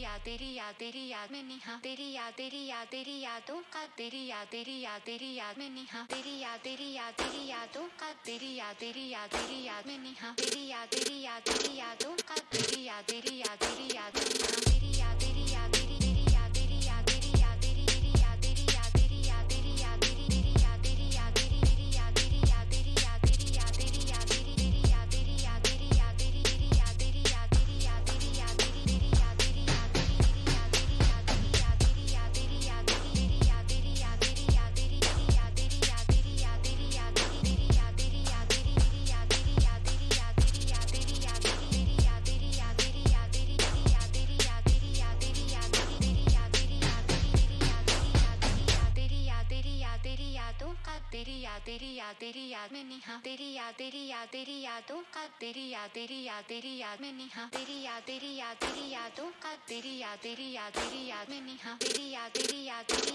याद में निहा तेरी यादों का तेरी याद में निहा तेरी यादों का तेरी याद में निहा तेरी यादों का तेरी याद में निहा तेरी याद तेरी याद में निहा तेरी यादों का तेरी याद में निहा तेरी यादों का तेरी याद में निहा तेरी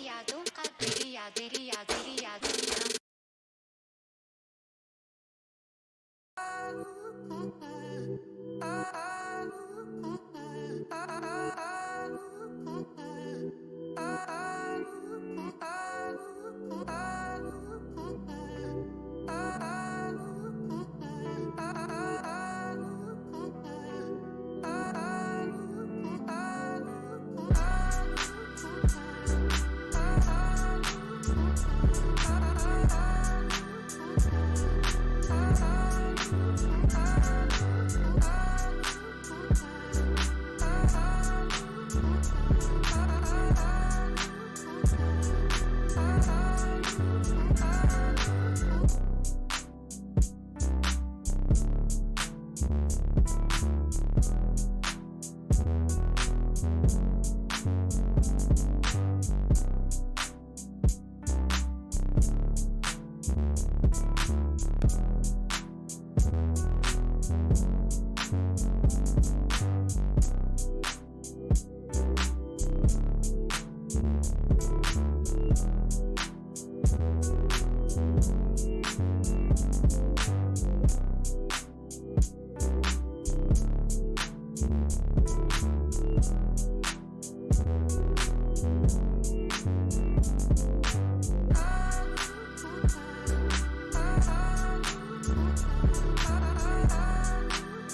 यादों का तेरी याद में निहा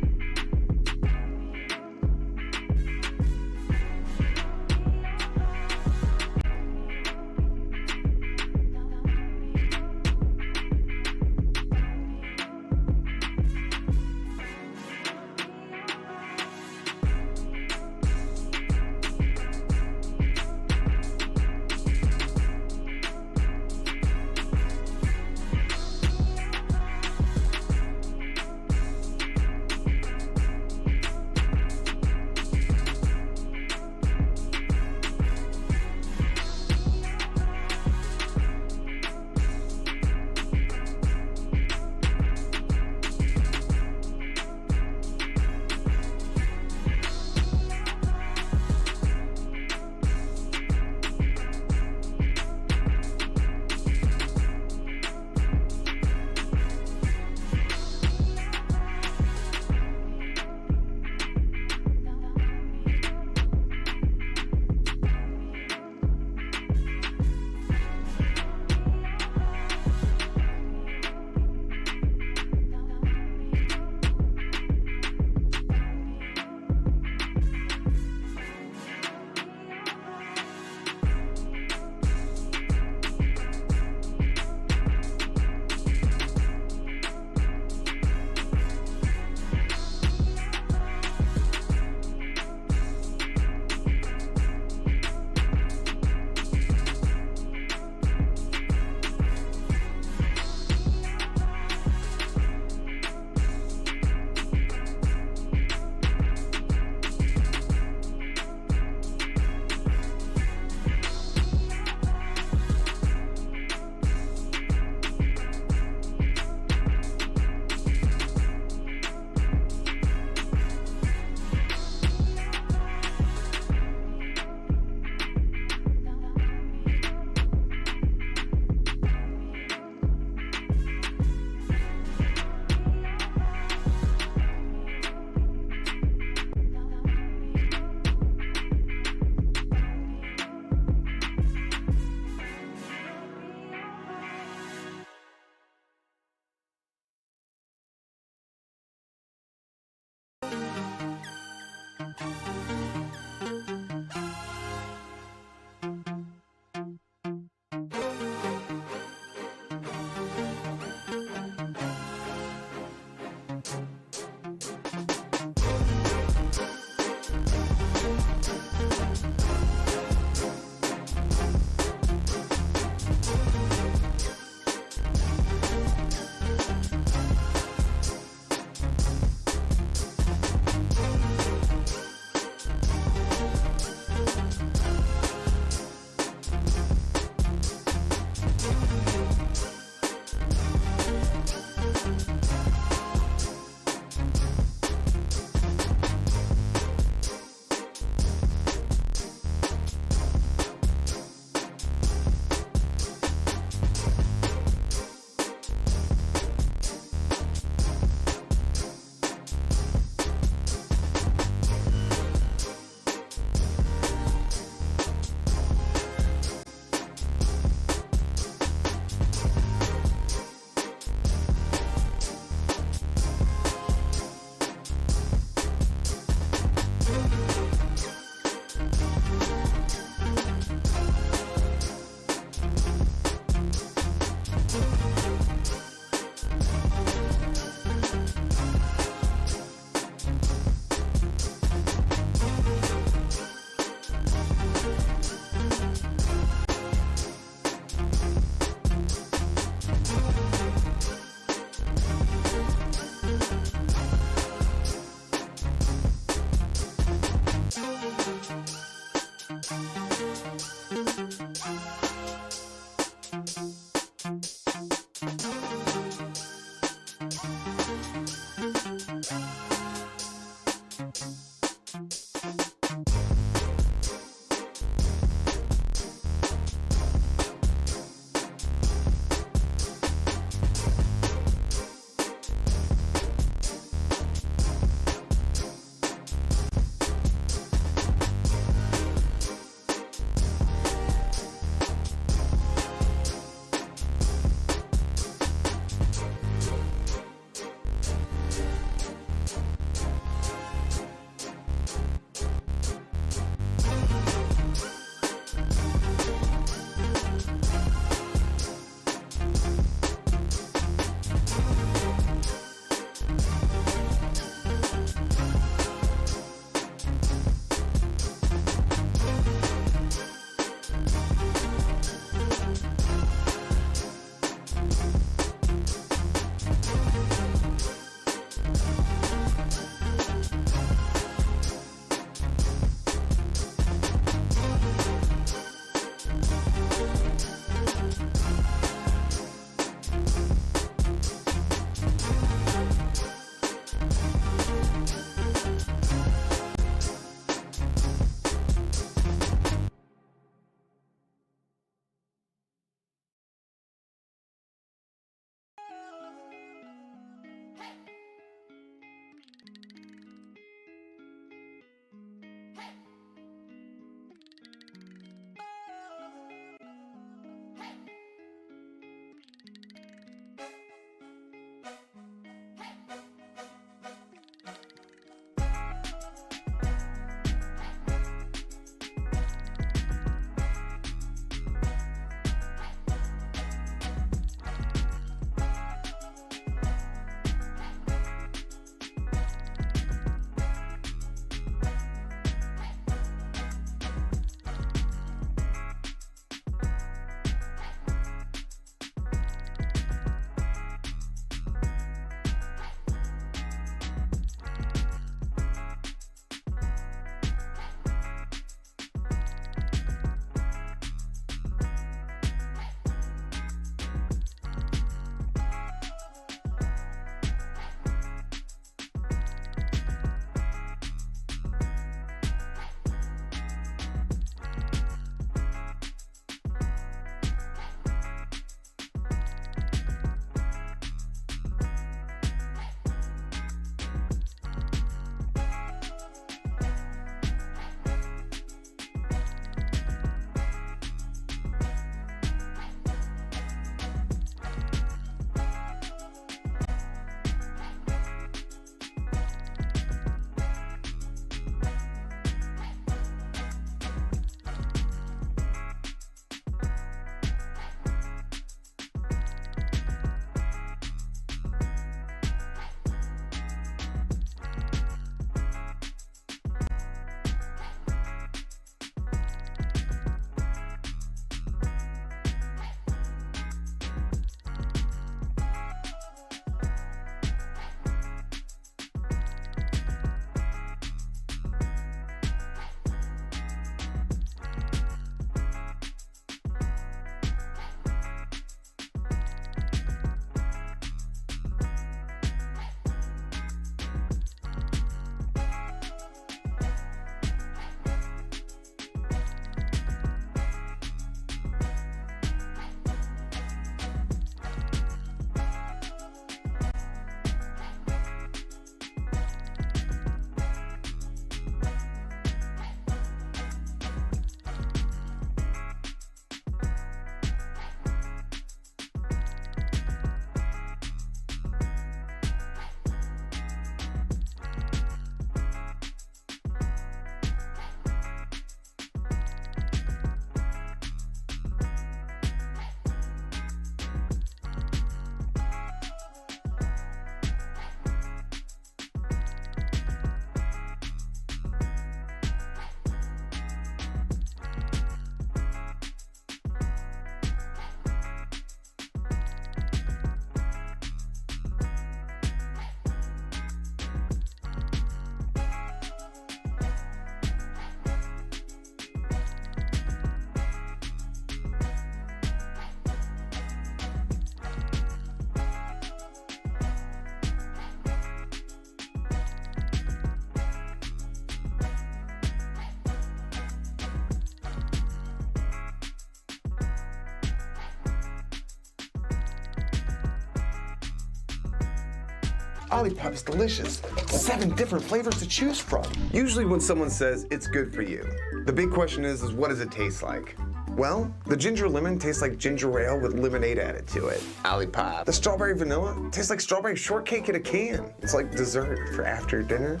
Olipop is delicious. 7 different flavors to choose from. Usually when someone says it's good for you, the big question is what does it taste like? Well, the ginger lemon tastes like ginger ale with lemonade added to it. Olipop. The strawberry vanilla tastes like strawberry shortcake in a can. It's like dessert for after dinner,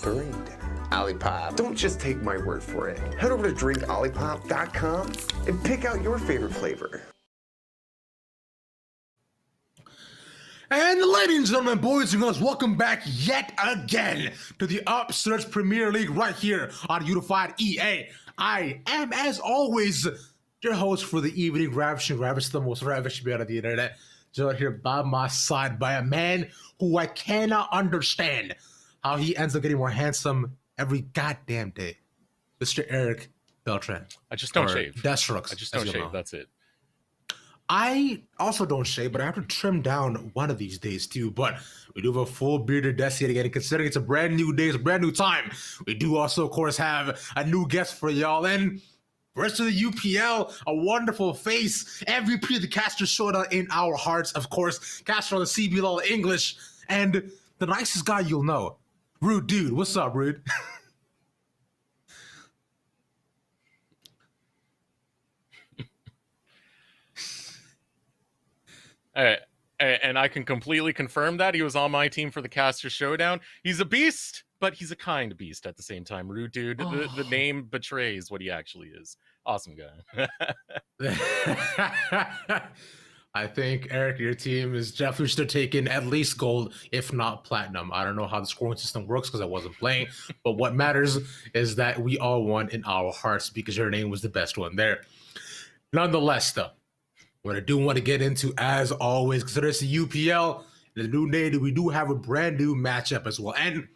during dinner. Olipop. Don't just take my word for it. Head over to drinkolipop.com and pick out your favorite flavor. And ladies and gentlemen, boys and girls, welcome back yet again to the Upsurge Premier League right here on Unified EA. I am, as always, your host for the evening, Ravish, the most ravish man on the internet. Joined here by my side by a man who I cannot understand how he ends up getting more handsome every goddamn day. Mr. Eric Beltran. I just don't shave. Destrux. I just don't shave. That's it. I also don't shave, but I have to trim down one of these days too. But we do have a full bearded Desi yet again. Considering it's a brand new day, it's a brand new time, we do also, of course, have a new guest for y'all. And rest of the UPL, a wonderful face. MVP of the Caster Showdown in our hearts, of course. Caster on the CBLOL English. And the nicest guy you'll know. Rude dude. What's up, Rude? And I can completely confirm that he was on my team for the Caster Showdown. He's a beast, but he's a kind beast at the same time. Rude dude. Oh. The name betrays what he actually is. Awesome guy. I think, Eric, your team is definitely still taking at least gold, if not platinum. I don't know how the scoring system works because I wasn't playing, but what matters is that we all won in our hearts because your name was the best one there. Nonetheless, though, what I do want to get into, as always, consider it's the UPL, the new day, we do have a brand new matchup as well. And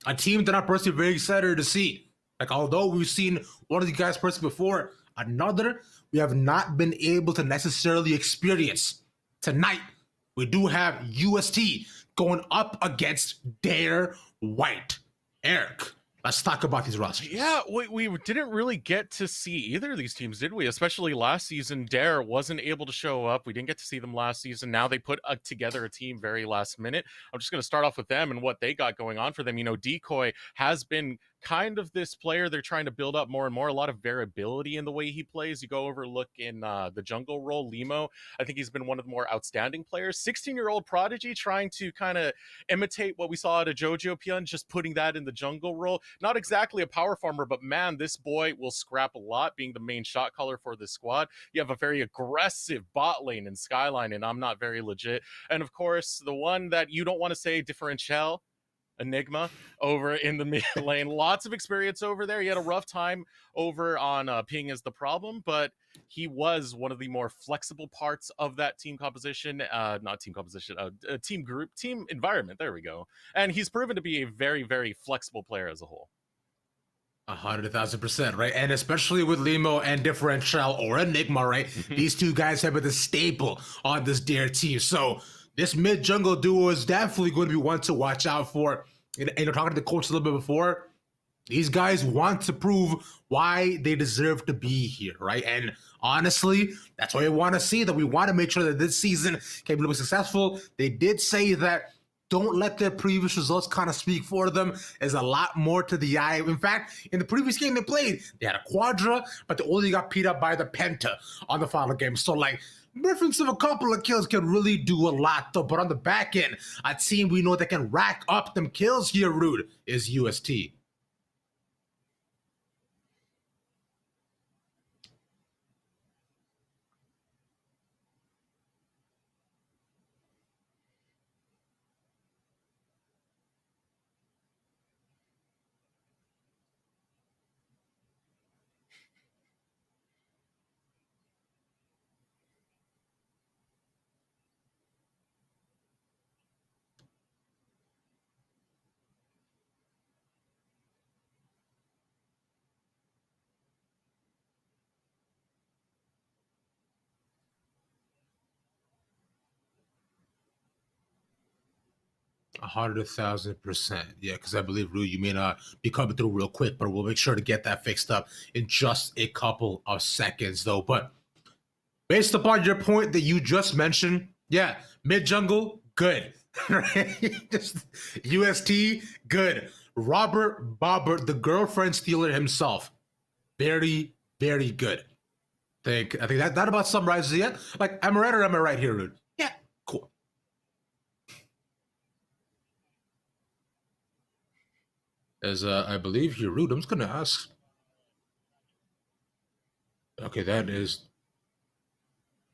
a team that I'm personally very excited to see. Like, although we've seen one of you guys personally before, another we have not been able to necessarily experience. Tonight, we do have UST going up against Dare White. Eric, let's talk about these rosters. Yeah, we didn't really get to see either of these teams, did we? Especially last season, Dare wasn't able to show up. We didn't get to see them last season. Now they put together a team very last minute. I'm just going to start off with them and what they got going on for them. You know, Decoy has been kind of this player they're trying to build up more and more. A lot of variability in the way he plays. You go over, look in the jungle role, Limo. I think he's been one of the more outstanding players. 16-year-old prodigy trying to kind of imitate what we saw out of Jojo Pion, just putting that in the jungle role. Not exactly a power farmer, but man, this boy will scrap a lot, being the main shot caller for this squad. You have a very aggressive bot lane in Skyline, and I'm not very legit. And of course, the one that you don't want to say, Differential, Enigma over in the mid lane. Lots of experience over there. He had a rough time over on Ping is the problem, but he was one of the more flexible parts of that team composition, not team composition, team group, team environment. There we go. And he's proven to be a very, very flexible player as a whole. 100,000%, right? And especially with Limo and Differential or Enigma, right? These two guys have been the staple on this Dare team. So this mid-jungle duo is definitely going to be one to watch out for. And you're talking to the coach a little bit before. These guys want to prove why they deserve to be here, right? And honestly, that's what we want to see, that we want to make sure that this season can be successful. They did say that don't let their previous results kind of speak for them. There's a lot more to the eye. In fact, in the previous game they played, they had a Quadra, but they only got beat up by the Penta on the final game. So, like, difference of a couple of kills can really do a lot, though. But on the back end, a team we know that can rack up them kills here, Rude, is UST. 100,000%. Yeah, because I believe, Rue, you may not be coming through real quick, but we'll make sure to get that fixed up in just a couple of seconds, though. But based upon your point that you just mentioned, yeah, mid jungle, good. Right? Just UST, good. Robert Bobbert, the girlfriend stealer himself, very, very good. I think that about summarizes it. Yeah? Like, am I right or am I right here, Rude? Yeah, cool. As I believe here, Rude, I'm just gonna ask. Okay, that is.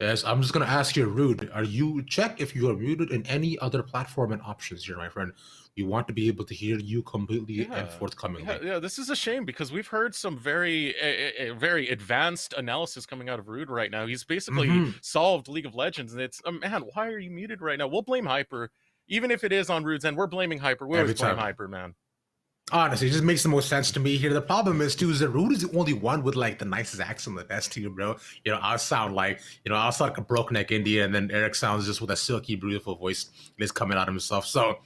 Yes, I'm just gonna ask you, Rude. Are you check if you are muted in any other platform and options here, my friend? We want to be able to hear you completely and forthcomingly. Yeah, this is a shame because we've heard some very, very advanced analysis coming out of Rude right now. He's basically solved League of Legends, and it's man, why are you muted right now? We'll blame Hyper, even if it is on Rude's end. We're blaming Hyper. We always blame Hyper, man. Honestly, it just makes the most sense to me here. The problem is too is that Rude is the only one with like the nicest accent, the best to you, bro. You know, I'll sound like a broke neck Indian, and then Eric sounds just with a silky, beautiful voice is coming out of himself. So,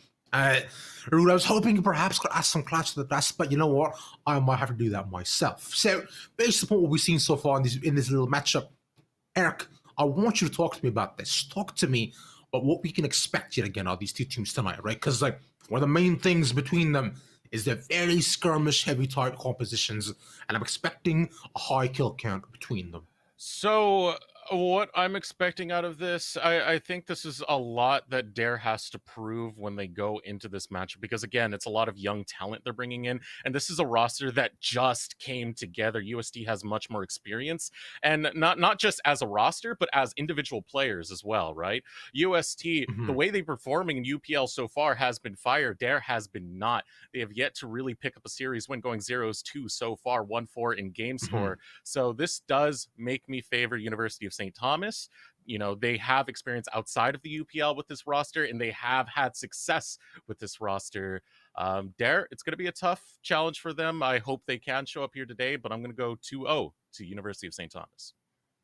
Rude, I was hoping you perhaps could ask some class to the class, but you know what? I might have to do that myself. So, based upon what we've seen so far in this little matchup, Eric, I want you to talk to me about this. Talk to me about what we can expect yet again out of these two teams tonight, right? Because like one of the main things between them is they're very skirmish heavy target compositions, and I'm expecting a high kill count between them. So what I'm expecting out of this, I think this is a lot that Dare has to prove when they go into this matchup, because again, it's a lot of young talent they're bringing in, and this is a roster that just came together. USD has much more experience, and not just as a roster, but as individual players as well, right? UST, the way they're performing in UPL so far has been fire. Dare has been not. They have yet to really pick up a series win, going 0-2 so far, 1-4 in game score. So this does make me favor University of St. Thomas. You know, they have experience outside of the UPL with this roster, and they have had success with this roster. Dare, it's going to be a tough challenge for them. I hope they can show up here today, but I'm going to go 2-0 to University of St. Thomas.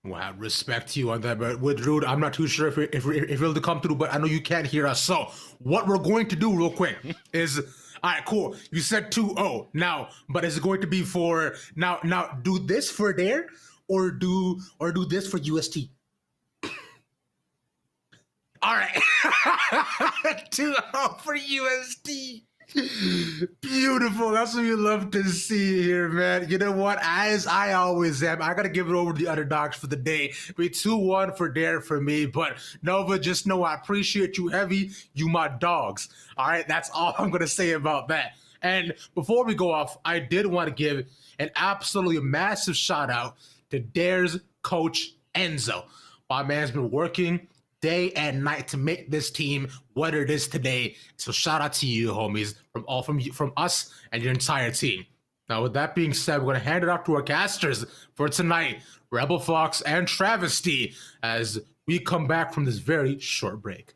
Wow, respect to you on that, but with Rude, I'm not too sure if we're able to come through, but I know you can't hear us. So what we're going to do real quick is, all right, cool. You said 2-0 now, but is it going to be for now do this for Dare or do this for UST? All right. 2-0 for UST. Beautiful. That's what we love to see here, man. You know what? As I always am, I got to give it over to the underdogs for the day. Be 2-1 for Dare for me. But Nova, just know I appreciate you heavy. You my dogs. All right? That's all I'm going to say about that. And before we go off, I did want to give an absolutely massive shout out to Dare's coach, Enzo. My man's been working day and night to make this team what it is today. So shout out to you, homies, from us and your entire team. Now, with that being said, we're going to hand it off to our casters for tonight, Rebel Fox and Travesty, as we come back from this very short break.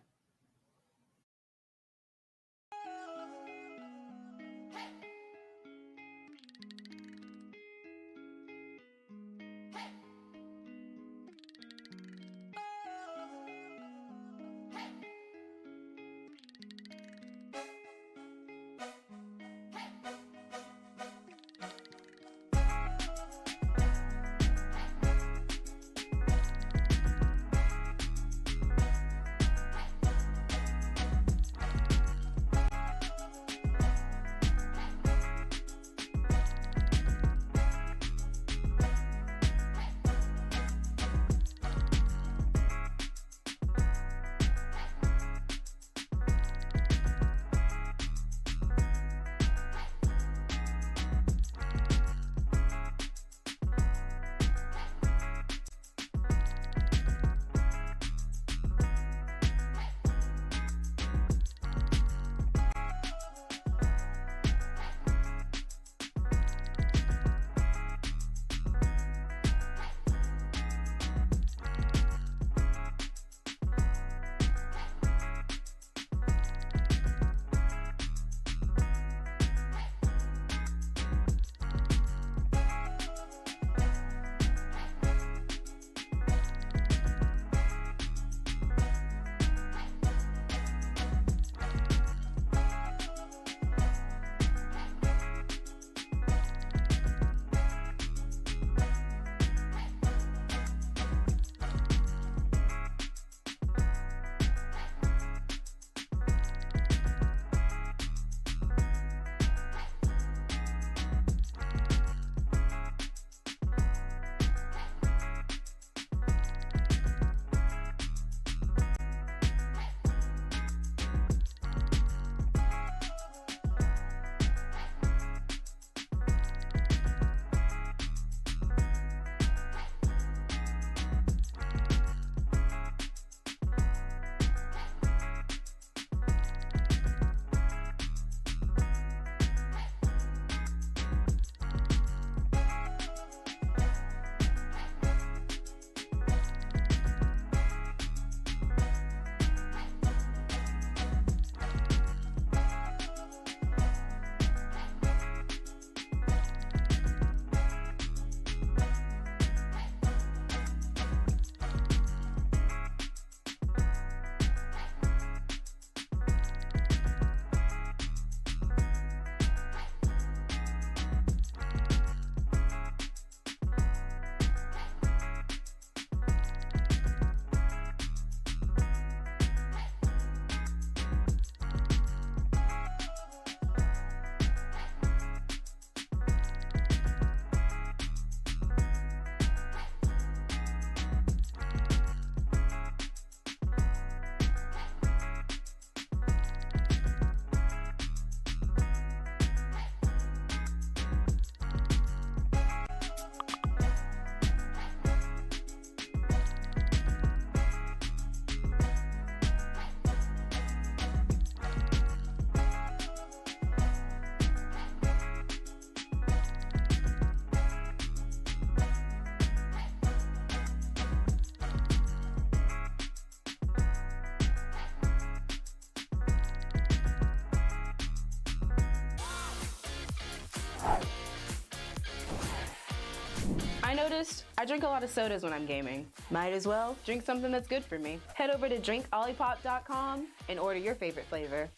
noticed? I drink a lot of sodas when I'm gaming. Might as well drink something that's good for me. Head over to drinkolipop.com and order your favorite flavor.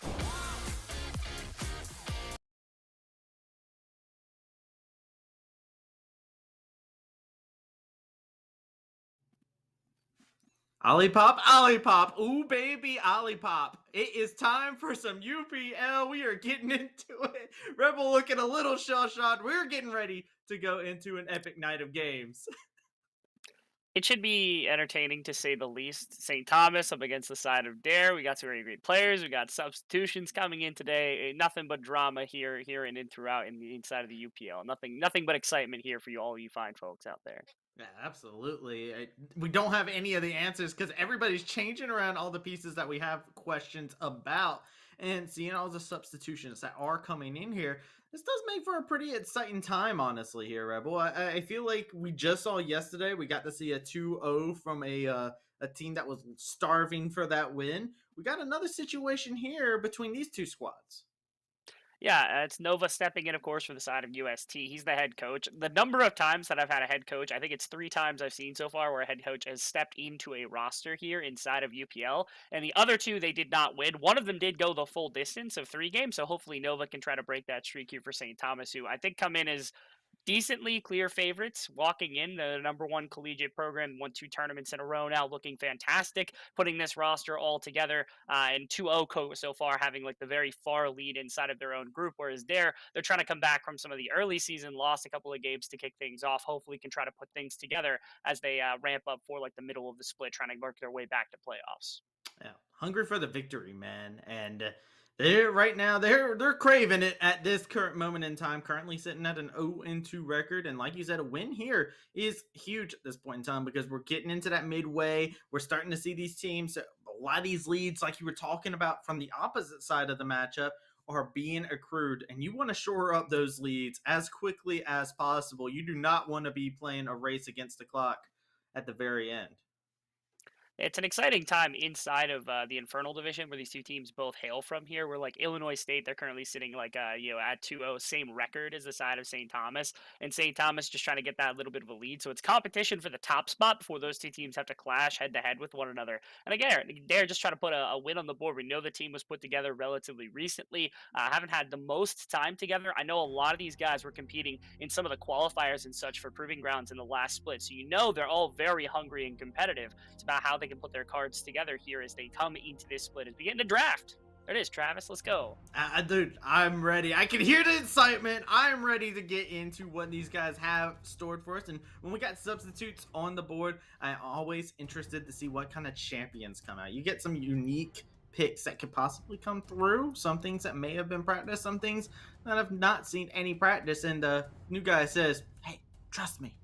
Olipop, Olipop, ooh baby, Olipop. It is time for some UPL. We are getting into it. Rebel looking a little shell-shocked. We're getting ready to go into an epic night of games. It should be entertaining to say the least. St. Thomas up against the side of Dare. We got some very great players. We got substitutions coming in today. Nothing but drama here and in throughout in the inside of the UPL. Nothing but excitement here for you, all you fine folks out there. Yeah, absolutely. We don't have any of the answers because everybody's changing around all the pieces that we have questions about. And seeing all the substitutions that are coming in here, this does make for a pretty exciting time, honestly, here, Rebel. I feel like we just saw yesterday, we got to see a 2-0 from a team that was starving for that win. We got another situation here between these two squads. Yeah, it's Nova stepping in, of course, for the side of UST. He's the head coach. The number of times that I've had a head coach, I think it's 3 times I've seen so far where a head coach has stepped into a roster here inside of UPL. And the other 2, they did not win. One of them did go the full distance of 3 games. So hopefully Nova can try to break that streak here for St. Thomas, who I think come in as decently clear favorites walking in, the number 1 collegiate program, won 2 tournaments in a row now, looking fantastic, putting this roster all together, and 2-0 so far, having like the very far lead inside of their own group, whereas they're trying to come back from some of the early season, lost a couple of games to kick things off, hopefully can try to put things together as they ramp up for like the middle of the split, trying to work their way back to playoffs. Yeah, hungry for the victory, man. And they're right now they're craving it at this current moment in time. Currently sitting at an 0-2 record, and like you said, a win here is huge at this point in time because we're getting into that midway. We're starting to see these teams, a lot of these leads, like you were talking about, from the opposite side of the matchup, are being accrued, and you want to shore up those leads as quickly as possible. You do not want to be playing a race against the clock at the very end. It's an exciting time inside of the Infernal Division where these 2 teams both hail from here. We're like Illinois State, they're currently sitting like at 2-0, same record as the side of St. Thomas, and St. Thomas just trying to get that little bit of a lead. So it's competition for the top spot before those 2 teams have to clash head to head with one another. And again, they're just trying to put a win on the board. We know the team was put together relatively recently, haven't had the most time together. I know a lot of these guys were competing in some of the qualifiers and such for proving grounds in the last split. So you know they're all very hungry and competitive. It's about how they can put their cards together here as they come into this split as we get into draft. There it is, Travis. Let's go. Dude, I'm ready. I can hear the excitement. I'm ready to get into what these guys have stored for us. And when we got substitutes on the board, I'm always interested to see what kind of champions come out. You get some unique picks that could possibly come through. Some things that may have been practiced. Some things that have not seen any practice. And the new guy says, hey, trust me.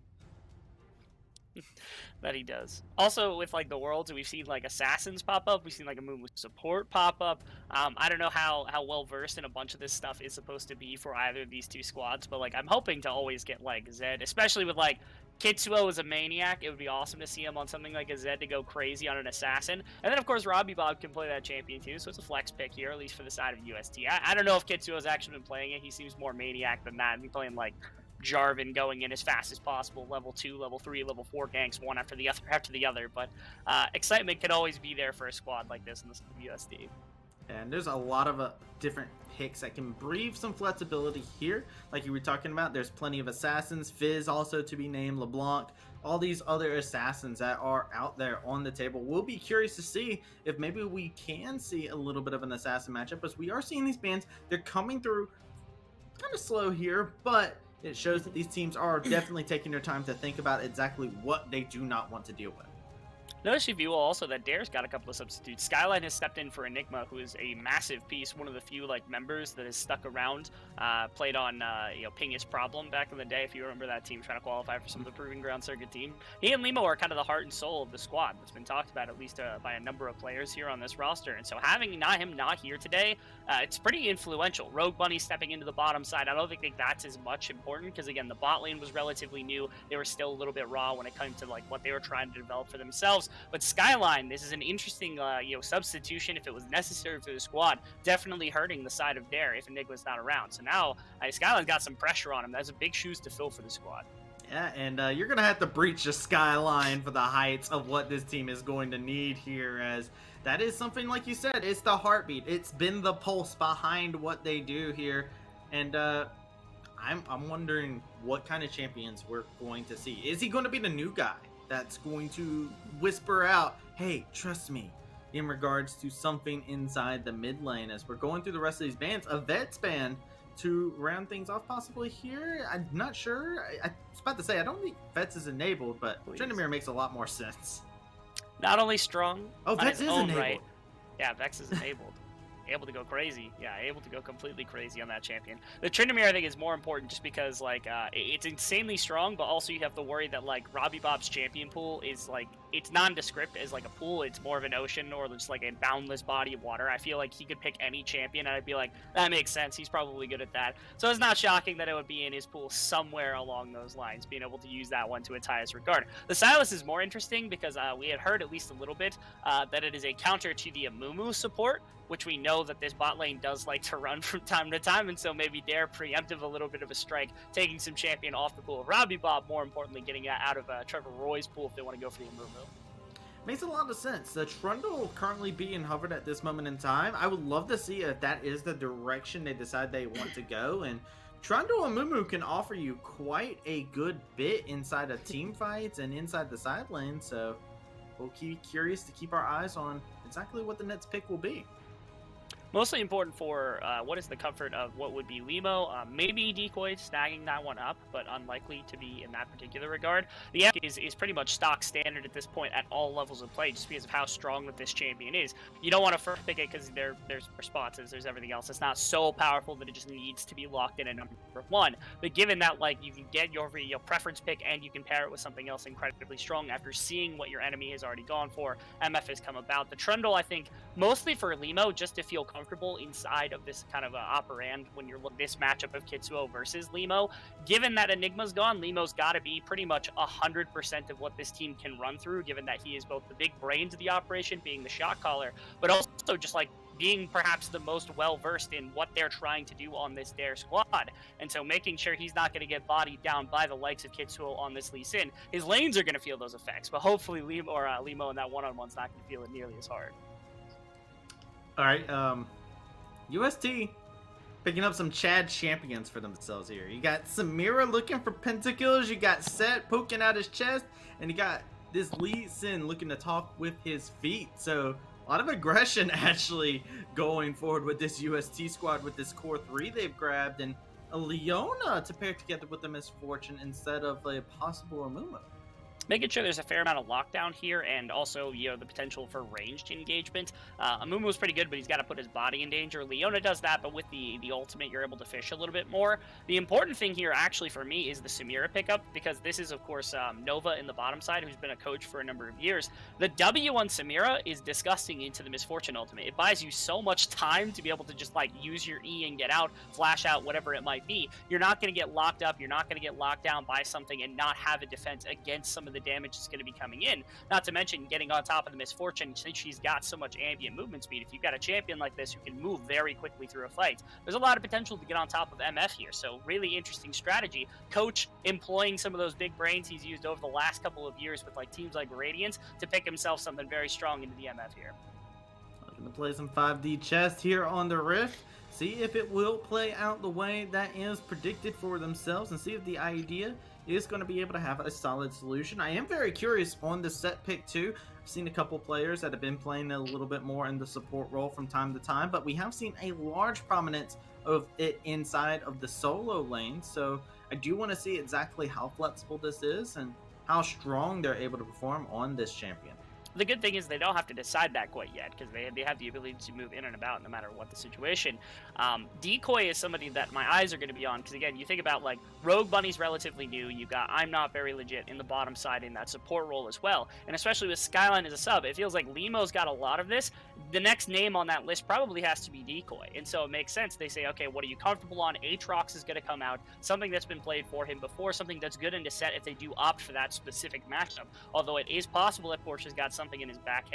That he does. Also, with like the worlds, we've seen like assassins pop up. We've seen like a Moon with support pop up. I don't know how well versed in a bunch of this stuff is supposed to be for either of these 2 squads, but like I'm hoping to always get like Zed, especially with like Kitsuo as a maniac. It would be awesome to see him on something like a Zed to go crazy on an assassin. And then of course Robbie Bob can play that champion too, so it's a flex pick here, at least for the side of UST. I don't know if Kitsuo has actually been playing it. He seems more maniac than that. He's playing like Jarvan going in as fast as possible, level 2, level 3, level 4 ganks, one after the other. But excitement can always be there for a squad like this in the USD. And there's a lot of different picks that can breathe some flexibility here. Like you were talking about, there's plenty of assassins, Fizz also to be named, LeBlanc, all these other assassins that are out there on the table. We'll be curious to see if maybe we can see a little bit of an assassin matchup, as we are seeing these bans. They're coming through kind of slow here, but it shows that these teams are definitely taking their time to think about exactly what they do not want to deal with. Notice if you will also that Dare's got a couple of substitutes. Skyline has stepped in for Enigma, who is a massive piece, one of the few like members that has stuck around. Played on Pingus Problem back in the day, if you remember that team trying to qualify for some of the Proving Ground Circuit team. He and Limo are kind of the heart and soul of the squad that's been talked about, at least by a number of players here on this roster. And so having him not here today, it's pretty influential. Rogue Bunny stepping into the bottom side, I don't think that's as much important, because again, the bot lane was relatively new. They were still a little bit raw when it came to like what they were trying to develop for themselves. But Skyline, this is an interesting substitution if it was necessary for the squad, definitely hurting the side of Dare if Enigma's not around. So now Skyline's got some pressure on him. That's a big shoes to fill for the squad. Yeah, and you're going to have to breach the skyline for the heights of what this team is going to need here, as that is something, like you said, it's the heartbeat. It's been the pulse behind what they do here. And I'm wondering what kind of champions we're going to see. Is he going to be the new guy that's going to whisper out, hey, trust me, in regards to something inside the mid lane? As we're going through the rest of these bans, a Vets ban to round things off possibly here. I'm not sure. I was about to say, I don't think Vets is enabled, but Tryndamere makes a lot more sense. Not only strong, Oh, on Vets his is own enabled. right. Yeah, Vex is enabled. Able to go crazy. Yeah, able to go completely crazy on that champion. The Tryndamere, I think, is more important just because, like, it's insanely strong, but also you have to worry that, like, Robbie Bob's champion pool is, like, it's nondescript as, like, a pool. It's more of an ocean or just, like, a boundless body of water. I feel like he could pick any champion, and I'd be like, that makes sense. He's probably good at that. So it's not shocking that it would be in his pool somewhere along those lines, being able to use that one to its highest regard. The Sylas is more interesting because we had heard at least a little bit that it is a counter to the Amumu support, which we know that this bot lane does like to run from time to time, and so maybe they're preemptive a little bit of a strike, taking some champion off the pool of Robbie Bob, more importantly getting that out of Trevor Roy's pool if they want to go for the Amumu. Makes a lot of sense. The Trundle currently being hovered at this moment in time. I would love to see if that is the direction they decide they want to go. And Trundle and Mumu can offer you quite a good bit inside of team fights and inside the side lane. So we'll keep curious to keep our eyes on exactly what the next pick will be. Mostly important for what is the comfort of what would be Limo. Maybe Decoy snagging that one up, but unlikely to be in that particular regard. The app is pretty much stock standard at this point at all levels of play, just because of how strong that this champion is. You don't want to first pick it because there's responses, there's everything else. It's not so powerful that it just needs to be locked in at number one. But given that, like, you can get your preference pick and you can pair it with something else incredibly strong after seeing what your enemy has already gone for, MF has come about. The Trundle, I think, mostly for Limo, just to feel comfortable inside of this kind of operand when you're looking at this matchup of Kitsuo versus Limo. Given that Enigma's gone, Limo's got to be pretty much 100% of what this team can run through, given that he is both the big brains of the operation, being the shot caller, but also just like being perhaps the most well-versed in what they're trying to do on this Dare squad. And so making sure he's not going to get bodied down by the likes of Kitsuo on this Lee Sin. His lanes are going to feel those effects, but hopefully Limo in that one-on-one's not going to feel it nearly as hard. All right, UST picking up some Chad champions for themselves here. You got Samira looking for pentakills, you got Set poking out his chest, and you got this Lee Sin looking to talk with his feet. So a lot of aggression actually going forward with this UST squad with this core 3 they've grabbed, and a Leona to pair together with the Misfortune instead of a possible Amumu. Making sure there's a fair amount of lockdown here, and also, you know, the potential for ranged engagement. Amumu is pretty good, but he's got to put his body in danger. Leona does that, but with the ultimate, you're able to fish a little bit more. The important thing here, actually, for me, is the Samira pickup, because this is, of course, Nova in the bottom side, who's been a coach for a number of years. The W on Samira is disgusting into the Misfortune ultimate. It buys you so much time to be able to just, like, use your E and get out, flash out, whatever it might be. You're not going to get locked up. You're not going to get locked down by something and not have a defense against some of the damage that's going to be coming in. Not to mention getting on top of the Misfortune, since she's got so much ambient movement speed. If you've got a champion like this who can move very quickly through a fight, there's a lot of potential to get on top of MF here. So really interesting strategy. Coach employing some of those big brains he's used over the last couple of years with like teams like Radiance to pick himself something very strong into the MF here. Looking to play some 5D chess here on the Rift. See if it will play out the way that is predicted for themselves, and see if the idea is going to be able to have a solid solution. I am very curious on the Set pick too. I've seen a couple players that have been playing a little bit more in the support role from time to time, but we have seen a large prominence of it inside of the solo lane. So I do want to see exactly how flexible this is and how strong they're able to perform on this champion. The good thing is they don't have to decide that quite yet, because they have the ability to move in and about no matter what the situation. Decoy is somebody that my eyes are going to be on, because again, you think about like Rogue Bunny's relatively new. You got I'm Not Very Legit in the bottom side in that support role as well, and especially with Skyline as a sub, it feels like Limo's got a lot of this. The next name on that list probably has to be Decoy, and so it makes sense. They say, okay, what are you comfortable on? Aatrox is going to come out, something that's been played for him before, something that's good into set if they do opt for that specific matchup. Although it is possible that Porsche's got something in his back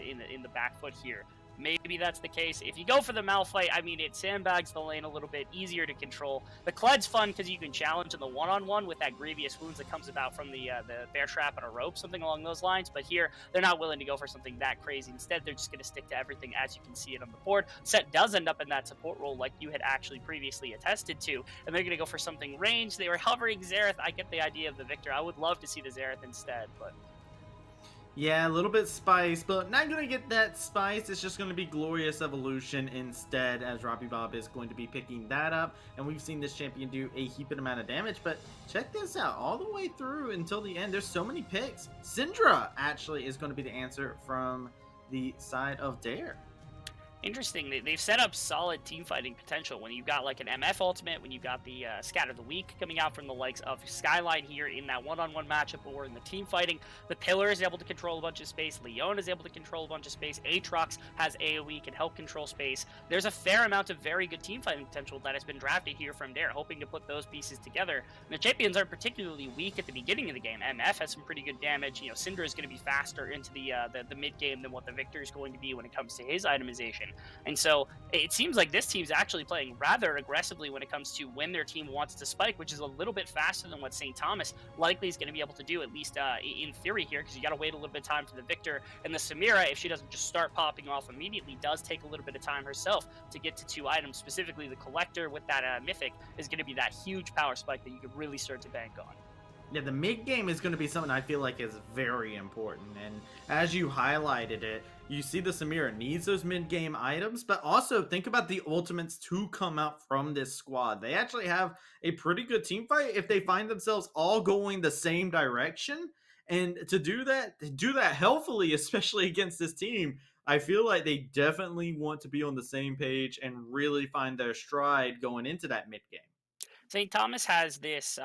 in the back foot here maybe that's the case. If you go for the Malphite, I mean, it sandbags the lane a little bit, easier to control. The Kled's fun because you can challenge in the one-on-one with that Grievous Wounds that comes about from the Bear Trap and a rope, something along those lines. But here, they're not willing to go for something that crazy. Instead, they're just going to stick to everything as you can see it on the board. Set does end up in that support role like you had actually previously attested to, and they're going to go for something ranged. They were hovering Xerath. I get the idea of the Victor. I would love to see the Xerath instead, but... Yeah, a little bit spice, but not going to get that spice. It's just going to be Glorious Evolution instead, as Robbie Bob is going to be picking that up. And we've seen this champion do a heaping amount of damage, but check this out. All the way through until the end, there's so many picks. Syndra actually is going to be the answer from the side of Dare. Interesting. They've set up solid team fighting potential when you've got like an MF ultimate, when you've got the Scatter the Weak coming out from the likes of Skyline here in that one-on-one matchup or in the team fighting. The Pillar is able to control a bunch of space. Leon is able to control a bunch of space. Aatrox has AoE, can help control space. There's a fair amount of very good team fighting potential that has been drafted here from Dare, hoping to put those pieces together. And the champions aren't particularly weak at the beginning of the game. MF has some pretty good damage. You know, Syndra is going to be faster into the mid game than what the Victor is going to be when it comes to his itemization. And so it seems like this team's actually playing rather aggressively when it comes to when their team wants to spike, which is a little bit faster than what St. Thomas likely is going to be able to do, at least in theory here, because you got to wait a little bit of time for the Victor. And the Samira, if she doesn't just start popping off immediately, does take a little bit of time herself to get to 2 items. Specifically, the Collector with that Mythic is going to be that huge power spike that you could really start to bank on. Yeah, the mid game is going to be something I feel like is very important. And as you highlighted it, you see the Samira needs those mid game items, but also think about the ultimates to come out from this squad. They actually have a pretty good team fight if they find themselves all going the same direction. And to do that healthily, especially against this team, I feel like they definitely want to be on the same page and really find their stride going into that mid game. St. Thomas has this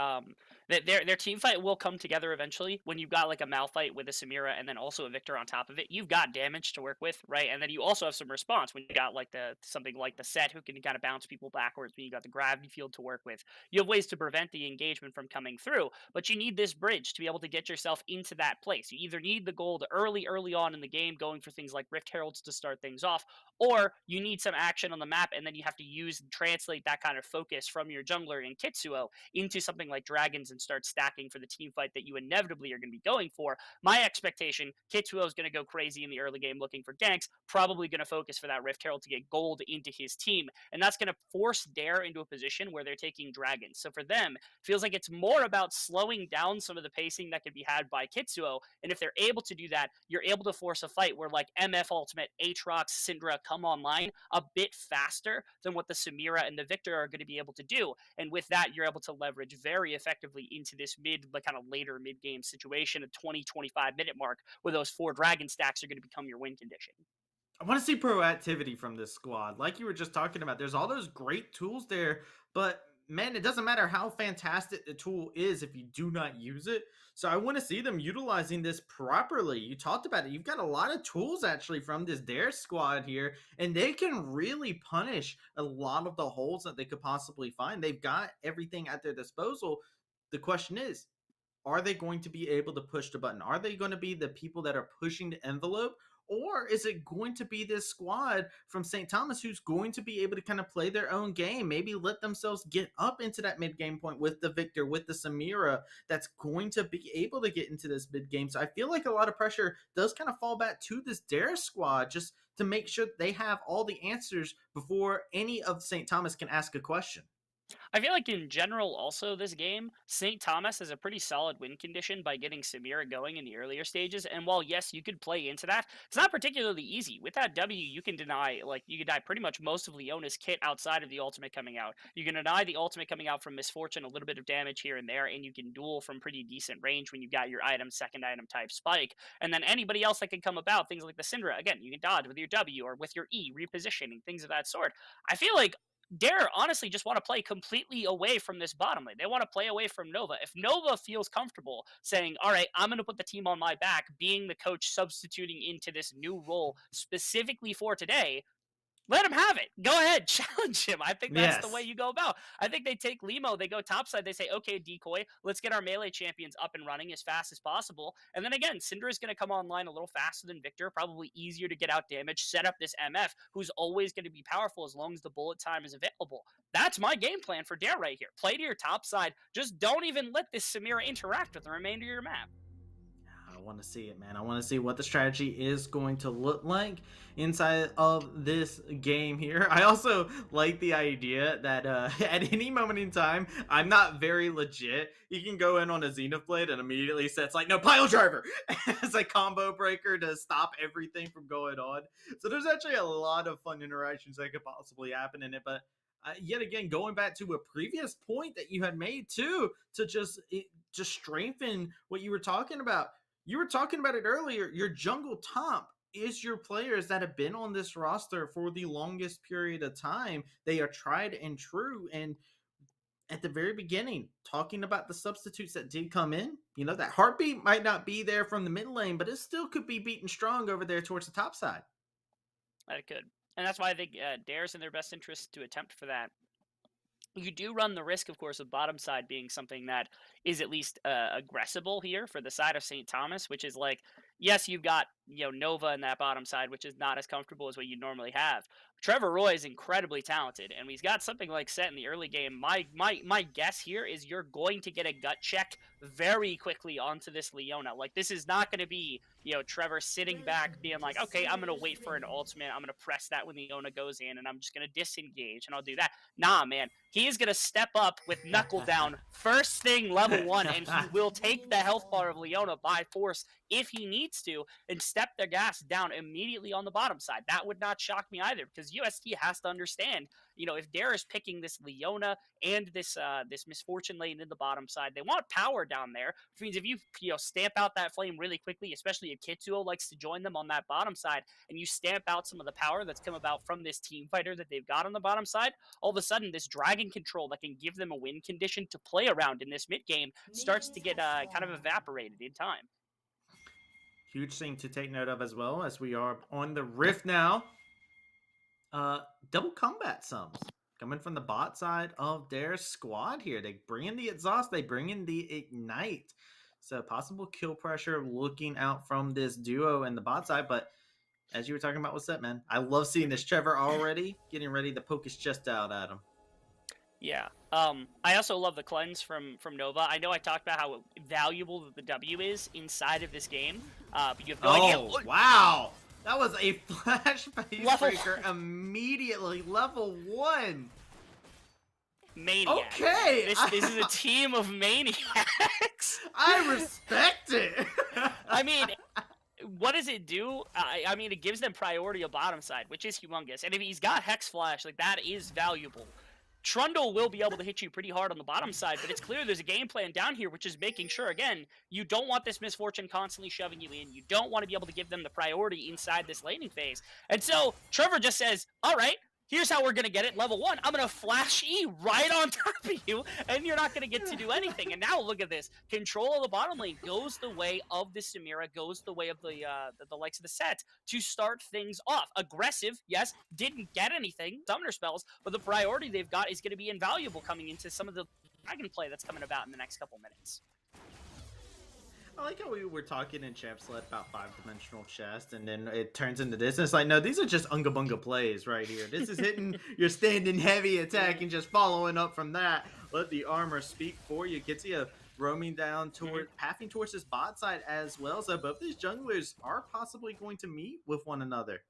their team fight will come together eventually when you've got like a Malphite with a Samira and then also a Victor on top of it. You've got damage to work with, right? And then you also have some response when you got like something like the Set who can kind of bounce people backwards, when you got the gravity field to work with. You have ways to prevent the engagement from coming through, but you need this bridge to be able to get yourself into that place. You either need the gold early on in the game, going for things like Rift Heralds to start things off, or you need some action on the map, and then you have to translate that kind of focus from your jungler in Kitsuo into something like Dragons and start stacking for the team fight that you inevitably are going to be going for. My expectation, Kitsuo is going to go crazy in the early game looking for ganks, probably going to focus for that Rift Herald to get gold into his team, and that's going to force Dare into a position where they're taking Dragons. So for them, it feels like it's more about slowing down some of the pacing that can be had by Kitsuo, and if they're able to do that, you're able to force a fight where like MF Ultimate, Aatrox, Syndra come online a bit faster than what the Samira and the Victor are going to be able to do, and with that, you're able to leverage very effectively into this kind of later mid-game situation, a 20-25 minute mark, where those 4 dragon stacks are going to become your win condition. I want to see proactivity from this squad. Like you were just talking about, there's all those great tools there, but man, it doesn't matter how fantastic the tool is if you do not use it. So I want to see them utilizing this properly. You talked about it. You've got a lot of tools actually from this Dare squad here, and they can really punish a lot of the holes that they could possibly find. They've got everything at their disposal. The question is, are they going to be able to push the button? Are they going to be the people that are pushing the envelope? Or is it going to be this squad from St. Thomas who's going to be able to kind of play their own game, maybe let themselves get up into that mid-game point with the Victor, with the Samira, that's going to be able to get into this mid-game. So I feel like a lot of pressure does kind of fall back to this Dare squad just to make sure they have all the answers before any of St. Thomas can ask a question. I feel like in general, also this game, St. Thomas has a pretty solid win condition by getting Samira going in the earlier stages. And while yes, you could play into that, it's not particularly easy. With that W, you can deny pretty much most of Leona's kit outside of the ultimate coming out. You can deny the ultimate coming out from Misfortune, a little bit of damage here and there, and you can duel from pretty decent range when you've got your item, second item type spike. And then anybody else that can come about, things like the Syndra, again, you can dodge with your W or with your E, repositioning, things of that sort. I feel like Dare honestly just want to play completely away from this bottom lane. They want to play away from Nova. If Nova feels comfortable saying, all right, I'm going to put the team on my back, being the coach substituting into this new role specifically for today, Let him have it. Go ahead, challenge him. I think that's the way Yes. you go about. I think they take Limo, they go topside, they say, okay, Decoy, let's get our melee champions up and running as fast as possible. And then again, Cinder is going to come online a little faster than Victor, probably easier to get out damage, set up this MF, who's always going to be powerful as long as the bullet time is available. That's my game plan for Dare right here. Play to your top side. Just don't even let this Samira interact with the remainder of your map. I want to see it, man. I want to see what the strategy is going to look like inside of this game here. I also like the idea that at any moment in time, I'm not very legit. You can go in on a Zenith Blade and immediately sets like, no, pile driver as a combo breaker to stop everything from going on. So there's actually a lot of fun interactions that could possibly happen in it. But yet again, going back to a previous point that you had made too, to just strengthen what you were talking about. You were talking about it earlier. Your jungle top is your players that have been on this roster for the longest period of time. They are tried and true. And at the very beginning, talking about the substitutes that did come in, you know, that heartbeat might not be there from the mid lane, but it still could be beaten strong over there towards the top side. That could. And that's why I think Dare's in their best interest to attempt for that. You do run the risk, of course, of bottom side being something that is at least aggressible here for the side of St. Thomas, which is like, yes, you've got Nova in that bottom side, which is not as comfortable as what you normally have. Trevor Roy is incredibly talented, and he's got something like set in the early game. My guess here is you're going to get a gut check very quickly onto this Leona. Like, this is not going to be Trevor sitting back being like, okay, I'm going to wait for an ultimate. I'm going to press that when Leona goes in, and I'm just going to disengage, and I'll do that. Nah, man. He is going to step up with Knuckle down first thing level 1, and he will take the health bar of Leona by force if he needs to, and step their gas down immediately on the bottom side. That would not shock me either, because UST has to understand, if Dare is picking this Leona and this Misfortune lane in the bottom side, they want power down there, which means if you stamp out that flame really quickly, especially if Kitsuo likes to join them on that bottom side, and you stamp out some of the power that's come about from this team fighter that they've got on the bottom side, all of a sudden this dragon control that can give them a win condition to play around in this mid game starts to get kind of evaporated in time. Huge thing to take note of as well, as we are on the Rift now. Double combat sums coming from the bot side of their squad here. They bring in the exhaust, they bring in the ignite. So possible kill pressure looking out from this duo in the bot side. But as you were talking about with Set, man, I love seeing this Trevor already getting ready to poke his chest out at him. Yeah. I also love the cleanse from Nova. I know I talked about how valuable the W is inside of this game, but you have no idea. Oh, wow. That was a flash phase breaker immediately. Level 1. Maniac. Okay. This is a team of maniacs. I respect it. I mean, what does it do? I mean, it gives them priority on bottom side, which is humongous. And if he's got Hex Flash, like, that is valuable. Trundle will be able to hit you pretty hard on the bottom side, but it's clear there's a game plan down here, which is making sure, again, you don't want this Misfortune constantly shoving you in. You don't want to be able to give them the priority inside this laning phase. And so Trevor just says, all right, here's how we're going to get it. Level 1, I'm going to flash E right on top of you, and you're not going to get to do anything. And now look at this. Control of the bottom lane goes the way of the Samira, goes the way of the likes of the set to start things off. Aggressive, yes, didn't get anything, summoner spells, but the priority they've got is going to be invaluable coming into some of the dragon play that's coming about in the next couple minutes. I like how we were talking in Champ Sled about 5-dimensional chest, and then it turns into this. And it's like, no, these are just unga bunga plays right here. This is hitting your standing heavy attack and just following up from that. Let the armor speak for you. Kitsia roaming down toward, pathing towards this bot side as well. So both these junglers are possibly going to meet with one another.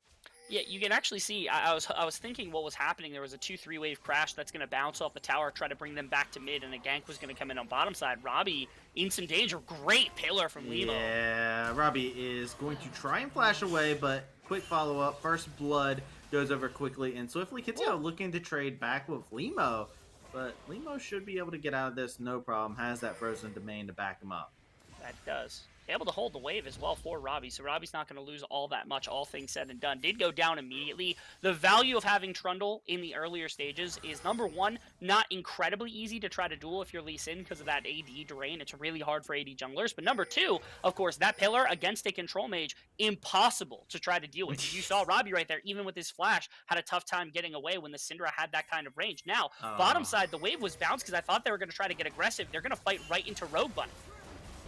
Yeah, you can actually see, I was thinking what was happening. There was a 2-3 wave crash that's going to bounce off the tower, try to bring them back to mid, and a gank was going to come in on bottom side. Robbie in some danger. Great pillar from Limo. Yeah, Robbie is going to try and flash away, but quick follow-up. First blood goes over quickly and swiftly. Kitsuo looking to trade back with Limo, but Limo should be able to get out of this no problem. Has that frozen domain to back him up. That does. able to hold the wave as well for Robbie. So Robbie's not going to lose all that much, all things said and done. Did go down immediately. The value of having Trundle in the earlier stages is, number one, not incredibly easy to try to duel if you're Lee Sin because of that AD drain. It's really hard for AD junglers. But number two, of course, that pillar against a control mage, impossible to try to deal with. You saw Robbie right there, even with his flash, had a tough time getting away when the Syndra had that kind of range. Now, bottom side, the wave was bounced because I thought they were going to try to get aggressive. They're going to fight right into Rogue Bunny.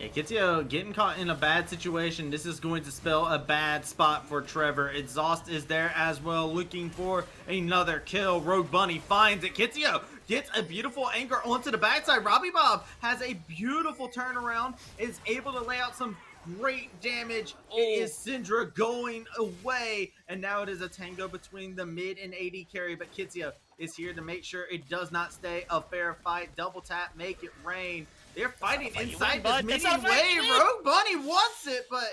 Yeah, Kitio getting caught in a bad situation. This is going to spell a bad spot for Trevor. Exhaust is there as well, looking for another kill. Rogue Bunny finds it. Kitio gets a beautiful anchor onto the backside. Robbie Bob has a beautiful turnaround, is able to lay out some great damage. It is Syndra going away, and now it is a tango between the mid and AD carry, but Kitio is here to make sure it does not stay a fair fight. Double tap, make it rain. They're fighting inside this minion wave. Rogue Bunny wants it, but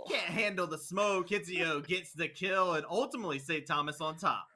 can't handle the smoke. Kitio gets the kill, and ultimately St. Thomas on top.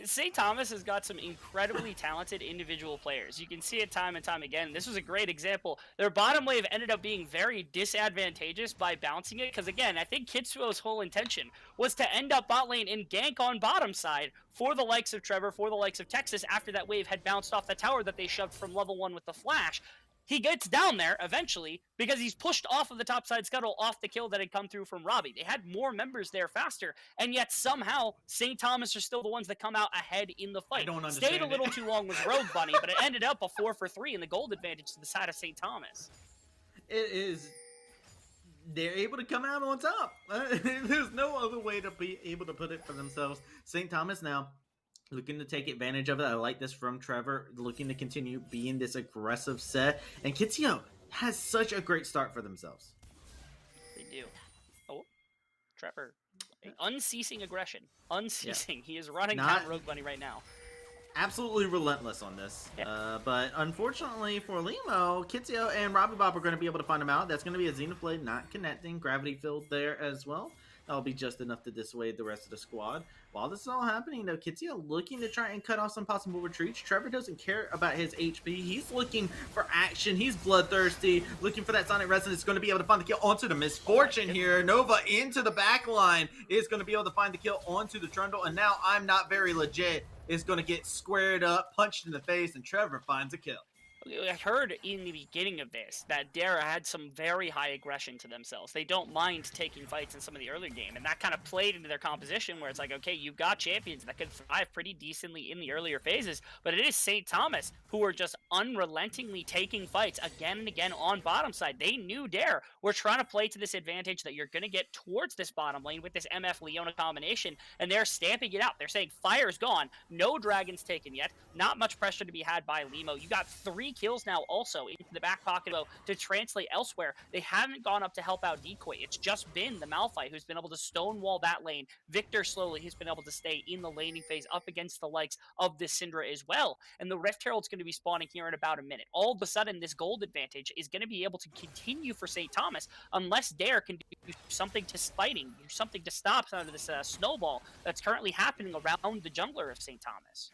St. Thomas has got some incredibly talented individual players. You can see it time and time again. This was a great example. Their bottom wave ended up being very disadvantageous by bouncing it, because again, I think Kitsuo's whole intention was to end up bot lane and gank on bottom side for the likes of Trevor, for the likes of Texas, after that wave had bounced off the tower that they shoved from level 1 with the flash. He gets down there eventually because he's pushed off of the topside scuttle off the kill that had come through from Robbie. They had more members there faster, and yet somehow St. Thomas are still the ones that come out ahead in the fight. I don't understand. Stayed a little too long with Rogue Bunny, but it ended up a 4 for 3 in the gold advantage to the side of St. Thomas. It is. They're able to come out on top. There's no other way to be able to put it for themselves. St. Thomas now looking to take advantage of it. I like this from Trevor, looking to continue being this aggressive set. And Kitio has such a great start for themselves. They do. Oh, Trevor. Unceasing aggression. Unceasing. Yeah. He is running down Rogue Bunny right now. Absolutely relentless on this. Yeah. But unfortunately for Limo, Kitio and Robbie Bob are going to be able to find him out. That's going to be a Xenoblade not connecting. Gravity Field there as well. That'll be just enough to dissuade the rest of the squad. While this is all happening, though, Kitio looking to try and cut off some possible retreats. Trevor doesn't care about his HP. He's looking for action. He's bloodthirsty, looking for that Sonic Resonance. Going to be able to find the kill onto the Misfortune here. Nova into the back line is going to be able to find the kill onto the Trundle. And now I'm Not Very Legit is going to get squared up, punched in the face, and Trevor finds a kill. I heard in the beginning of this that Dara had some very high aggression to themselves. They don't mind taking fights in some of the earlier game, and that kind of played into their composition where it's like, okay, you've got champions that could thrive pretty decently in the earlier phases, but it is St. Thomas who are just unrelentingly taking fights again and again on bottom side. They knew Dare were trying to play to this advantage that you're going to get towards this bottom lane with this MF Leona combination, and they're stamping it out. They're saying fire's gone, no dragons taken yet, not much pressure to be had by Limo. You got 3 kills now also into the back pocket to translate elsewhere. They haven't gone up to help out Decoy. It's just been the Malphite who's been able to stonewall that lane. Victor slowly has been able to stay in the laning phase up against the likes of the Syndra as well. And the Rift Herald's going to be spawning here in about a minute. All of a sudden, this gold advantage is going to be able to continue for St. Thomas unless Dare can do something to fighting, do something to stop some of this snowball that's currently happening around the jungler of St. Thomas.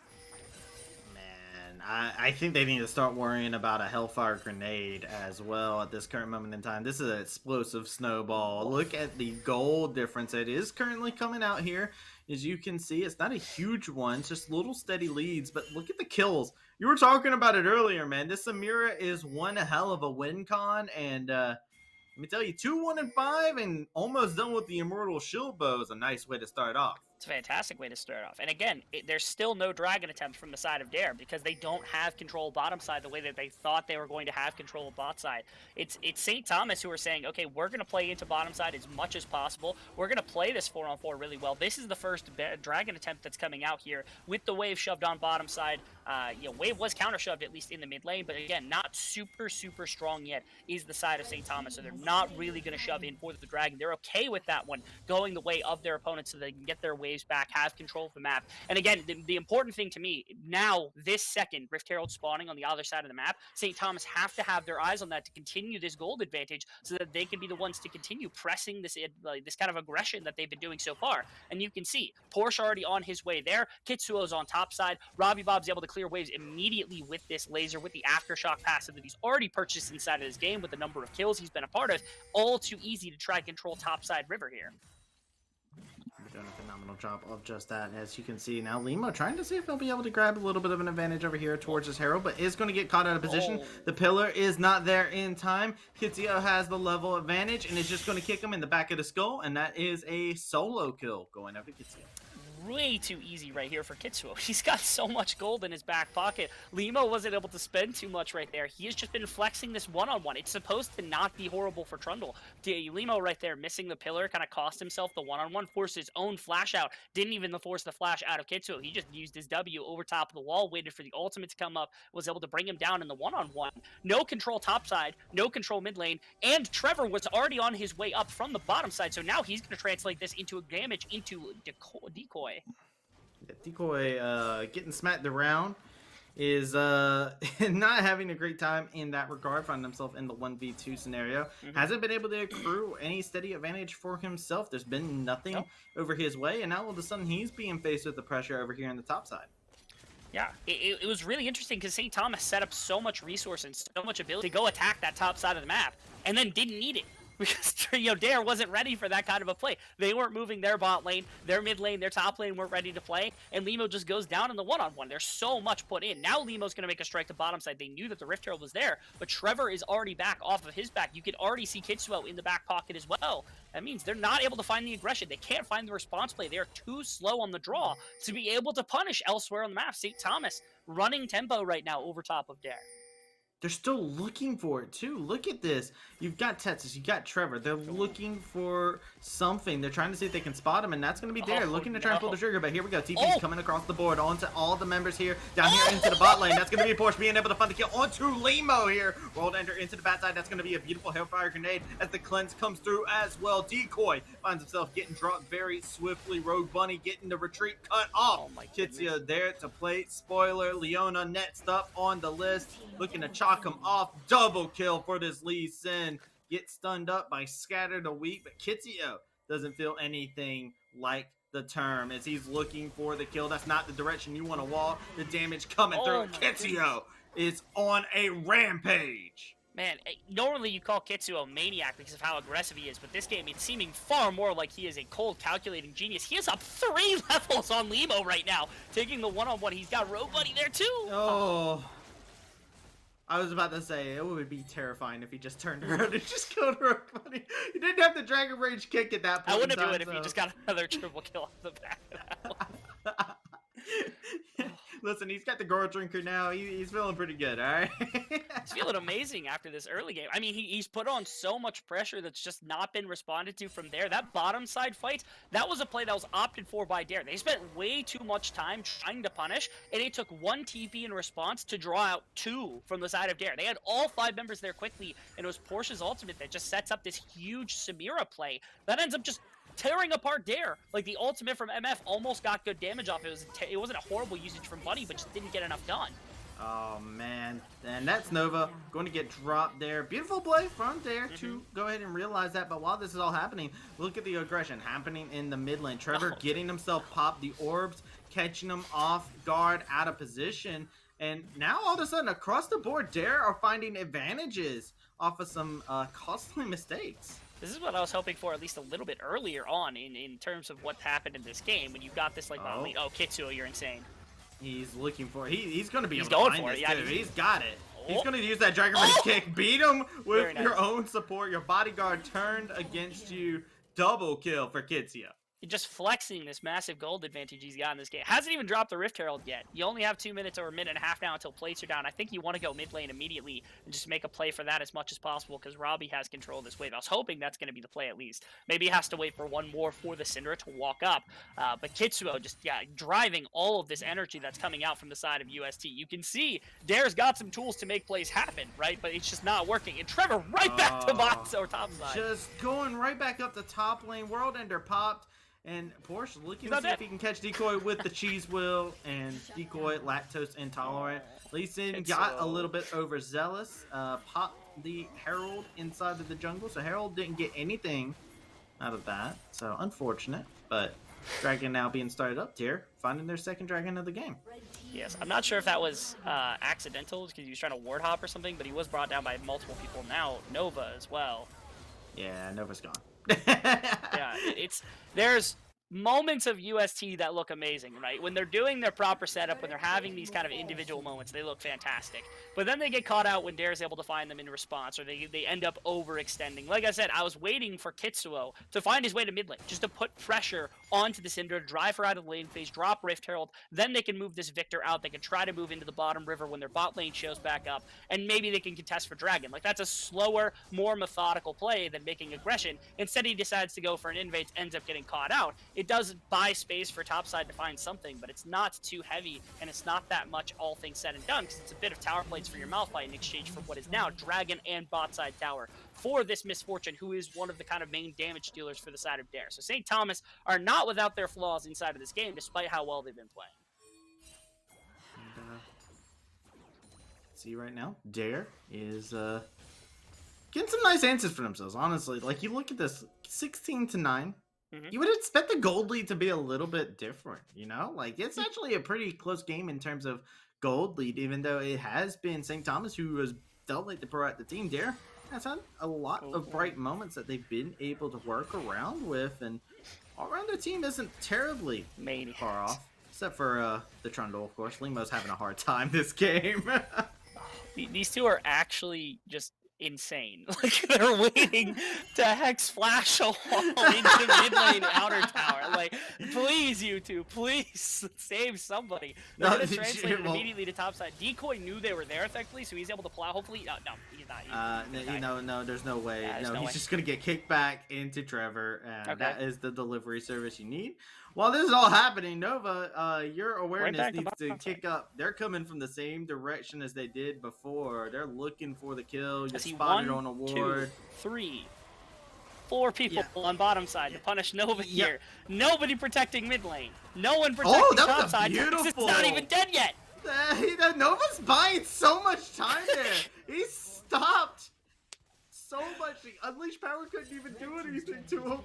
I think they need to start worrying about a Hellfire Grenade as well at this current moment in time. This is an explosive snowball. Look at the gold difference. It is currently coming out here. As you can see, it's not a huge one. It's just little steady leads. But look at the kills. You were talking about it earlier, man. This Samira is one hell of a win con. And let me tell you, 2-1-5 and almost done with the Immortal Shield Bow is a nice way to start off. It's a fantastic way to start off. And again, there's still no dragon attempt from the side of Dare because they don't have control of bottom side the way that they thought they were going to have control of bot side. It's St. Thomas who are saying, okay, we're going to play into bottom side as much as possible. We're going to play this 4-on-4 really well. This is the first dragon attempt that's coming out here with the wave shoved on bottom side. Wave was counter shoved at least in the mid lane, but again, not super strong yet is the side of St. Thomas. So they're not really going to shove in for the dragon. They're okay with that one going the way of their opponents so they can get their wave waves back, have control of the map. And again, the important thing to me, now, this second, Rift Herald spawning on the other side of the map, St. Thomas have to have their eyes on that to continue this gold advantage so that they can be the ones to continue pressing this kind of aggression that they've been doing so far. And you can see, Porsche already on his way there, Kitsuo's on top side, Robbie Bob's able to clear waves immediately with this laser, with the Aftershock passive that he's already purchased inside of this game, with the number of kills he's been a part of. All too easy to try and control topside river here. They're doing a phenomenal job of just that. As you can see now, Limo trying to see if he'll be able to grab a little bit of an advantage over here towards his Herald, but is going to get caught out of position. The pillar is not there in time. Kitsio has the level advantage and is just going to kick him in the back of the skull, and that is a solo kill going over Kitsio. Way too easy right here for Kitsuo. He's got so much gold in his back pocket. Limo wasn't able to spend too much right there. He has just been flexing this one-on-one. It's supposed to not be horrible for Trundle. Limo right there missing the pillar, kind of cost himself the one-on-one, forced his own flash out. Didn't even force the flash out of Kitsuo. He just used his W over top of the wall, waited for the ultimate to come up, was able to bring him down in the one-on-one. No control topside, no control mid lane, and Trevor was already on his way up from the bottom side, so now he's going to translate this into a damage into decoy. Yeah, Decoy getting smacked around is not having a great time in that regard, finding himself in the 1v2 scenario. Hasn't been able to accrue any steady advantage for himself. There's been nothing over his way, and now all of a sudden he's being faced with the pressure over here on the top side. Yeah, it was really interesting because St. Thomas set up so much resource and so much ability to go attack that top side of the map, and then didn't need it. Because, Dare wasn't ready for that kind of a play. They weren't moving their bot lane, their mid lane, their top lane weren't ready to play, and Limo just goes down in the one-on-one. There's so much put in. Now Limo's going to make a strike to bottom side. They knew that the Rift Herald was there, but Trevor is already back off of his back. You can already see Kitsuo in the back pocket as well. That means they're not able to find the aggression. They can't find the response play. They are too slow on the draw to be able to punish elsewhere on the map. St. Thomas running tempo right now over top of Dare. They're still looking for it, too. Look at this. You've got Tetsus, you've got Trevor. They're looking for something. They're trying to see if they can spot him, and that's going to be there. Looking to try and pull the trigger, but here we go. TP's coming across the board onto all the members here. Down here into the bot lane. That's going to be Porsche being able to find the kill onto Limo here. World Ender into the backside. That's going to be a beautiful Hellfire Grenade as the cleanse comes through as well. Decoy finds himself getting dropped very swiftly. Rogue Bunny getting the retreat cut off. Kitsia there to play. Spoiler, Leona next up on the list. Looking to chalk him off. Double kill for this Lee Sin. Gets stunned up by Scattered a Week, but Kitio doesn't feel anything like the term as he's looking for the kill. That's not the direction you want to walk. The damage coming through. Kitio is on a rampage. Man, normally you call Kitsuo a maniac because of how aggressive he is, but this game it's seeming far more like he is a cold, calculating genius. He is up 3 levels on Limo right now, taking the one-on-one. He's got Rogue Buddy there too. Oh. I was about to say, it would be terrifying if he just turned around and just killed Rogue Bunny. He didn't have the Dragon Rage kick at that point. I wouldn't do it if he just got another triple kill off the back of that one. Listen, he's got the Goro Drinker now. He's feeling pretty good, all right? He's feeling amazing after this early game. I mean, he's put on so much pressure that's just not been responded to from there. That bottom side fight, that was a play that was opted for by Dare. They spent way too much time trying to punish, and it took 1 TP in response to draw out 2 from the side of Dare. They had all 5 members there quickly, and it was Porsche's ultimate that just sets up this huge Samira play that ends up just tearing apart Dare. Like, the ultimate from MF almost got good damage off. It wasn't a horrible usage from Buddy, but just didn't get enough done. Oh, man. And that's Nova going to get dropped there. Beautiful play from Dare to go ahead and realize that. But while this is all happening, look at the aggression happening in the mid lane. Trevor getting himself popped, the orbs, catching him off guard, out of position. And now all of a sudden, across the board, Dare are finding advantages off of some costly mistakes. This is what I was hoping for at least a little bit earlier on in terms of what happened in this game. When you got this, like, Kitsuo, you're insane. He's looking for it. He's going to be able going to find for it. this, Yeah, too. He's got it. He's Oh. going to use that Dragon Rage kick. Beat him with Very nice. your own support. Your bodyguard turned against you. Double kill for Kitsia. Just flexing this massive gold advantage he's got in this game. Hasn't even dropped the Rift Herald yet. You only have 2 minutes or a minute and a half now until plates are down. I think you want to go mid lane immediately and just make a play for that as much as possible because Robbie has control of this wave. I was hoping that's going to be the play at least. Maybe he has to wait for one more for the Syndra to walk up. But Kitsuo just, driving all of this energy that's coming out from the side of UST. You can see Dare's got some tools to make plays happen, right? But it's just not working. And Trevor right back to box or top side. Just going right back up the top lane. World Ender popped. And Porsche looking He's to not see if dead. he can catch Decoy with the cheese wheel, and Decoy lactose intolerant. Lee Sin It's got a so- little bit overzealous, popped the Herald inside of the jungle, so Herald didn't get anything out of that. So unfortunate, but Dragon now being started up tier, finding their second Dragon of the game. Yes, I'm not sure if that was accidental because he was trying to ward hop or something, but he was brought down by multiple people. Now Nova as well. Yeah, Nova's gone. Yeah, there's moments of UST that look amazing, right? When they're doing their proper setup, when they're having these kind of individual moments, they look fantastic. But then they get caught out when Dare's able to find them in response, or they end up overextending. Like I said, I was waiting for Kitsuo to find his way to mid lane, just to put pressure onto the Syndra, drive her out of the lane phase, drop Rift Herald, then they can move this Victor out. They can try to move into the bottom river when their bot lane shows back up, and maybe they can contest for Dragon. Like, that's a slower, more methodical play than making aggression. Instead, he decides to go for an invade, ends up getting caught out. It does buy space for topside to find something, but it's not too heavy, and it's not that much all things said and done, because it's a bit of tower plates for your Malphite in exchange for what is now Dragon and bot side tower for this Misfortune, who is one of the kind of main damage dealers for the side of Dare. So St. Thomas are not without their flaws inside of this game, despite how well they've been playing. And, see right now, Dare is getting some nice answers for themselves, honestly. Like, you look at this 16-9. You would expect the gold lead to be a little bit different, you know? Like, it's actually a pretty close game in terms of gold lead, even though it has been St. Thomas who has felt like the pro at the team. Dare has had a lot of bright moments that they've been able to work around with, and all around their team isn't terribly Maniacs. far off. Except for the Trundle, of course. Limo's having a hard time this game. These two are actually just insane. Like, they're waiting to hex flash a wall into mid lane outer tower. Like, please, you two, please save somebody. They're No, gonna translate it well- immediately to topside. Decoy knew they were there, thankfully, so he's able to plow. Hopefully, no, he's not. He's gonna die. No, there's no way. Yeah, there's no, no he's way. just gonna get kicked back into Trevor, and Okay. that is the delivery service you need. While this is all happening, Nova, your awareness back to needs to bottom kick up. They're coming from the same direction as they did before. They're looking for the kill. I You're see spotted 1, on a 2, ward. 3, 4 people on bottom side to punish Nova Yeah. here. Nobody protecting mid lane. No one protecting Oh, that was top a side. It's beautiful- not even dead yet. Nova's buying so much time there. He stopped so much. Unleashed Power couldn't even do anything to him.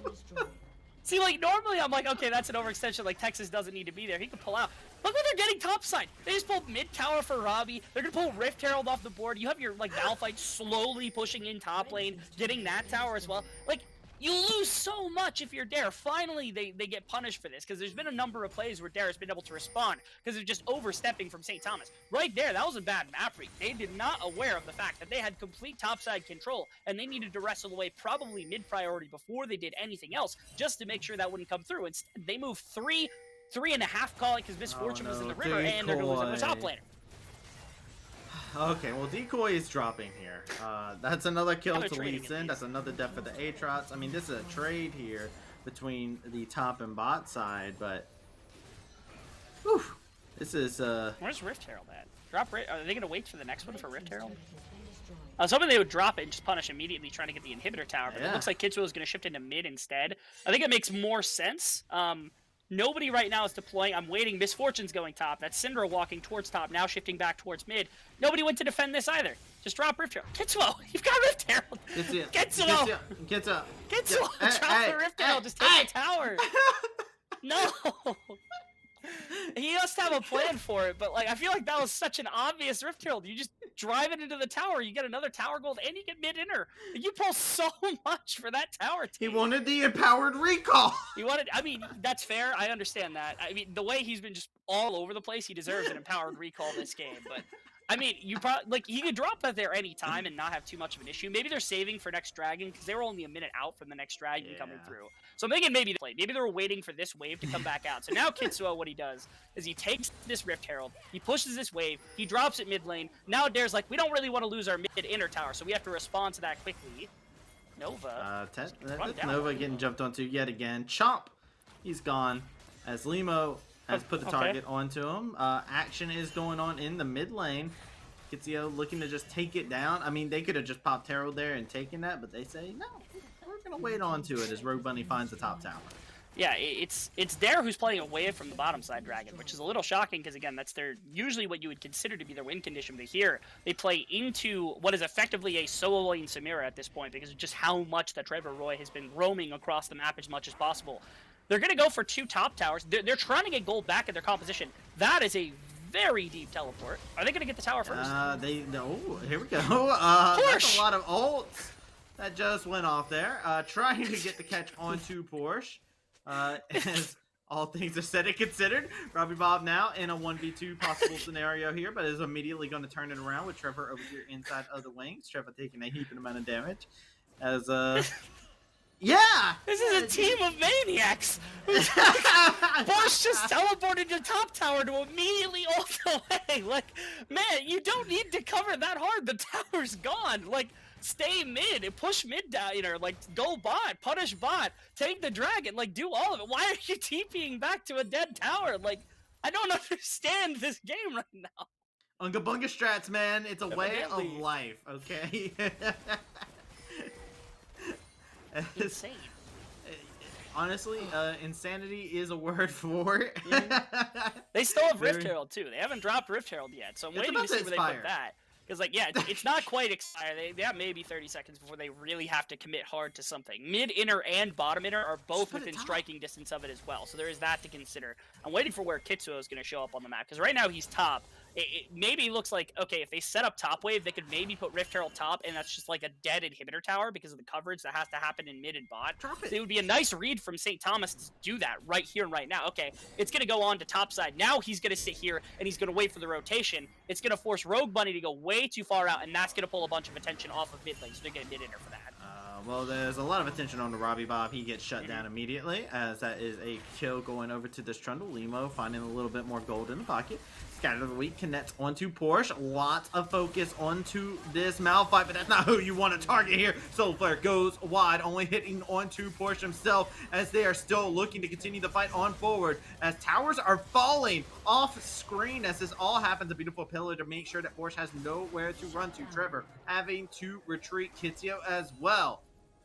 See, like, normally I'm like, okay, that's an overextension. Like, Texas doesn't need to be there. He can pull out. Look what they're getting topside. They just pulled mid tower for Robbie. They're going to pull Rift Herald off the board. You have your, like, Malphite slowly pushing in top lane, getting that tower as well. Like, you lose so much if you're Dare. Finally, they get punished for this, because there's been a number of plays where Dare has been able to respond because of just overstepping from St. Thomas. Right there, that was a bad map read. They did not aware of the fact that they had complete topside control, and they needed to wrestle away probably mid-priority before they did anything else, just to make sure that wouldn't come through. Instead, they moved 3.5 call it because Misfortune was in the river, and they're going to lose their top Decoy. laner. Okay, well, Decoy is dropping here. That's another kill Another to trade Lee against Sin. these. That's another death for the Aatrox. I mean, this is a trade here between the top and bot side, but whew, this is Where's Rift Herald at? Are they going to wait for the next one for Rift Herald? I was hoping they would drop it and just punish immediately, trying to get the inhibitor tower, but it Yeah. looks like Kitsuo is going to shift into mid instead. I think it makes more sense. Nobody right now is deploying. I'm waiting. Misfortune's going top. That's Syndra walking towards top, now shifting back towards mid. Nobody went to defend this either. Just drop Rift Herald. Kitsuo, you've got Rift Herald. Kitsuo, Kitsuo, drop the Rift Herald. Just take the tower. No. He must have a plan for it, but like I feel like that was such an obvious Rift Herald. You just drive it into the tower, you get another tower gold, and you get mid inner. You pull so much for that tower He team. wanted the empowered recall. He wanted. I mean, that's fair. I understand that. I mean, the way he's been just all over the place, he deserves an empowered recall this game. But I mean, you probably like he could drop that there any time and not have too much of an issue. Maybe they're saving for next dragon because they were only a minute out from the next dragon coming Yeah. through. So I'm thinking maybe they were waiting for this wave to come back out. So now Kitsuo, what he does is he takes this Rift Herald, he pushes this wave, he drops it mid lane. Now Dare's like, we don't really want to lose our mid inner tower, so we have to respond to that quickly. Nova. That's Run down. Nova getting jumped onto yet again. Chomp, he's gone. As Limo has put the Okay. target onto him. Action is going on in the mid lane. Kitsuo looking to just take it down. I mean, they could have just popped Herald there and taken that, but they say no. We're gonna wait on to it as Rogue Bunny finds the top tower. Yeah, it's Dare who's playing away from the bottom side Dragon, which is a little shocking because, again, that's usually what you would consider to be their win condition. But here, they play into what is effectively a solo lane Samira at this point because of just how much that Trevor Roy has been roaming across the map as much as possible. They're going to go for 2 top towers. They're trying to get gold back in their composition. That is a very deep teleport. Are they going to get the tower first? Here we go. That's a lot of ults that just went off there. Trying to get the catch onto Porsche. As all things are said and considered, Robbie Bob now in a 1v2 possible scenario here, but is immediately going to turn it around with Trevor over here inside of the wings. Trevor taking a heaping amount of damage. As yeah! This is a team of maniacs! Bosch just teleported to top tower to immediately ult away! Like, man, you don't need to cover that hard. The tower's gone. Like, stay mid, push mid down, like, go bot, punish bot, take the dragon, like, do all of it. Why are you TPing back to a dead tower? Like, I don't understand this game right now. Unga bunga strats, man. It's a way of Evidently. life, okay? Insane. Honestly, insanity is a word for it. They still have Rift Very- Herald, too. They haven't dropped Rift Herald yet, so I'm It's waiting about to see to where they expire. put that. Because, like, yeah, it's not quite expired. They have maybe 30 seconds before they really have to commit hard to something. Mid inner and bottom inner are both put it within top. striking distance of it as well, so there is that to consider. I'm waiting for where Kitsuo is going to show up on the map, because right now he's top. It maybe looks like, okay, if they set up top wave, they could maybe put Rift Herald top, and that's just like a dead inhibitor tower because of the coverage that has to happen in mid and bot. Drop So it. it would be a nice read from St. Thomas to do that right here and right now. Okay, it's going to go on to top side. Now he's going to sit here, and he's going to wait for the rotation. It's going to force Rogue Bunny to go way too far out, and that's going to pull a bunch of attention off of mid lane, so they're getting mid inner for that. Well, there's a lot of attention on the Robbie Bob. He gets shut down immediately, as that is a kill going over to this Trundle. Limo finding a little bit more gold in the pocket. Scatter of the Week connects onto Porsche. Lots of focus onto this Malphite, but that's not who you want to target here. Soul Flare goes wide, only hitting onto Porsche himself, as they are still looking to continue the fight on forward. As towers are falling off screen, as this all happens, a beautiful pillar to make sure that Porsche has nowhere to run to. Trevor having to retreat, Kitsuo as well.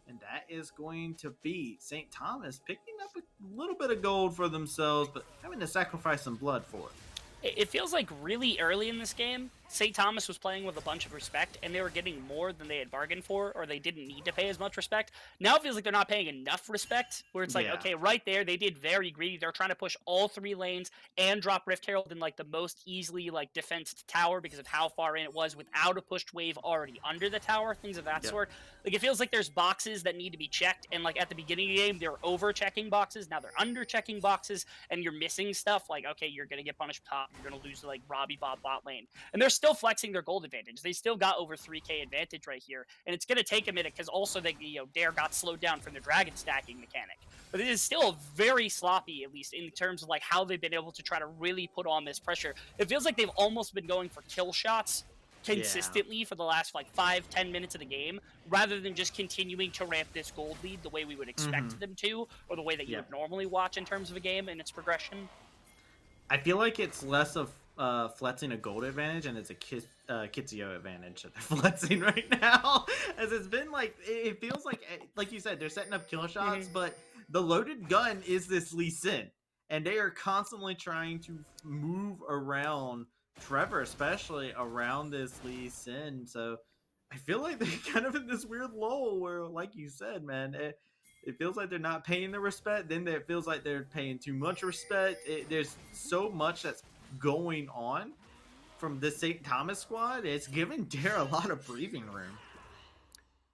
And that is going to be St. Thomas picking up a little bit of gold for themselves, but having to sacrifice some blood for it. It feels like really early in this game, St. Thomas was playing with a bunch of respect, and they were getting more than they had bargained for, or they didn't need to pay as much respect. Now it feels like they're not paying enough respect, where it's like, Yeah. okay, right there, they did very greedy. They're trying to push all 3 lanes and drop Rift Herald in, like, the most easily, like, defensed tower because of how far in it was without a pushed wave already under the tower, things of that Yep. sort. Like, it feels like there's boxes that need to be checked, and, like, at the beginning of the game, they're over-checking boxes, now they're under-checking boxes, and you're missing stuff, like, okay, you're gonna get punished top, you're gonna lose to, like, Robbie Bob bot lane. And they're still flexing their gold advantage. They still got over 3k advantage right here, and it's gonna take a minute, because also, they, Dare got slowed down from the dragon stacking mechanic. But it is still very sloppy, at least, in terms of, like, how they've been able to try to really put on this pressure. It feels like they've almost been going for kill shots consistently for the last like 5-10 minutes of the game, rather than just continuing to ramp this gold lead the way we would expect them to, or the way that you would normally watch in terms of a game and its progression. I feel like it's less of flexing a gold advantage, and it's a Kitsuo advantage that they're flexing right now. As it's been like, it feels like you said, they're setting up kill shots, but the loaded gun is this Lee Sin, and they are constantly trying to move around Trevor, especially around this Lee Sin. So I feel like they're kind of in this weird lull where, like you said, man, it feels like they're not paying the respect. Then it feels like they're paying too much respect. There's so much that's going on from this St. Thomas squad. It's giving Dare a lot of breathing room.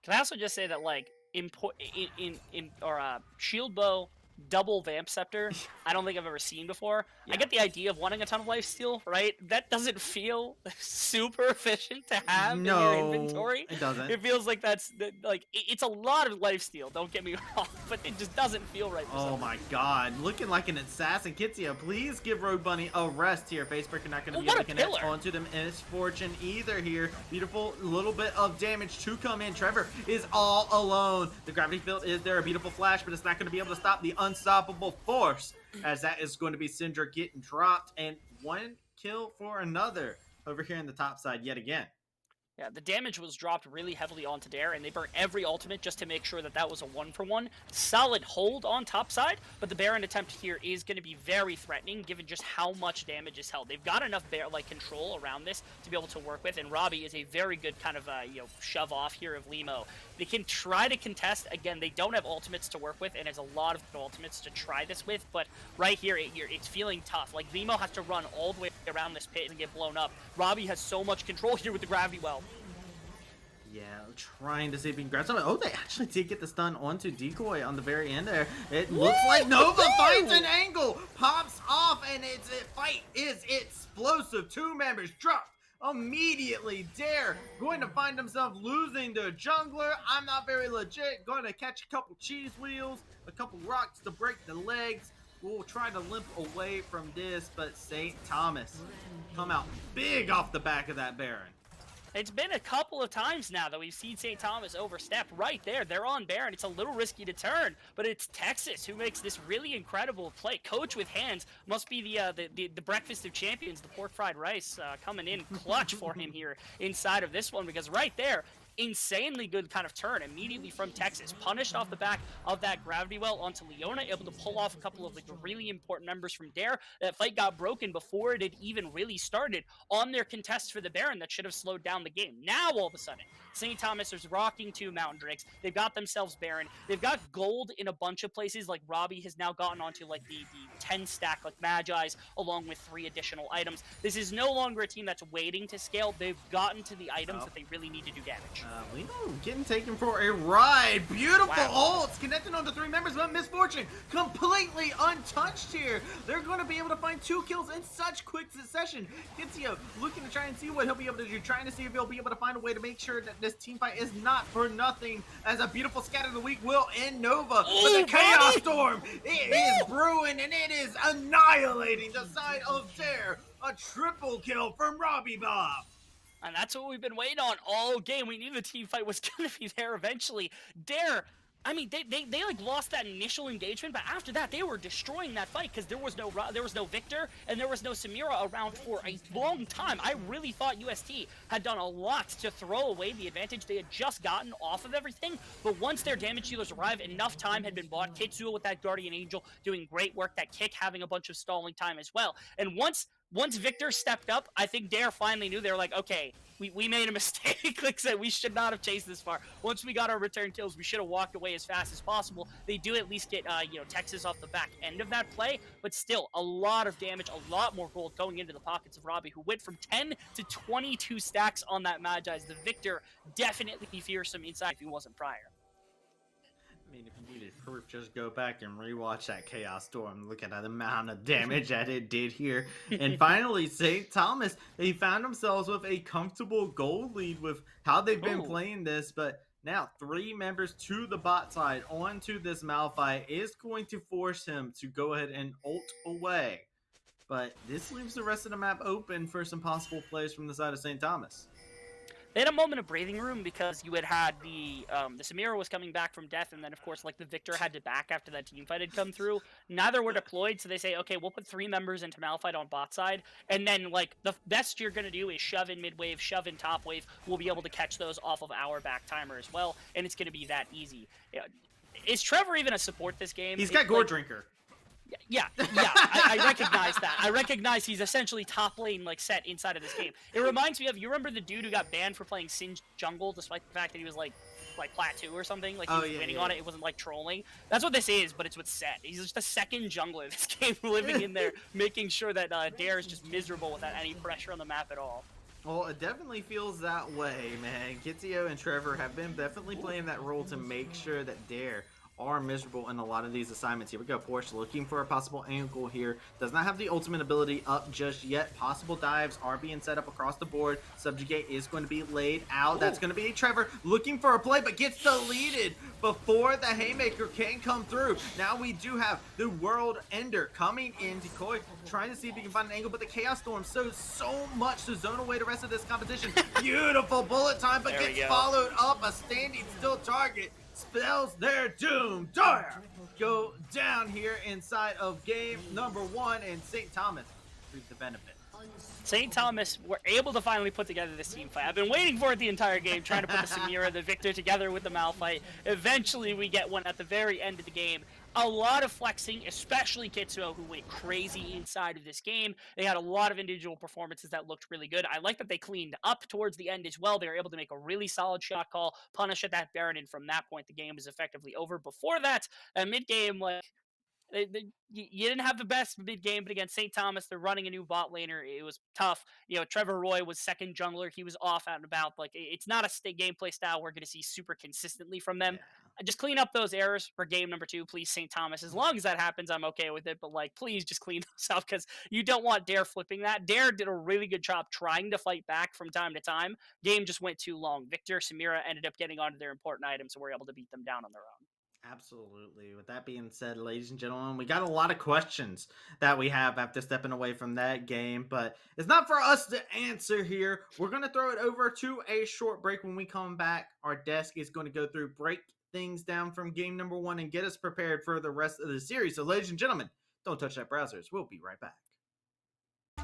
Can I also just say that, like, shield bow, double vamp scepter, I don't think I've ever seen before. I get the idea of wanting a ton of lifesteal, right? That doesn't feel super efficient to have in your inventory. It doesn't. It feels like it's a lot of lifesteal, don't get me wrong, but it just doesn't feel right for Oh some my reason. god, looking like an assassin. Kitsuo, please give Rogue Bunny a rest here. Facebreaker not going to Oh, be what able a to connect pillar. onto them Misfortune either here. Beautiful little bit of damage to come in. Trevor is all alone. The gravity field is there, a beautiful flash, but it's not going to be able to stop the unstoppable force, as that is going to be Syndra getting dropped, and 1 kill for another over here in the top side yet again. Yeah, the damage was dropped really heavily onto Dare, and they burnt every ultimate just to make sure that that was a 1-for-1. Solid hold on top side, but the Baron attempt here is going to be very threatening given just how much damage is held. They've got enough control around this to be able to work with, and Robbie is a very good kind of shove off here of Limo. They can try to contest. Again, they don't have ultimates to work with, and there's a lot of ultimates to try this with, but right here, it's feeling tough. Like, Limo has to run all the way around this pit and get blown up. Robbie has so much control here with the Gravity Well. Yeah, trying to see if he can grab something. Oh, they actually did get the stun onto Decoy on the very end there. It looks like Nova finds an angle, pops off, and fight is explosive. 2 members dropped immediately. Dare going to find himself losing to jungler. I'm not very legit. Going to catch a couple cheese wheels, a couple rocks to break the legs. We'll try to limp away from this, but St. Thomas come out big off the back of that Baron. It's been a couple of times now that we've seen St. Thomas overstep right there. They're on Baron. It's a little risky to turn, but it's Texas who makes this really incredible play. Coach with hands must be the breakfast of champions, the pork fried rice coming in clutch for him here inside of this one, because right there, insanely good kind of turn immediately from Texas. Punished off the back of that Gravity Well onto Leona, able to pull off a couple of really important members from Dare. That fight got broken before it had even really started on their contest for the Baron that should have slowed down the game. Now, all of a sudden, St. Thomas is rocking 2 Mountain Drakes. They've got themselves Baron. They've got gold in a bunch of places, like Robbie has now gotten onto like the 10 stack like Magi's, along with 3 additional items. This is no longer a team that's waiting to scale. They've gotten to the items that they really need to do damage. Lino getting taken for a ride. Beautiful ults connecting on the 3 members, but Miss Fortune completely untouched here. They're going to be able to find 2 kills in such quick succession. Kitsuyo looking to try and see what he'll be able to do, trying to see if he'll be able to find a way to make sure that this team fight is not for nothing, as a beautiful scatter of the week will end Nova. But the Chaos Storm, it is brewing and it is annihilating the side of Dare. A triple kill from Robbie Bob. And that's what we've been waiting on all game. We knew the team fight was going to be there eventually. Dare, I mean, they like lost that initial engagement, but after that, they were destroying that fight because there was no Victor and there was no Samira around for a long time. I really thought UST had done a lot to throw away the advantage they had just gotten off of everything, but once their damage dealers arrived, enough time had been bought. Kitsuo with that Guardian Angel doing great work, that Kick having a bunch of stalling time as well. And once Victor stepped up, I think Dare finally knew. They were like, okay, we made a mistake. Like I said, we should not have chased this far. Once we got our return kills, we should have walked away as fast as possible. They do at least get Texas off the back end of that play, but still a lot of damage, a lot more gold going into the pockets of Robbie, who went from 10 to 22 stacks on that Magi's. The Victor definitely fearsome inside if he wasn't prior. I mean, if you needed proof, just go back and rewatch that Chaos Storm. Look at the amount of damage that it did here. And finally, St. Thomas, they found themselves with a comfortable gold lead with how they've been playing this. But now 3 members to the bot side onto this Malphite is going to force him to go ahead and ult away. But this leaves the rest of the map open for some possible plays from the side of St. Thomas. They had a moment of breathing room because you had the Samira was coming back from death, and then of course like the Victor had to back after that team fight had come through. Neither were deployed, so they say, okay, we'll put 3 members into Malphite on bot side, and then like the best you're gonna do is shove in mid wave, shove in top wave. We'll be able to catch those off of our back timer as well, and it's gonna be that easy. Is Trevor even a support this game? He's got Gore Drinker. Yeah, I recognize that. I recognize he's essentially top lane like set inside of this game. It reminds me of, you remember the dude who got banned for playing Singed Jungle despite the fact that he was like plat 2 or something? Like he was winning on it. It wasn't like trolling. That's what this is, but it's with Set. He's just a second jungler in this game, living in there, making sure that Dare is just miserable without any pressure on the map at all. Well, it definitely feels that way, man. Kitsuyo and Trevor have been definitely playing that role to make sure that Dare are miserable in a lot of these assignments. Here we go. Porsche looking for a possible angle here. Does not have the ultimate ability up just yet. Possible dives are being set up across the board. Subjugate is going to be laid out. Ooh. That's going to be Trevor looking for a play, but gets deleted before the Haymaker can come through. Now we do have the World Ender coming in. Decoy trying to see if he can find an angle, but the Chaos Storm so much to zone away the rest of this competition. Beautiful bullet time, but gets followed up. A standing still target spells their doom. Dare go down here inside of game number 1, and St. Thomas reap the benefit. St. Thomas were able to finally put together this team fight. I've been waiting for it the entire game, trying to put the Samira, the Victor together with the Malphite. Eventually, we get one at the very end of the game. A lot of flexing, especially Kitsuo, who went crazy inside of this game. They had a lot of individual performances that looked really good. I like that they cleaned up towards the end as well. They were able to make a really solid shot call, punish at that Baron, and from that point, the game was effectively over. Before that, mid-game, like, you didn't have the best mid game, but against St. Thomas, they're running a new bot laner. It was tough. You know, Trevor Roy was second jungler. He was off out and about. Like, it's not a gameplay style we're going to see super consistently from them. Just clean up those errors for game number 2, please, St. Thomas. As long as that happens, I'm okay with it. But, like, please just clean those up because you don't want Dare flipping that. Dare did a really good job trying to fight back from time to time. Game just went too long. Victor, Samira ended up getting onto their important items, so we're able to beat them down on their own. Absolutely. With that being said, ladies and gentlemen, we got a lot of questions that we have after stepping away from that game, but it's not for us to answer here. We're going to throw it over to a short break. When we come back, our desk is going to go through, break things down from game number 1 and get us prepared for the rest of the series. So, ladies and gentlemen, don't touch that browsers. We'll be right back.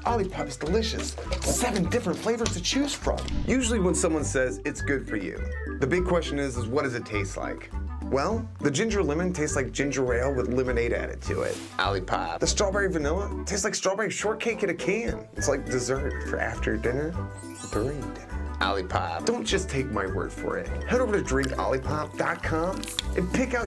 Olipop is delicious. 7 different flavors to choose from. Usually when someone says it's good for you, the big question is what does it taste like? Well, the ginger lemon tastes like ginger ale with lemonade added to it. Olipop. The strawberry vanilla tastes like strawberry shortcake in a can. It's like dessert for after dinner, during dinner. Olipop. Don't just take my word for it. Head over to drinkolipop.com and pick out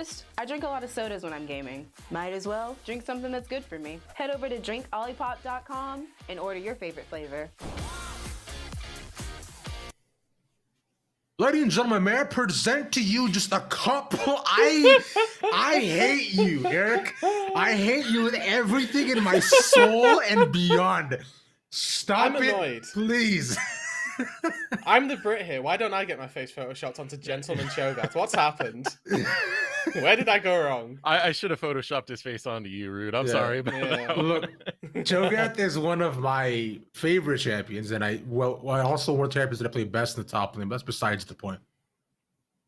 breakfast, I drink a lot of sodas when I'm gaming. Might as well drink something that's good for me. Head over to drinkolipop.com and order your favorite flavor. Ladies and gentlemen, may I present to you just a couple? I hate you, Eric. I hate you with everything in my soul and beyond. Stop I'm it, annoyed. please. I'm the Brit here. Why don't I get my face photoshopped onto Gentleman Cho'Gath? What's happened? Where did I go wrong? I should have photoshopped his face onto you, Rude. I'm sorry about that. Look, Cho'Gath is one of my favorite champions, and I also one of the champions that I play best in the top lane. But that's besides the point.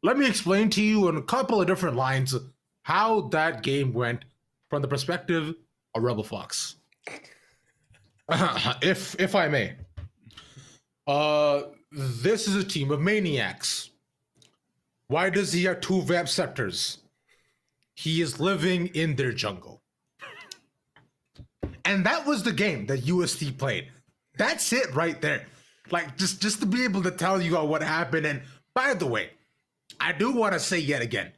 Let me explain to you in a couple of different lines how that game went from the perspective of Rebel Fox. If I may. This is a team of maniacs. Why does he have 2 Vamp Scepters? He is living in their jungle. And that was the game that UST played. That's it right there. Like, just to be able to tell you all what happened. And by the way, I do want to say yet again,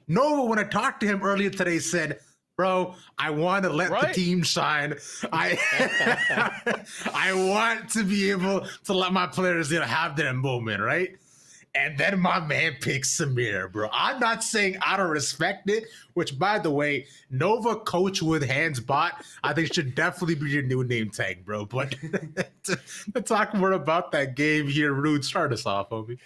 Nova, when I talked to him earlier today, said, bro, I want to let the team shine. I want to be able to let my players have their moment, right? And then my man picks Samir, bro. I'm not saying I don't respect it, which, by the way, Nova Coach with Hands Bot, I think should definitely be your new name tag, bro. But to talk more about that game here, Rude, start us off, homie.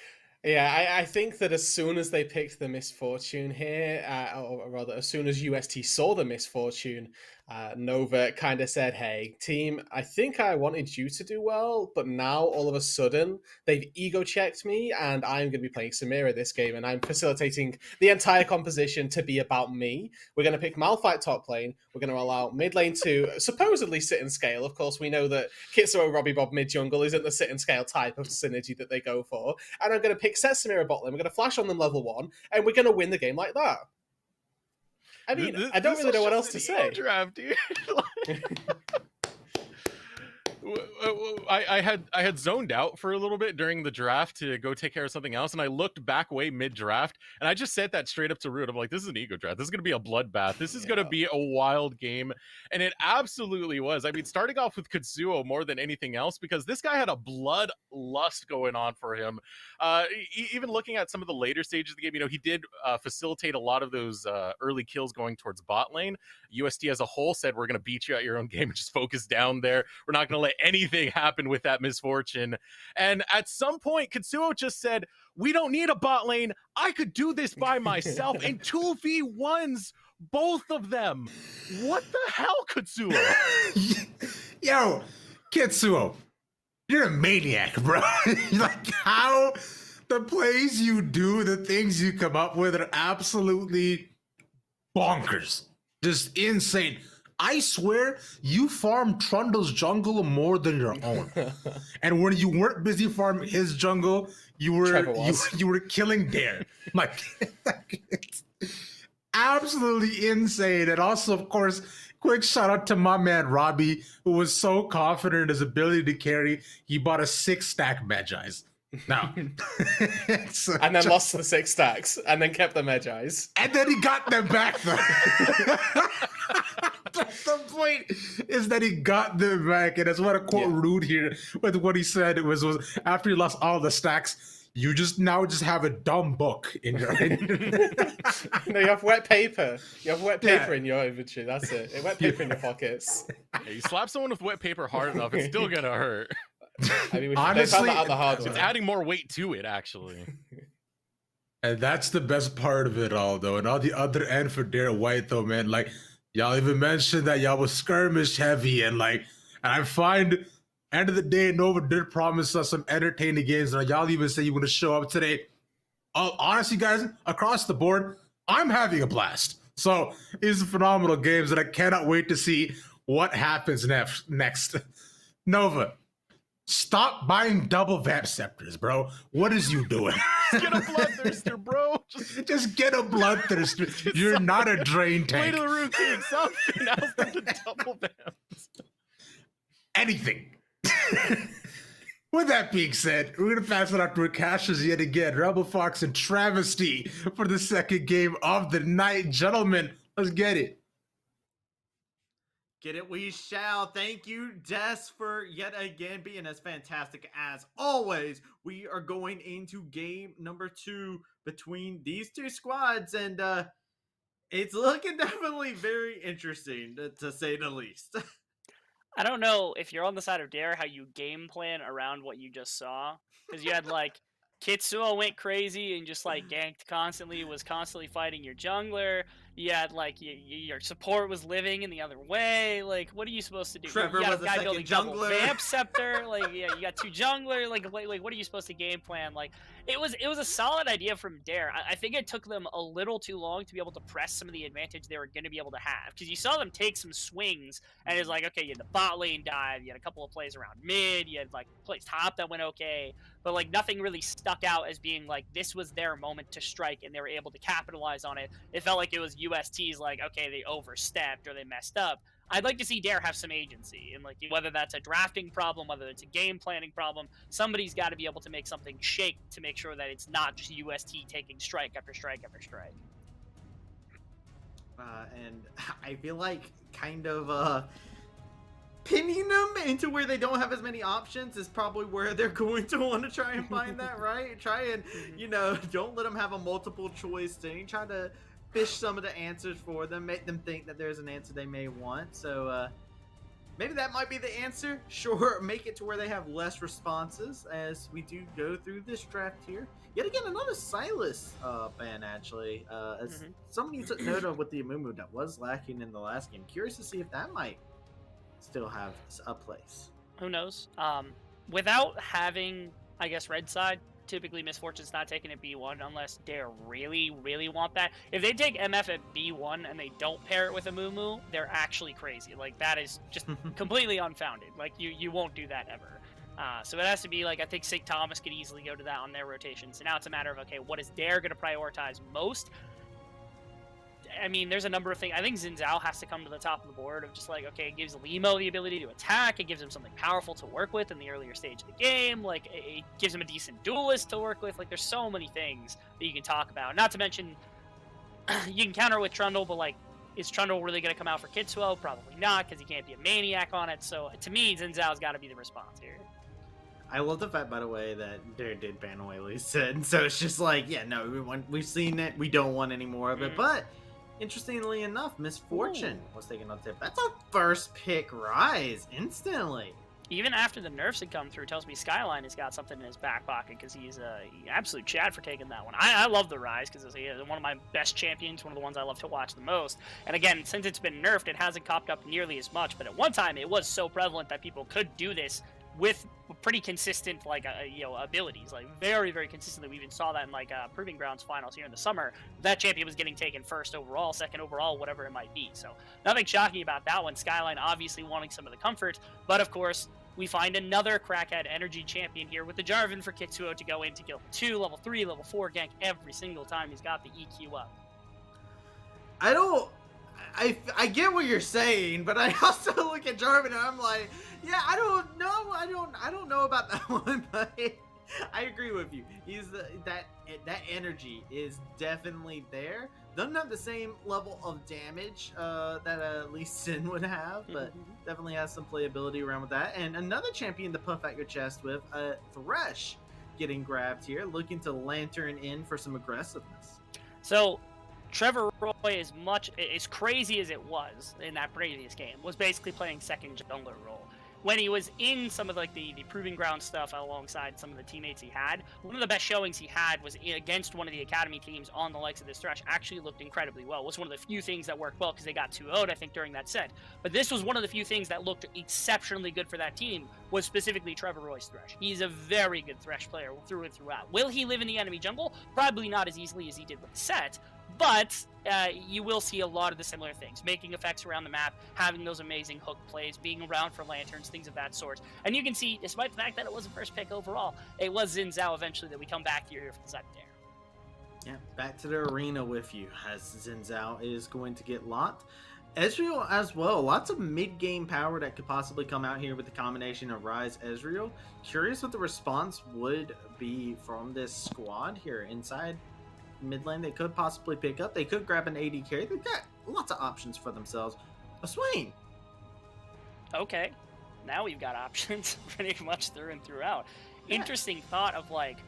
Yeah, I think that as soon as they picked the Misfortune here, or rather, as soon as UST saw the Misfortune, Nova kind of said, hey, team, I think I wanted you to do well, but now all of a sudden they've ego-checked me and I'm going to be playing Samira this game and I'm facilitating the entire composition to be about me. We're going to pick Malphite top lane. We're going to allow mid lane to supposedly sit and scale. Of course, we know that Kitsuo Robbie Bob mid jungle isn't the sit and scale type of synergy that they go for. And I'm going to pick Set Samira bot lane. We're going to flash on them level 1 and we're going to win the game like that. I mean, I don't really know what else to say. Draft, dude. I had zoned out for a little bit during the draft to go take care of something else, and I looked back way mid-draft, and I just said that straight up to Root. I'm like, this is an ego draft. This is going to be a bloodbath. This is going to be a wild game, and it absolutely was. I mean, starting off with Katsuo more than anything else, because this guy had a bloodlust going on for him. Even looking at some of the later stages of the game, he did facilitate a lot of those early kills going towards bot lane. UST as a whole said, we're going to beat you at your own game and just focus down there. We're not going to let anything happen with that Misfortune. And at some point, Katsuo just said, we don't need a bot lane. I could do this by myself. And 2v1s, both of them. What the hell, Katsuo? Yo, Katsuo, you're a maniac, bro. Like, how the plays you do, the things you come up with are absolutely bonkers. Just insane. I swear you farmed Trundle's jungle more than your own. And when you weren't busy farming his jungle, you were killing Dare. Like, it's absolutely insane. And also, of course, quick shout out to my man Robbie, who was so confident in his ability to carry, he bought a 6-stack Magi's. Now, and then lost the 6 stacks, and then kept the Magi's. And then he got them back, though. The point is that he got them back, and that's what I quote Rude here with what he said. It was after he lost all the stacks, you just have a dumb book in your No, you have wet paper. You have wet paper in your inventory. That's it. Wet paper in your pockets. Yeah, you slap someone with wet paper hard enough, it's still gonna hurt. I mean, honestly, found that out the hard way. It's adding more weight to it, actually. And that's the best part of it all, though. And on the other end for Dare White, though, man, like, y'all even mentioned that y'all was skirmish heavy, and I find, end of the day, Nova did promise us some entertaining games, and y'all even say you want to show up today. Honestly, guys, across the board, I'm having a blast. So these are phenomenal games, and I cannot wait to see what happens next. Nova, stop buying double Vamp Scepters, bro. What is you doing? Just get a Bloodthirster, bro. Just get a Bloodthirster. You're not a drain Play tank. to the Root King. Something else than the double Vamps. Anything. With that being said, we're gonna pass it off to Cassius yet again. Rebel Fox and Travesty for the second game of the night. Gentlemen, let's get it. Get it, we shall. Thank you, Des, for yet again being as fantastic as always. We are going into game number 2 between these two squads, and it's looking definitely very interesting, to say the least. I don't know if you're on the side of Dare how you game plan around what you just saw, because you had like Kitsuo went crazy and just like ganked constantly, was constantly fighting your jungler. You had like your support was living in the other way. Like, what are you supposed to do? Trevor you got was a a guy second building double jungler. Vamp Scepter. Like, yeah, you got 2 jungler. Like, what are you supposed to game plan? Like, it was a solid idea from Dare. I think it took them a little too long to be able to press some of the advantage they were going to be able to have, because you saw them take some swings, and it's like, okay, you had the bot lane dive, you had a couple of plays around mid, you had like plays top that went okay, but like nothing really stuck out as being like this was their moment to strike, and they were able to capitalize on it. It felt like it was UST's like, okay, they overstepped or they messed up. I'd like to see Dare have some agency, and like whether that's a drafting problem, whether it's a game planning problem, somebody's got to be able to make something shake to make sure that it's not just UST taking strike after strike after strike. And I feel like kind of pinning them into where they don't have as many options is probably where they're going to want to try and find that, right? Try and, don't let them have a multiple choice thing. Try to fish some of the answers for them, make them think that there's an answer they may want. So maybe that might be the answer. Sure, make it to where they have less responses as we do go through this draft here. Yet again, another Silas ban, actually. As somebody took note of with the Amumu that was lacking in the last game. Curious to see if that might still have a place. Who knows? Without having, I guess, red side, typically Misfortune's not taking at B1 unless they really, really want that. If they take MF at B1 and they don't pair it with a Mumu, they're actually crazy. Like, that is just completely unfounded. Like, you won't do that ever. So it has to be like, I think Sig Thomas could easily go to that on their rotation. So now it's a matter of, okay, what is Dare going to prioritize most? I mean, there's a number of things. I think Xin Zhao has to come to the top of the board of just like, okay, it gives Limo the ability to attack. It gives him something powerful to work with in the earlier stage of the game. Like, it gives him a decent duelist to work with. Like, there's so many things that you can talk about. Not to mention, you can counter with Trundle, but like, is Trundle really going to come out for Kitsuo? Probably not, because he can't be a maniac on it. So to me, Xin Zhao's got to be the response here. I love the fact, by the way, that Dare did ban away Lee Sin. So it's just like, yeah, no, we've seen it. We don't want any more of it. But interestingly enough, Misfortune was taken on tip. That's a first pick rise instantly. Even after the nerfs had come through, tells me Skyline has got something in his back pocket, because he's absolute Chad for taking that one. I love the rise because he's one of my best champions, one of the ones I love to watch the most. And again, since it's been nerfed, it hasn't copped up nearly as much. But at one time, it was so prevalent that people could do this with pretty consistent abilities, like very, very consistently. We even saw that in like Proving Grounds finals here in the summer. That champion was getting taken first overall, second overall, whatever it might be. So nothing shocking about that one. Skyline obviously wanting some of the comfort, but of course we find another crackhead energy champion here with the Jarvan for Kitsuo to go in to level 2, level 3, level 4 gank every single time he's got the EQ up. I get what you're saying, but I also look at Jarvan and I'm like, yeah, I don't know about that one, but I agree with you. He's that energy is definitely there. Doesn't have the same level of damage that Lee Sin would have, but definitely has some playability around with that. And another champion to puff out your chest with, Thresh, getting grabbed here, looking to lantern in for some aggressiveness. So Trevor Roy, as crazy as it was in that previous game, was basically playing second jungler role. When he was in some of like the Proving Ground stuff alongside some of the teammates he had, one of the best showings he had was against one of the academy teams on the likes of this Thresh. Actually looked incredibly well. It was one of the few things that worked well because they got 2-0'd, I think, during that set. But this was one of the few things that looked exceptionally good for that team, was specifically Trevor Roy's Thresh. He's a very good Thresh player through and throughout. Will he live in the enemy jungle? Probably not as easily as he did with the set. But you will see a lot of the similar things, making effects around the map, having those amazing hook plays, being around for lanterns, things of that sort. And you can see, despite the fact that it was a first pick overall, it was Xin Zhao eventually that we come back here for the side of Dare. Yeah, back to the arena with you, as Xin Zhao is going to get locked. Ezreal as well. Lots of mid-game power that could possibly come out here with the combination of Ryze Ezreal. Curious what the response would be from this squad here inside mid lane. They could possibly pick up. They could grab an AD carry. They've got lots of options for themselves. A Swain. Okay, now we've got options pretty much through and throughout. Yeah. Interesting thought of like,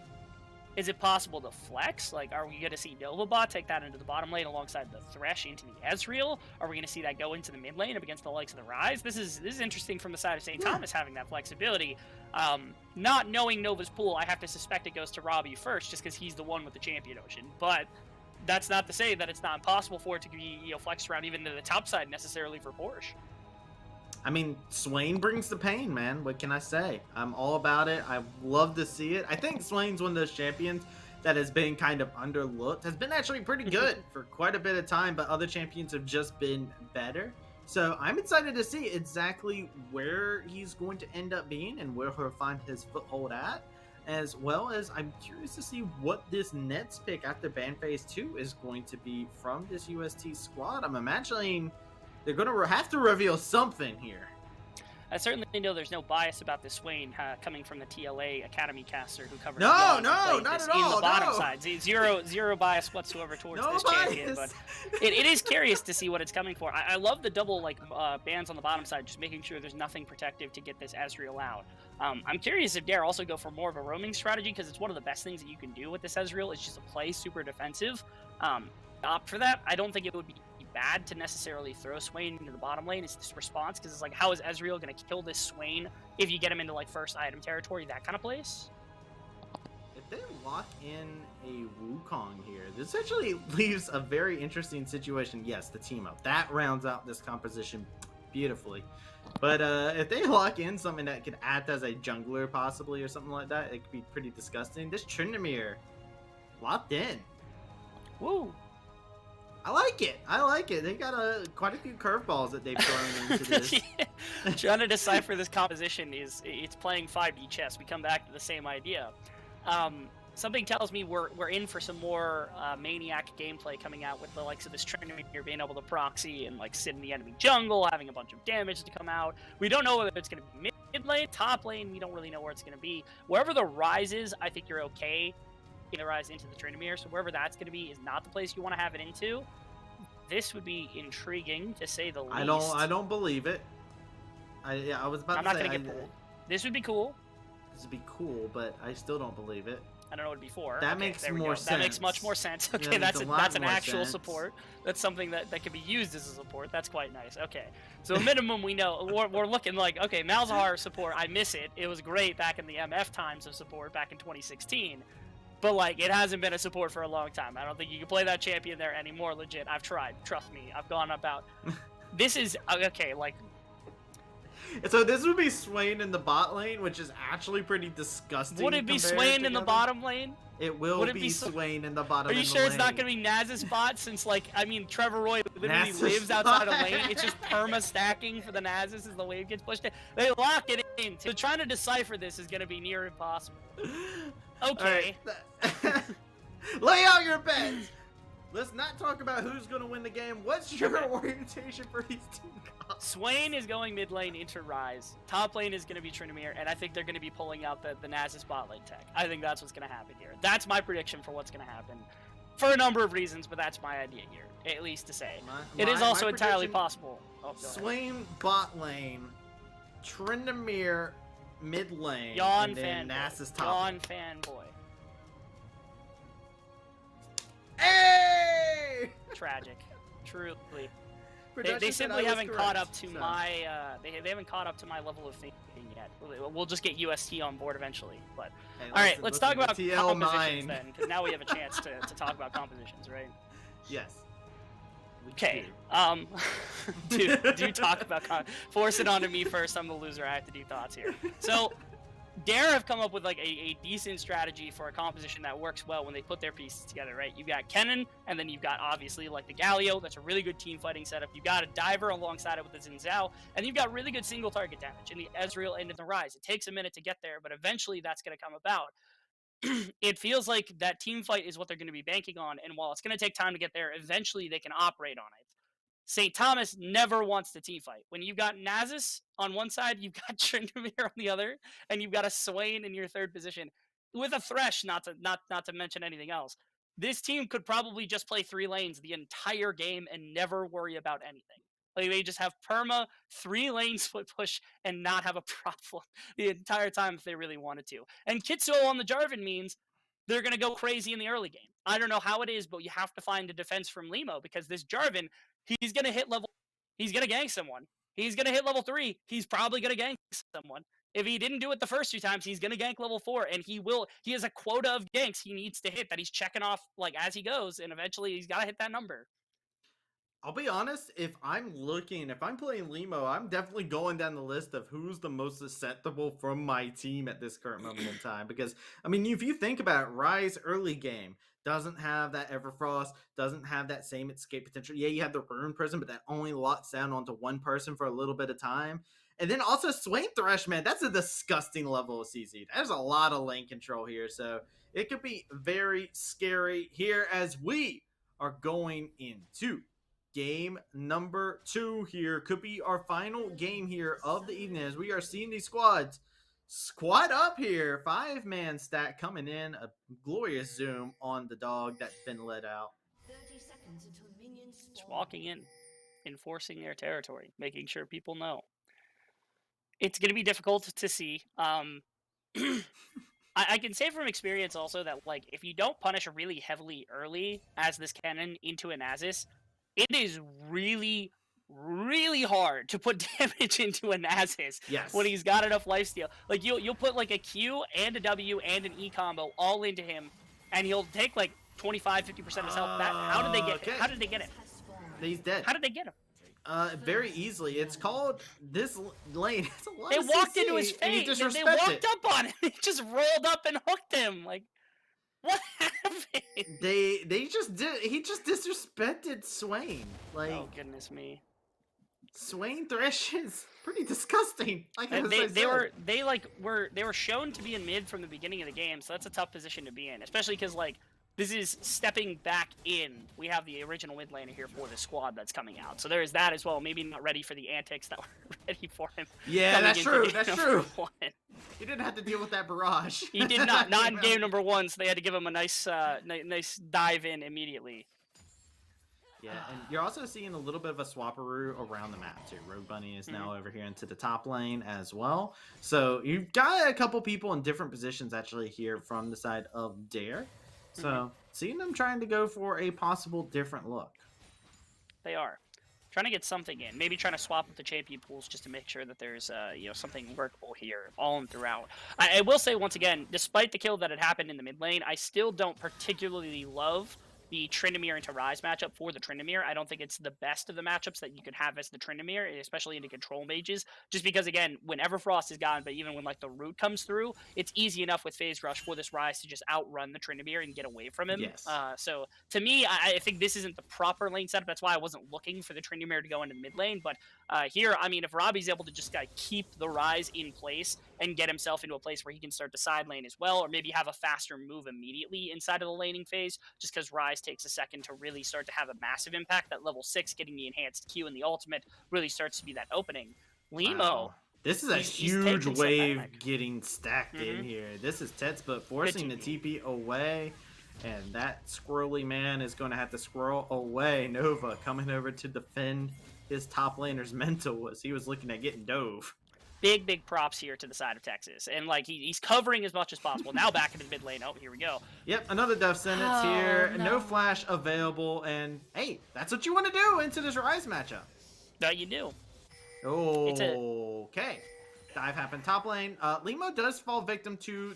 is it possible to flex? Like, are we going to see Novabot take that into the bottom lane alongside the Thresh into the Ezreal? Are we going to see that go into the mid lane up against the likes of the Ryze? This is interesting from the side of St. Thomas having that flexibility. Not knowing Nova's pool, I have to suspect it goes to Robbie first, just because he's the one with the champion ocean. But that's not to say that it's not impossible for it to be flexed around even to the top side necessarily for Porsche. I mean, Swain brings the pain, man. What can I say? I'm all about it. I love to see it. I think Swain's one of those champions that has been kind of underlooked. Has been actually pretty good for quite a bit of time, but other champions have just been better. So I'm excited to see exactly where he's going to end up being and where he'll find his foothold at. As well as I'm curious to see what this Nets pick after ban phase 2 is going to be from this UST squad. I'm imagining they're going to have to reveal something here. I certainly know there's no bias about this Swain coming from the TLA Academy caster who covered. No, Young, no, who played not this at in all, the bottom no. side. Zero bias whatsoever towards No this champion, bias. but it is curious to see what it's coming for. I love the double bans on the bottom side, just making sure there's nothing protective to get this Ezreal out. I'm curious if Dare also go for more of a roaming strategy, because it's one of the best things that you can do with this Ezreal is just to play super defensive. Opt for that. I don't think it would be bad to necessarily throw Swain into the bottom lane. It's this response, because it's like, how is Ezreal going to kill this Swain if you get him into like first item territory, that kind of place? If they lock in a Wukong here, this actually leaves a very interesting situation. Yes, the team up. That rounds out this composition beautifully. But if they lock in something that could act as a jungler possibly or something like that, it could be pretty disgusting. This Tryndamere locked in. Woo! I like it. I like it. They got quite a few curveballs that they've thrown into this. Yeah. Trying to decipher this composition it's playing 5D chess. We come back to the same idea. Something tells me we're in for some more maniac gameplay coming out with the likes of this Tryndamere being able to proxy and like sit in the enemy jungle, having a bunch of damage to come out. We don't know whether it's going to be mid lane, top lane. We don't really know where it's going to be. Wherever the Ryze is, I think you're okay. The Ryze into the Tryndamere, so wherever that's going to be is not the place you want to have it into. This would be intriguing to say the least. I don't believe it. I was about I'm to not say going to get pulled. This would be cool. This would be cool, but I still don't believe it. I don't know what it'd be for. That Okay, makes there we more go. That makes much sense. more sense. That Okay, makes a lot that's an more actual sense. support. That's something that can be used as a support. That's quite nice. Okay, so minimum we know we're looking like, okay, Malzahar support. I miss it. It was great back in the MF times of support back in 2016. But like, it hasn't been a support for a long time. I don't think you can play that champion there anymore. Legit, I've tried. Trust me, I've gone about. This is okay. Like, So this would be Swain in the bot lane, which is actually pretty disgusting. would it be compared Swain to in the other- bottom lane? It will would it be be Swain in the bottom. Are you of the sure it's not lane. going to be Naz's bot? Since, like, I mean, Trevor Roy literally Naz's lives outside of bot. lane. It's just perma stacking for the Nazes as the wave gets pushed in. They lock it in. So trying to decipher this is going to be near impossible. Okay. All right. Lay out your bets. Let's not talk about who's going to win the game. What's your orientation for these team comps? Swain is going mid lane into Ryze. Top lane is going to be Tryndamere, and I think they're going to be pulling out the Naz's bot lane tech. I think that's what's going to happen here. That's my prediction for what's going to happen. For a number of reasons, but that's my idea here, at least to say. It is also entirely prediction, possible. Oh, go ahead. Swain bot lane, Tryndamere mid lane, Yawn and then fanboy. Nasus top Yawn lane. fanboy. Hey! Tragic. Truly. They Production said simply I was haven't caught up correct, to so. my they haven't caught up to my level of thinking yet. We'll just get UST on board eventually. But Hey, all right, listen, let's listen, talk about the compositions TL9. then, because now we have a chance to talk about compositions, right? Yes. We Okay. do. Do talk about force it onto me first. I'm the loser. I have to do thoughts here. So Dare have come up with like a decent strategy for a composition that works well when they put their pieces together, right? You've got Kennen, and then you've got obviously like the Galio. That's a really good team fighting setup. You've got a Diver alongside it with the Xin Zhao, and you've got really good single target damage in the Ezreal and in the Ryze. It takes a minute to get there, but eventually that's going to come about. It feels like that team fight is what they're going to be banking on, and while it's going to take time to get there, eventually they can operate on it. St. Thomas never wants to team fight. When you've got Nasus on one side, you've got Tryndamere on the other, and you've got a Swain in your third position with a Thresh, not to mention anything else. This team could probably just play 3 lanes the entire game and never worry about anything. Like, they just have perma 3 lane split push and not have a problem the entire time if they really wanted to. And Kitsuo on the Jarvan means they're going to go crazy in the early game. I don't know how it is, but you have to find a defense from Limo, because this Jarvan, he's going to hit level, he's going to gank someone. He's going to hit level 3. He's probably going to gank someone. If he didn't do it the first 2 times, he's going to gank level 4, and he has a quota of ganks he needs to hit that he's checking off like as he goes, and eventually he's got to hit that number. I'll be honest, if I'm playing Limo, I'm definitely going down the list of who's the most susceptible from my team at this current moment in time. Because, I mean, if you think about it, Ryze early game doesn't have that Everfrost, doesn't have that same escape potential. Yeah, you have the Rune Prison, but that only locks down onto one person for a little bit of time. And then also Swain Thresh, man, that's a disgusting level of CZ. There's a lot of lane control here, so it could be very scary here as we are going into game number 2 here. Could be our final game here of the evening as we are seeing these squads squad up here. 5-man stack coming in. A glorious zoom on the dog that's been let out. Just walking in, enforcing their territory, making sure people know. It's going to be difficult to see. I can say from experience also that, like, if you don't punish really heavily early as this cannon into a Nasus, it is really, really hard to put damage into a Nasus when he's got enough lifesteal. Like, you'll put like a Q and a W and an E combo all into him, and he'll take like 25-50% of his health. How did they get? How did they get him? He's dead. How did they get him? Very easily. It's called this lane. It's a lot They of walked CC, into his and he face. They disrespected walked it. up on him. He just rolled up and hooked him. Like, what happened? They just did. He just disrespected Swain. Like, Oh goodness me. Swain Thresh is pretty disgusting. Like as I They said. were shown to be in mid from the beginning of the game, so that's a tough position to be in, especially because, like, this is stepping back in. We have the original mid laner here for the squad that's coming out, so there is that as well. Maybe not ready for the antics that were ready for him. Yeah, coming that's into true. game That's number true. 1. He didn't have to deal with that barrage. He did not in game number 1, so they had to give him a nice nice dive in immediately. Yeah, and you're also seeing a little bit of a swapperoo around the map too. Rogue Bunny is now over here into the top lane as well. So you've got a couple people in different positions actually here from the side of Dare. So seeing them trying to go for a possible different look. They are trying to get something in, maybe trying to swap with the champion pools just to make sure that there's something workable here all and throughout. I will say once again, despite the kill that had happened in the mid lane, I still don't particularly love the Tryndamere into Ryze matchup for the Tryndamere. I don't think it's the best of the matchups that you could have as the Tryndamere, especially into control mages, just because, again, when Everfrost is gone, but even when, like, the root comes through, it's easy enough with Phase Rush for this Ryze to just outrun the Tryndamere and get away from him. Yes. So, to me, I think this isn't the proper lane setup. That's why I wasn't looking for the Tryndamere to go into mid lane, but here, I mean, if Robbie's able to just keep the Ryze in place and get himself into a place where he can start to side lane as well, or maybe have a faster move immediately inside of the laning phase, just because Ryze takes a second to really start to have a massive impact. That level 6 getting the enhanced Q and the ultimate really starts to be that opening. Limo. Wow. This is a he's huge taking some wave back. getting stacked in here. This is Tetspa forcing the TP away. And that squirrely man is going to have to squirrel away. Nova coming over to defend his top laner's mental as he was looking at getting dove. Big props here to the side of Texas. And, like, he's covering as much as possible. Now back in the mid lane. Oh, here we go. Yep, another death sentence Oh, here. No no. flash available. And, hey, that's what you want to do into this Ryze matchup. No, you do. Okay. Dive happened top lane. Limo does fall victim to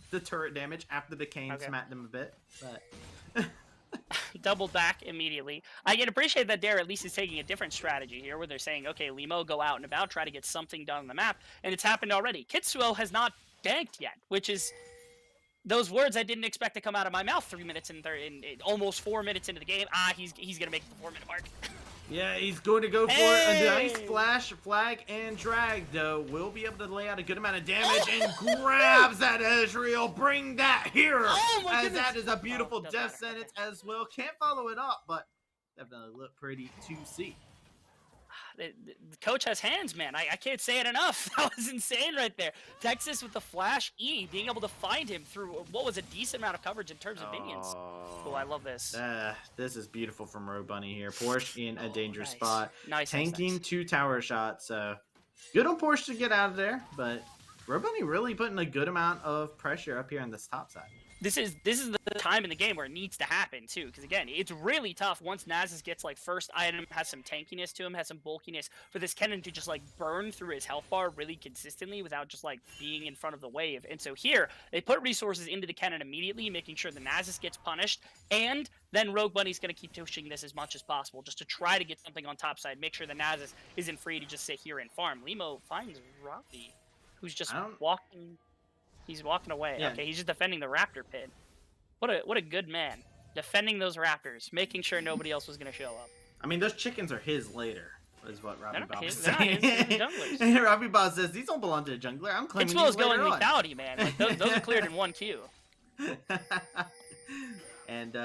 the turret damage after the cane smacked him a bit. But Doubled back immediately. I can appreciate that Dare at least is taking a different strategy here, where they're saying, okay, Limo, go out and about, try to get something done on the map, and it's happened already. Kitsuo has not ganked yet, which is those words I didn't expect to come out of my mouth 3 minutes in almost 4 minutes into the game. He's gonna make the 4-minute mark. yeah, he's going to go for a nice flash, flag, and drag, though. Will be able to lay out a good amount of damage and grabs that Ezreal. Bring that here. Oh, my as goodness. that is a beautiful doesn't death matter. sentence as well. Can't follow it up, but definitely look pretty to see. The coach has hands, man. I can't say it enough. That was insane right there. Texas with the flash E, being able to find him through what was a decent amount of coverage in terms of minions. Oh, I love this. This is beautiful from Rogue Bunny here. Porsche in a dangerous nice. spot. Nice. Tanking Nice. 2 tower shots. Good on Porsche to get out of there, but Rogue Bunny really putting a good amount of pressure up here on this top side. This is the time in the game where it needs to happen too, because again, it's really tough once Nasus gets like first item, has some tankiness to him, has some bulkiness, for this Kennen to just like burn through his health bar really consistently without just like being in front of the wave. And so here they put resources into the Kennen immediately, making sure the Nasus gets punished, and then Rogue Bunny's gonna keep pushing this as much as possible just to try to get something on top side, make sure the Nasus isn't free to just sit here and farm. Limo finds Robbie, who's just walking. He's walking away. Yeah. Okay, he's just defending the raptor pit. What a good man. Defending those raptors, making sure nobody else was going to show up. I mean, those chickens are his later, is what Robbie Bob is They're not saying. his, they're junglers. Robbie Bob says, these don't belong to the jungler. I'm claiming It's well as these going later on. lethality, man. Like, those are cleared in one queue. And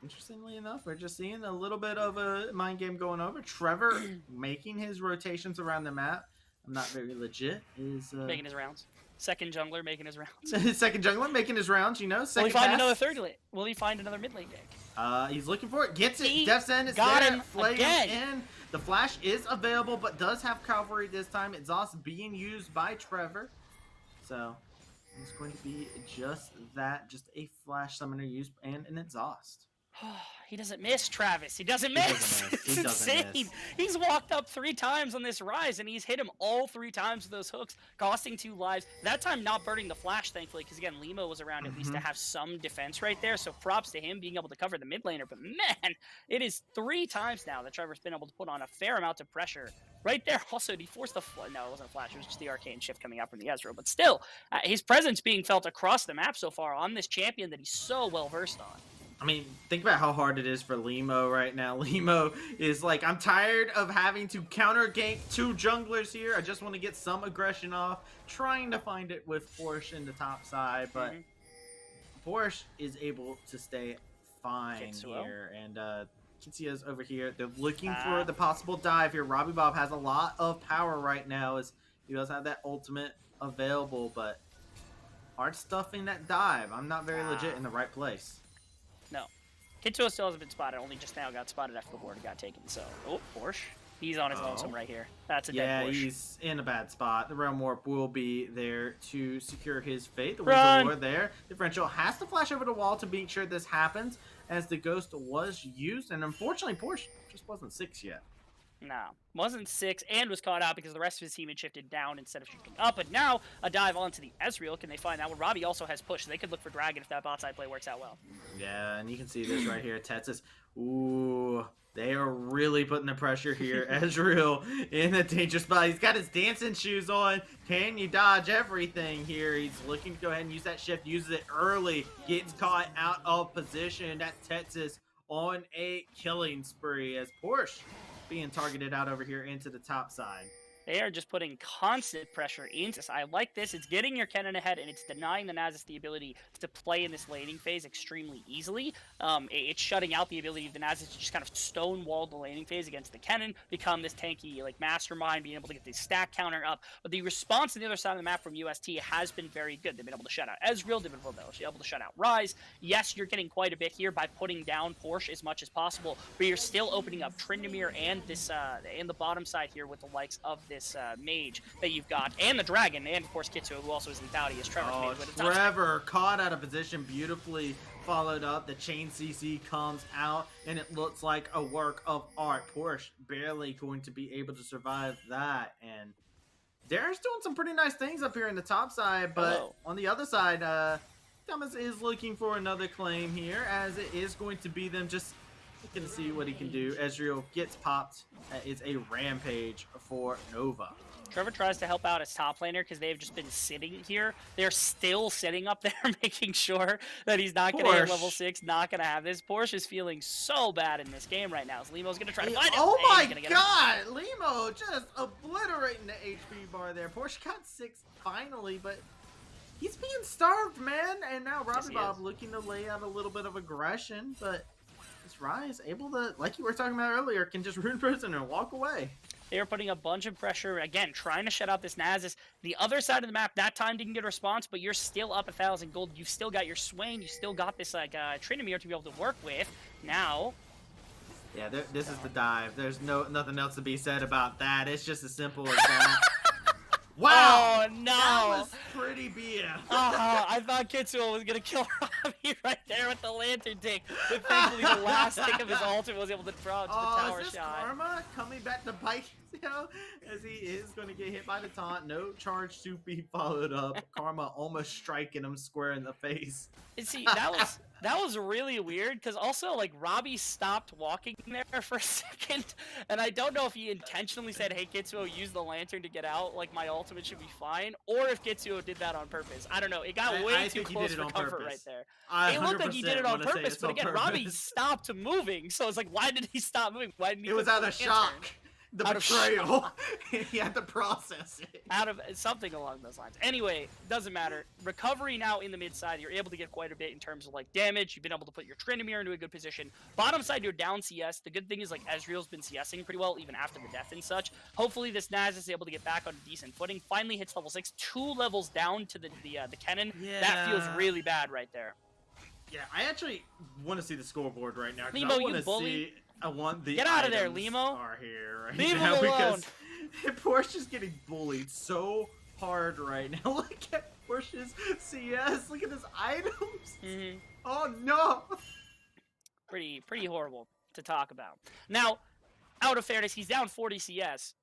interestingly enough, we're just seeing a little bit of a mind game going over. Trevor making his rotations around the map. I'm not very legit. Is Making his rounds. Second jungler making his rounds. second jungler making his rounds, you know. Will Second he find pass. another third lane? Will he find another mid lane gank? He's looking for it. Gets it. He Death's End is got there. him Flame again. in. The flash is available, but does have cavalry this time. Exhaust being used by Trevor. So it's going to be just that. Just a flash summoner used and an exhaust. He doesn't miss, Travis. He doesn't miss. doesn't miss. He It's doesn't insane. miss. He's walked up 3 times on this rise, and he's hit him all 3 times with those hooks, costing 2 lives. That time not burning the flash, thankfully, because again, Limo was around at least to have some defense right there. So props to him being able to cover the mid laner. But man, it is 3 times now that Trevor's been able to put on a fair amount of pressure. Right there, also, he forced the no, it wasn't a flash. It was just the arcane shift coming out from the Ezreal. But still, his presence being felt across the map so far on this champion that he's so well versed on. I mean, think about how hard it is for Limo right now. Limo is like, I'm tired of having to counter gank 2 junglers here. I just want to get some aggression off. Trying to find it with Porsche in the top side, but Porsche is able to stay fine Kitsuo. here. And Kitsuo's over here. They're looking for the possible dive here. Robbie Bob has a lot of power right now as he does have that ultimate available, but hard stuffing that dive. I'm not very legit in the right place. No. Kitsuo still hasn't been spotted, only just now got spotted after the ward got taken. So, Porsche. He's on his lonesome right here. That's a dead Porsche. He's in a bad spot. The Realm Warp will be there to secure his fate. The Run! Wizard War there. Differential has to flash over the wall to make sure this happens, as the Ghost was used. And unfortunately, Porsche just wasn't 6 yet. No. Wasn't 6 and was caught out because the rest of his team had shifted down instead of shifting up. But now, a dive onto the Ezreal. Can they find that one? Robbie also has push, so they could look for Dragon if that bot side play works out well. Yeah, and you can see this right here. Tetsis. Ooh, they are really putting the pressure here. Ezreal in a dangerous spot. He's got his dancing shoes on. Can you dodge everything here? He's looking to go ahead and use that shift. Uses it early. Gets caught out of position. That's Tetsis on a killing spree as Porsche being targeted out over here into the top side. They are just putting constant pressure into this. I like this. It's getting your Kennen ahead, and it's denying the Nasus the ability to play in this laning phase extremely easily. It's shutting out the ability of the Nasus to just kind of stonewall the laning phase against the Kennen, become this tanky like mastermind, being able to get the stack counter up. But the response on the other side of the map from UST has been very good. They've been able to shut out Ezreal, they've been able to shut out Ryze. Yes, you're getting quite a bit here by putting down Porsche as much as possible, but you're still opening up Tryndamere and this and the bottom side here with the likes of this mage that you've got, and the dragon, and of course Kitsuo, who also is lethality as Trevor's mage. But it's not Trevor caught out of position, beautifully followed up. The chain CC comes out, and it looks like a work of art. Porsche barely going to be able to survive that, and Darren's doing some pretty nice things up here in the top side, but on the other side, Thomas is looking for another claim here, as it is going to be them just looking to see what he can do. Ezreal gets popped. It's a rampage for Nova. Trevor tries to help out his top laner because they've just been sitting here. They're still sitting up there making sure that he's not going to hit level 6, not going to have this. Porsche is feeling so bad in this game right now. So Limo's going to try to find him. Oh And my he's gonna get god! Limo just obliterating the HP bar there. Porsche got 6 finally, but he's being starved, man. And now Robbie he Bob is. looking to lay out a little bit of aggression, but this Rise able to, like you were talking about earlier, can just rune prison and walk away. They are putting a bunch of pressure, again, trying to shut out this Nasus. The other side of the map, that time didn't get a response, but you're still up 1,000 gold. You've still got your Swain. You still got this, like, Tryndamere to be able to work with. Now... Yeah, this is the dive. There's nothing else to be said about that. It's just as simple as that. Wow! Oh, no! That was pretty BF. I thought Kitsuo was going to kill Robbie right there with the lantern take. But thankfully, the last tick of his ultimate was able to draw to the tower is this shot. Karma coming back to bite as he is going to get hit by the taunt. No charge to be followed up. Karma almost striking him square in the face. And see, that was really weird, because also, like, Robbie stopped walking there for a second, and I don't know if he intentionally said, hey, Kitsuo, use the lantern to get out, like, my ultimate should be fine, or if Kitsuo did that on purpose. I don't know. It got way too close for comfort right there. It looked like he did it on purpose, but again, Robbie stopped moving, so it's like, why did he stop moving? Why didn't he? It was out of shock. The betrayal. He had to process it. Out of something along those lines. Anyway, doesn't matter. Recovery now in the mid side, you're able to get quite a bit in terms of like damage. You've been able to put your Tryndamere into a good position. Bottom side, you're down CS. The good thing is like Ezreal's been CSing pretty well even after the death and such. Hopefully this Naz is able to get back on a decent footing. Finally hits level 6, 2 levels down to the Kennen. Yeah. That feels really bad right there. Yeah, I actually want to see the scoreboard right now. Limo, I want you to bully. see. I want the Get out of there, items Limo. Are here right Leave now him alone. because Porsche's getting bullied so hard right now. Look at Porsche's CS. Look at his items. Mm-hmm. Oh no. Pretty horrible to talk about. Now, out of fairness, he's down 40 CS.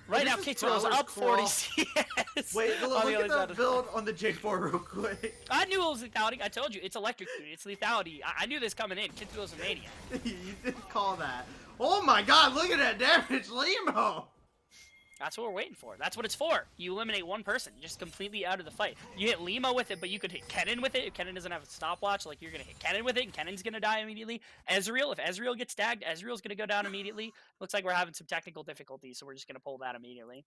Right now, Kitsuo's up 40 CS. Wait, look at that build on the J4 real quick. I knew it was lethality. I told you, it's electrocute. It's lethality. I knew this coming in. Kitsuo's a maniac. You didn't call that. Oh my god, look at that damage, Limo! That's what we're waiting for. That's what it's for. You eliminate one person, just completely out of the fight. You hit Limo with it, but you could hit Kennen with it. If Kennen doesn't have a stopwatch, like you're gonna hit Kennen with it, and Kennen's gonna die immediately. Ezreal, if Ezreal gets tagged, Ezreal's gonna go down immediately. Looks like we're having some technical difficulties, so we're just gonna pull that immediately.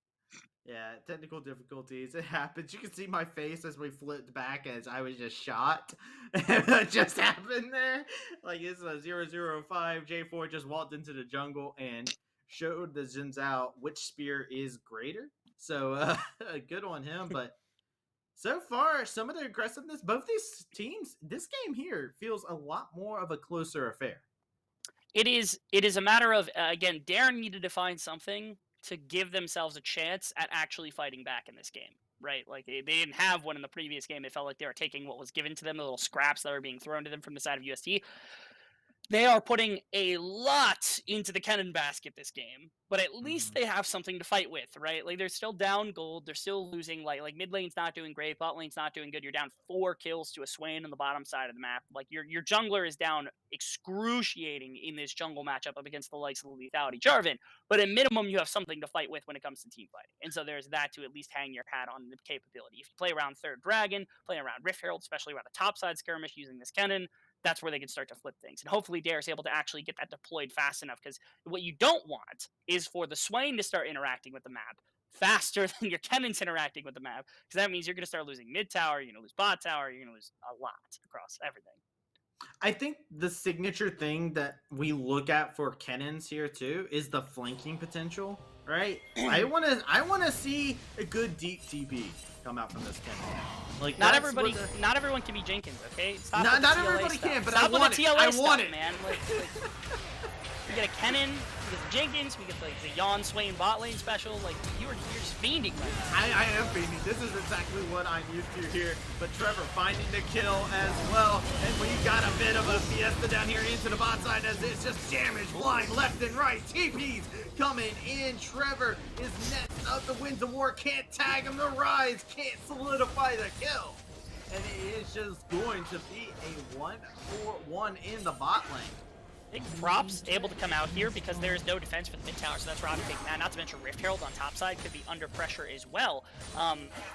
Yeah, technical difficulties. It happens. You can see my face as we flipped back as I was just shot. That just happened there. Like it's a 005. J4 just walked into the jungle and showed the Xin Zhao which spear is greater. So good on him. But so far, some of the aggressiveness, both these teams, this game here feels a lot more of a closer affair. It is a matter of, again, Darren needed to find something to give themselves a chance at actually fighting back in this game, right? Like, they didn't have one in the previous game. It felt like they were taking what was given to them, the little scraps that were being thrown to them from the side of UST. They are putting a lot into the Kennen basket this game, but at least they have something to fight with, right? Like, they're still down gold. They're still losing. Like mid lane's not doing great. Bot lane's not doing good. You're down 4 kills to a Swain on the bottom side of the map. Like, your jungler is down excruciating in this jungle matchup up against the likes of the lethality Jarvan. But at minimum, you have something to fight with when it comes to team fighting. And so there's that to at least hang your hat on the capability. If you play around Third Dragon, play around Rift Herald, especially around the top side skirmish using this Kennen, that's where they can start to flip things. And hopefully Dare is able to actually get that deployed fast enough, because what you don't want is for the Swain to start interacting with the map faster than your Kennen's interacting with the map, because that means you're going to start losing mid tower, you're going to lose bot tower, you're going to lose a lot across everything. I think the signature thing that we look at for Kennen's here too is the flanking potential, right? I want to see a good deep TP come out from this Kennen. Like not everyone can be Jenkins, okay? Stop with the not TLA everybody stuff. can, but Stop I want with the it. TLA I stuff, want it, man. Like we get a Kennen, we get the Jenkins, we get the Yon Swain bot lane special. Like you're just fiending right now. I am fiending. This is exactly what I'm used to here. But Trevor finding the kill as well, and we got a bit of a fiesta down here into the bot side as it's just damage flying left and right. TP's coming in. Trevor is next up. The Winds of War can't tag him. The Rise can't solidify the kill. And it is just going to be a 1-4-1 in the bot lane. I think Props able to come out here because there is no defense for the mid tower, so that's Robbie taking that. Not to mention Rift Herald on top side could be under pressure as well.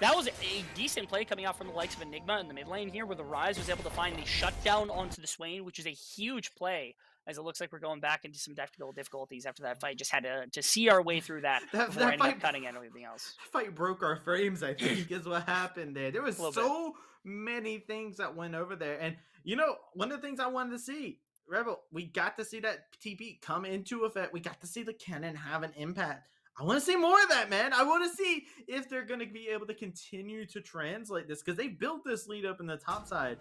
That was a decent play coming out from the likes of Enigma in the mid lane here, where the Rise was able to find the shutdown onto the Swain, which is a huge play, as it looks like we're going back into some technical difficulties after that fight. Just had to see our way through that before ending up cutting anything else. That fight broke our frames, I think, is what happened there. There was so many things that went over there. And, you know, one of the things I wanted to see, Rebel, we got to see that TP come into effect. We got to see the cannon have an impact. I want to see more of that, man. I want to see if they're going to be able to continue to translate this, because they built this lead up in the top side.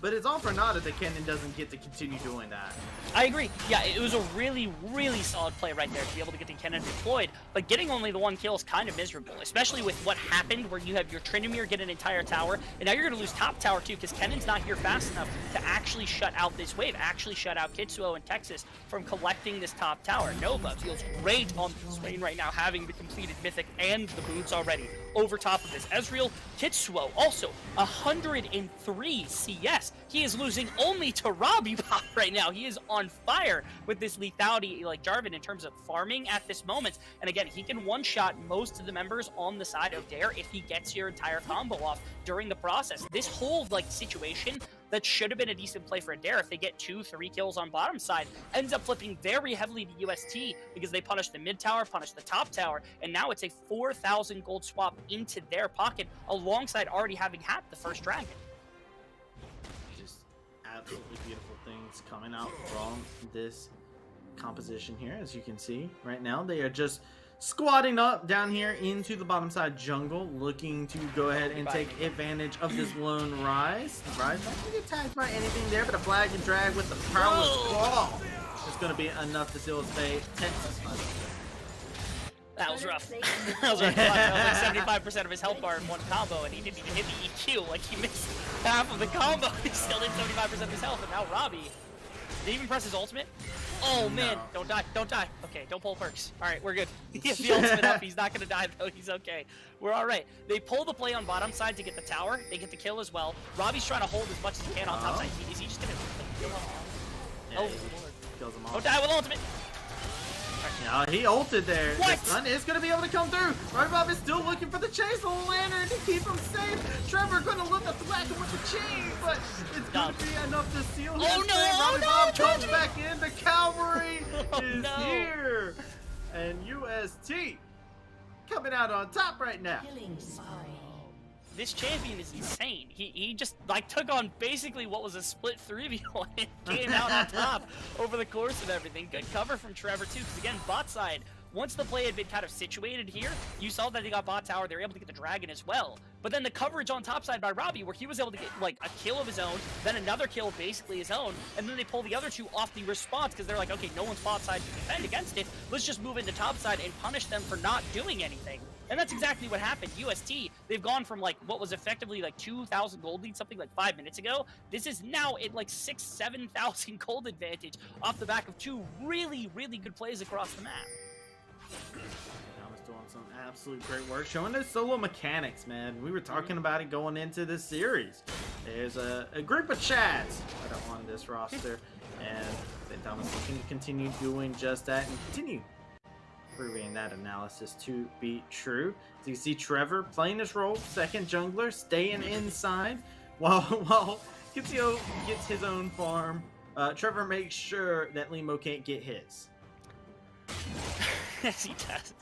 But it's all for naught if the cannon doesn't get to continue doing that. I agree. Yeah, it was a really, really solid play right there to be able to get the cannon deployed, but getting only the 1 kill is kind of miserable, especially with what happened where you have your Tryndamere get an entire tower, and now you're going to lose top tower too, because Kennon's not here fast enough to actually shut out this wave, actually shut out Kitsuo and Texas from collecting this top tower. Nova feels great on this lane right now, having the completed Mythic and the boots already. Over top of this, Ezreal, Kitsuo also 103 CS. He is losing only to Robbie Pop right now. He is on fire with this lethality like Jarvan in terms of farming at this moment. And again, he can one-shot most of the members on the side of Dare if he gets your entire combo off during the process. This whole like situation that should have been a decent play for Dare if they get 2-3 kills on bottom side ends up flipping very heavily to UST because they punish the mid tower, punish the top tower, and now it's a 4,000 gold swap into their pocket alongside already having had the first dragon. Just absolutely beautiful things coming out from this composition here. As you can see right now, they are just squatting up down here into the bottom side jungle, looking to go ahead and take advantage of this lone Ryze. Ryze not gonna get tagged by anything there, but a flag and drag with the powerless claw is gonna be enough to seal his fate. That was rough. That was rough. That was like 75% of his health bar in one combo, and he didn't even hit the EQ. Like, he missed half of the combo. He still did 75% of his health, and now Robbie. Did he even press his ultimate? Oh, man. Don't die. Don't die. Okay, don't pull perks. All right, we're good. He has the ultimate up. He's not going to die, though. He's okay. We're all right. They pull the play on bottom side to get the tower. They get the kill as well. Robbie's trying to hold as much as he can on top side. Is he just going to kill him? Yeah, Oh, kills him off. don't die with ultimate. Now he ulted there. What? The stun is going to be able to come through. Bob is still looking for the chase. The lantern to keep him safe. Trevor going to look at the whack him with the chain, but it's going to be enough to seal his Oh, no. fate. Oh, no. Bob comes back in. The cavalry Oh, is no. here. And UST coming out on top right now. This champion is insane. He just like took on basically what was a split 3v1 and came out on top over the course of everything. Good cover from Trevor too, because again, bot side, once the play had been kind of situated here, you saw that they got bot tower, they were able to get the dragon as well. But then the coverage on top side by Robbie, where he was able to get like a kill of his own, then another kill basically his own, and then they pull the other two off the response because they're like, okay, no one's bot side to defend against it, let's just move into top side and punish them for not doing anything. And that's exactly what happened. UST, they've gone from like what was effectively like 2,000 gold lead something like 5 minutes ago. This is now at like 6,000-7,000 gold advantage off the back of two really, really good plays across the map. Thomas doing some absolute great work, showing us solo mechanics, man. We were talking about it going into this series. There's a group of Chads that are on this roster, and St. Thomas looking to continue doing just that and continue proving that analysis to be true. So you see Trevor playing his role, second jungler, staying inside, while Kitsuo gets his own farm. Trevor makes sure that Limo can't get his. Yes, he does.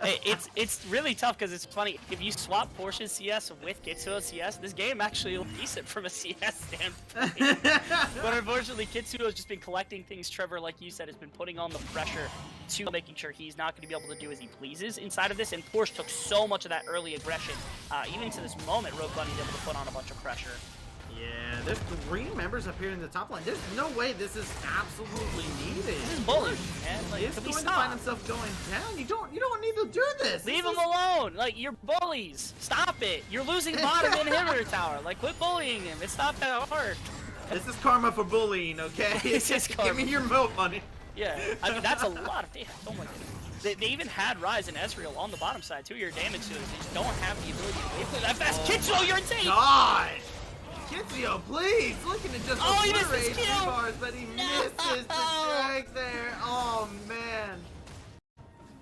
Hey, it's really tough because it's funny. If you swap Porsche's CS with Kitsuo CS, this game actually looks decent from a CS standpoint. But unfortunately, Kitsuo has just been collecting things. Trevor, like you said, has been putting on the pressure to making sure he's not going to be able to do as he pleases inside of this. And Porsche took so much of that early aggression. Even to this moment, Rogue Bunny's able to put on a bunch of pressure. Yeah, there's 3 members up here in the top line. There's no way this is absolutely needed. This is bullying, man. Like, He's can we going to stop? find himself going down. You don't need to do this. Leave This him alone. Like, you're bullies. Stop it. You're losing bottom inhibitor tower. Like, quit bullying him. It's not that hard. This is karma for bullying, okay? This is Give karma. me your milk money. Yeah, I mean, that's a lot of damage. Oh my goodness. They even had Ryze and Ezreal on the bottom side, too. Your damage to it. They just don't have the ability to wait for that fast. Kitsuo, you're insane! God! Kitsuo, please! Looking to just Oh, he missed obliterate his kill! bars, but he misses the drag there. Oh, man.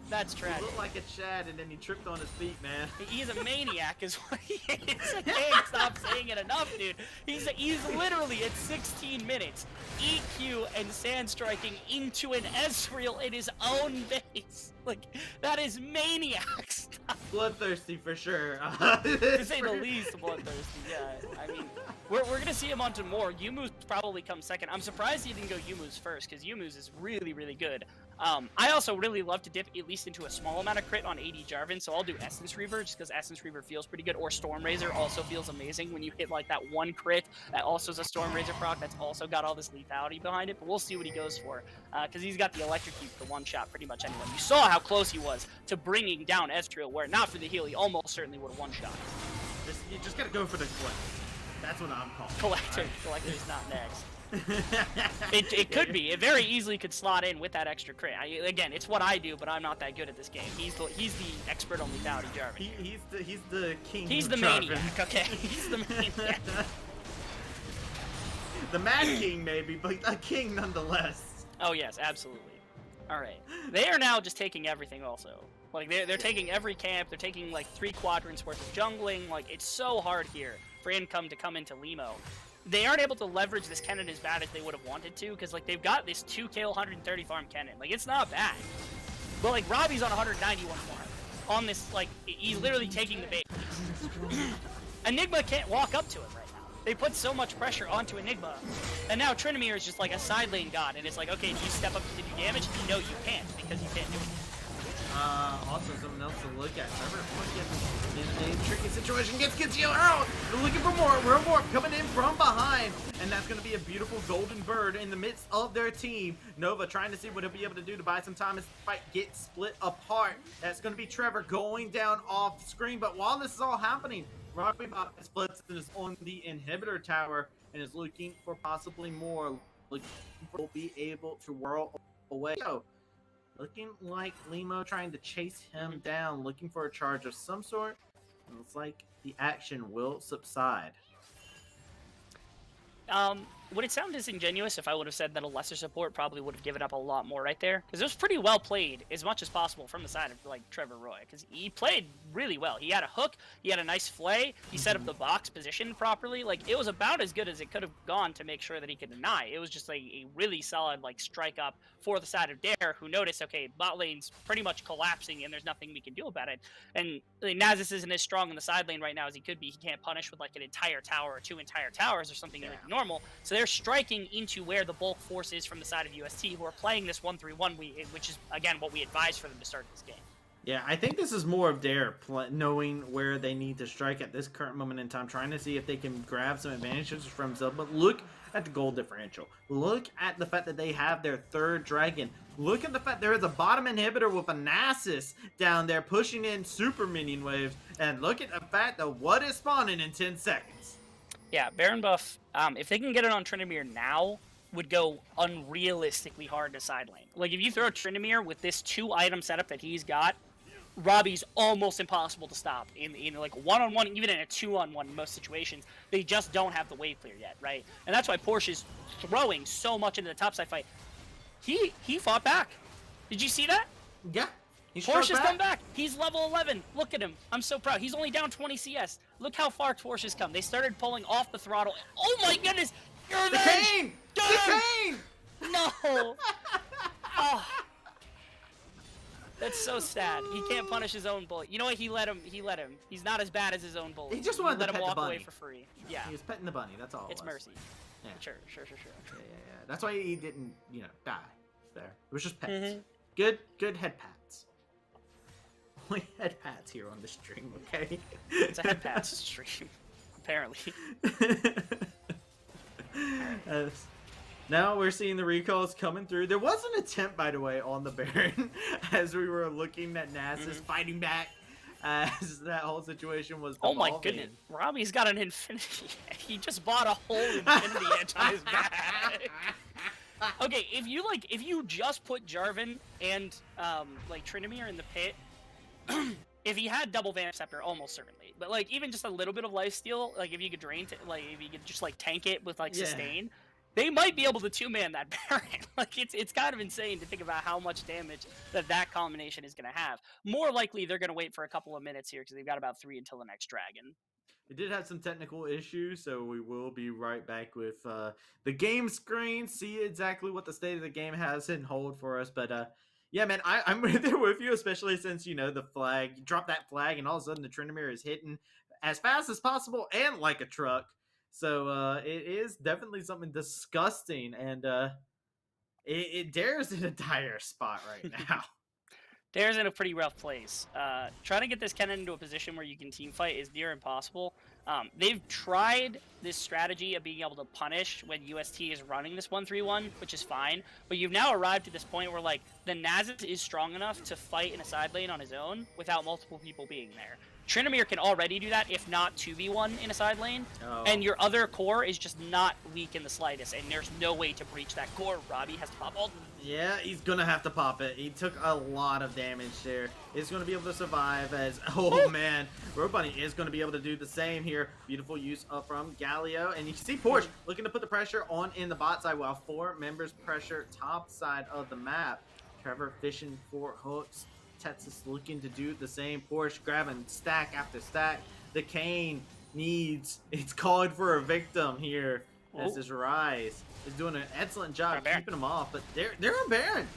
That's He tragic. looked like a Chad, and then he tripped on his feet, man. He's a maniac is what he is. I can't stop saying it enough, dude. He's literally at 16 minutes EQ and sand striking into an Ezreal in his own base. Like, that is maniac stuff. Bloodthirsty for sure. To say the least, bloodthirsty. Yeah, I mean, We're gonna see him onto more. Yumu's probably comes second. I'm surprised he didn't go Yumu's first, because Yumu's is really, really good. I also really love to dip at least into a small amount of crit on AD Jarvan, so I'll do Essence Reaver, just because Essence Reaver feels pretty good, or Storm Razor also feels amazing when you hit like that one crit that also is a Storm Razor proc that's also got all this lethality behind it, but we'll see what he goes for, because he's got the Electrocute for one shot pretty much anyone. You saw how close he was to bringing down Ezreal, where not for the heal, he almost certainly would have one shot. You just gotta go for the Collector. That's what I'm calling. Collector's not next. It could be. It very easily could slot in with that extra crit. Again, it's what I do, but I'm not that good at this game. He's the expert on lethality, Jarvan. He's the king. He's of the Jarvan. maniac. Okay, he's the maniac. The Mad King, maybe, but a king nonetheless. Oh yes, absolutely. All right, they are now just taking everything. Also, like they're taking every camp. They're taking like 3 quadrants worth of jungling. Like it's so hard here for income to come into Limo. They aren't able to leverage this Kennen as bad as they would have wanted to, because like they've got this 2k 130 farm Kennen. Like it's not bad, but like Robbie's on 191 farm on this. Like he's literally taking the bait. Enigma can't walk up to him right now. They put so much pressure onto Enigma, and now Tryndamere is just like a side lane god, and it's like, okay, do you step up to do damage? No, you can't, because you can't do it. Also something else to look at. Trevor in a tricky situation gets you out. They're looking for more. Real coming in from behind, and that's going to be a beautiful golden bird in the midst of their team. Nova trying to see what he'll be able to do to buy some time as the fight gets split apart. That's going to be Trevor going down off screen. But while this is all happening, Rocky splits is on the inhibitor tower and is looking for possibly more. Looking for be able to whirl away. So, looking like Limo trying to chase him down, looking for a charge of some sort. It looks like the action will subside. Would it sound disingenuous if I would have said that a lesser support probably would have given up a lot more right there? Because it was pretty well played as much as possible from the side of like Trevor Roy, because he played really well. He had a hook, he had a nice flay, he set up the box position properly. Like it was about as good as it could have gone to make sure that he could deny. It was just a really solid like strike up for the side of Dare, who noticed, okay, bot lane's pretty much collapsing and there's nothing we can do about it. And like, Nasus isn't as strong in the side lane right now as he could be. He can't punish with like an entire tower or 2 entire towers or something like normal. So they're striking into where the bulk force is from the side of UST, who are playing this 1-3-1, which is, again, what we advise for them to start this game. Yeah, I think this is more of Dare knowing where they need to strike at this current moment in time, trying to see if they can grab some advantages from themselves. But look at the goal differential. Look at the fact that they have their 3rd dragon. Look at the fact there is a bottom inhibitor with a Nasus down there pushing in super minion waves. And look at the fact that what is spawning in 10 seconds. Yeah, Baron buff, if they can get it on Tryndamere now, would go unrealistically hard to side lane. Like, if you throw Tryndamere with this 2-item setup that he's got, Robbie's almost impossible to stop in like 1-on-1, even in a 2-on-1 in most situations. They just don't have the wave clear yet, right? And that's why Porsche is throwing so much into the topside fight. He fought back. Did you see that? Yeah. Porsche's come back. He's level 11. Look at him. I'm so proud. He's only down 20 CS. Look how far Porsche's come. They started pulling off the throttle. Oh my goodness! Your revenge! Kane! The Kane! No! Oh. That's so sad. He can't punish his own bullet. You know what? He let him. He's not as bad as his own bullet. He just wanted let to him pet walk the bunny. away for free. Yeah. He was petting the bunny. That's all. It's it was. mercy. Yeah. Sure. Yeah. That's why he didn't, die. There. It was just pets. Good head pats. Only head pats here on the stream, okay? It's a head pats stream, apparently. Now we're seeing the recalls coming through. There was an attempt, by the way, on the Baron as we were looking at Nasus fighting back as that whole situation was Oh my evolving. goodness. Robbie's got an Infinity. He just bought a whole Infinity Edge on his back. Okay, if you just put Jarvan and like Tryndamere in the pit, if he had double Vamp Scepter, almost certainly. But like even just a little bit of lifesteal, like if you could if you could just like tank it with like sustain, they might be able to 2-man that Baron. Like it's kind of insane to think about how much damage that combination is going to have. More likely they're going to wait for a couple of minutes here because they've got about 3 until the next dragon. It did have some technical issues, so we will be right back with the game screen, see exactly what the state of the game has in hold for us. But yeah, man, I'm right there with you, especially since, the flag, you drop that flag and all of a sudden the Tryndamere is hitting as fast as possible and like a truck. So it is definitely something disgusting, and it Dare's in a dire spot right now. Dare's in a pretty rough place. Trying to get this Kennen into a position where you can team fight is near impossible. They've tried this strategy of being able to punish when UST is running this 1-3-1, which is fine. But you've now arrived at this point where, like, the Nasus is strong enough to fight in a side lane on his own without multiple people being there. Tryndamere can already do that, if not 2v1 in a side lane. Oh. And your other core is just not weak in the slightest, and there's no way to breach that core. Robbie has to pop ult. Yeah, he's gonna have to pop it. He took a lot of damage there. He's gonna be able to survive as, oh man, Road Bunny is gonna be able to do the same here. Beautiful use up from Galio, and you can see Porsche looking to put the pressure on in the bot side while 4 members pressure top side of the map. Trevor fishing for hooks. Texas looking to do the same. Porsche grabbing stack after stack. The Kane it's called for a victim here as this Rise is doing an excellent job keeping them off, but they're a Baron.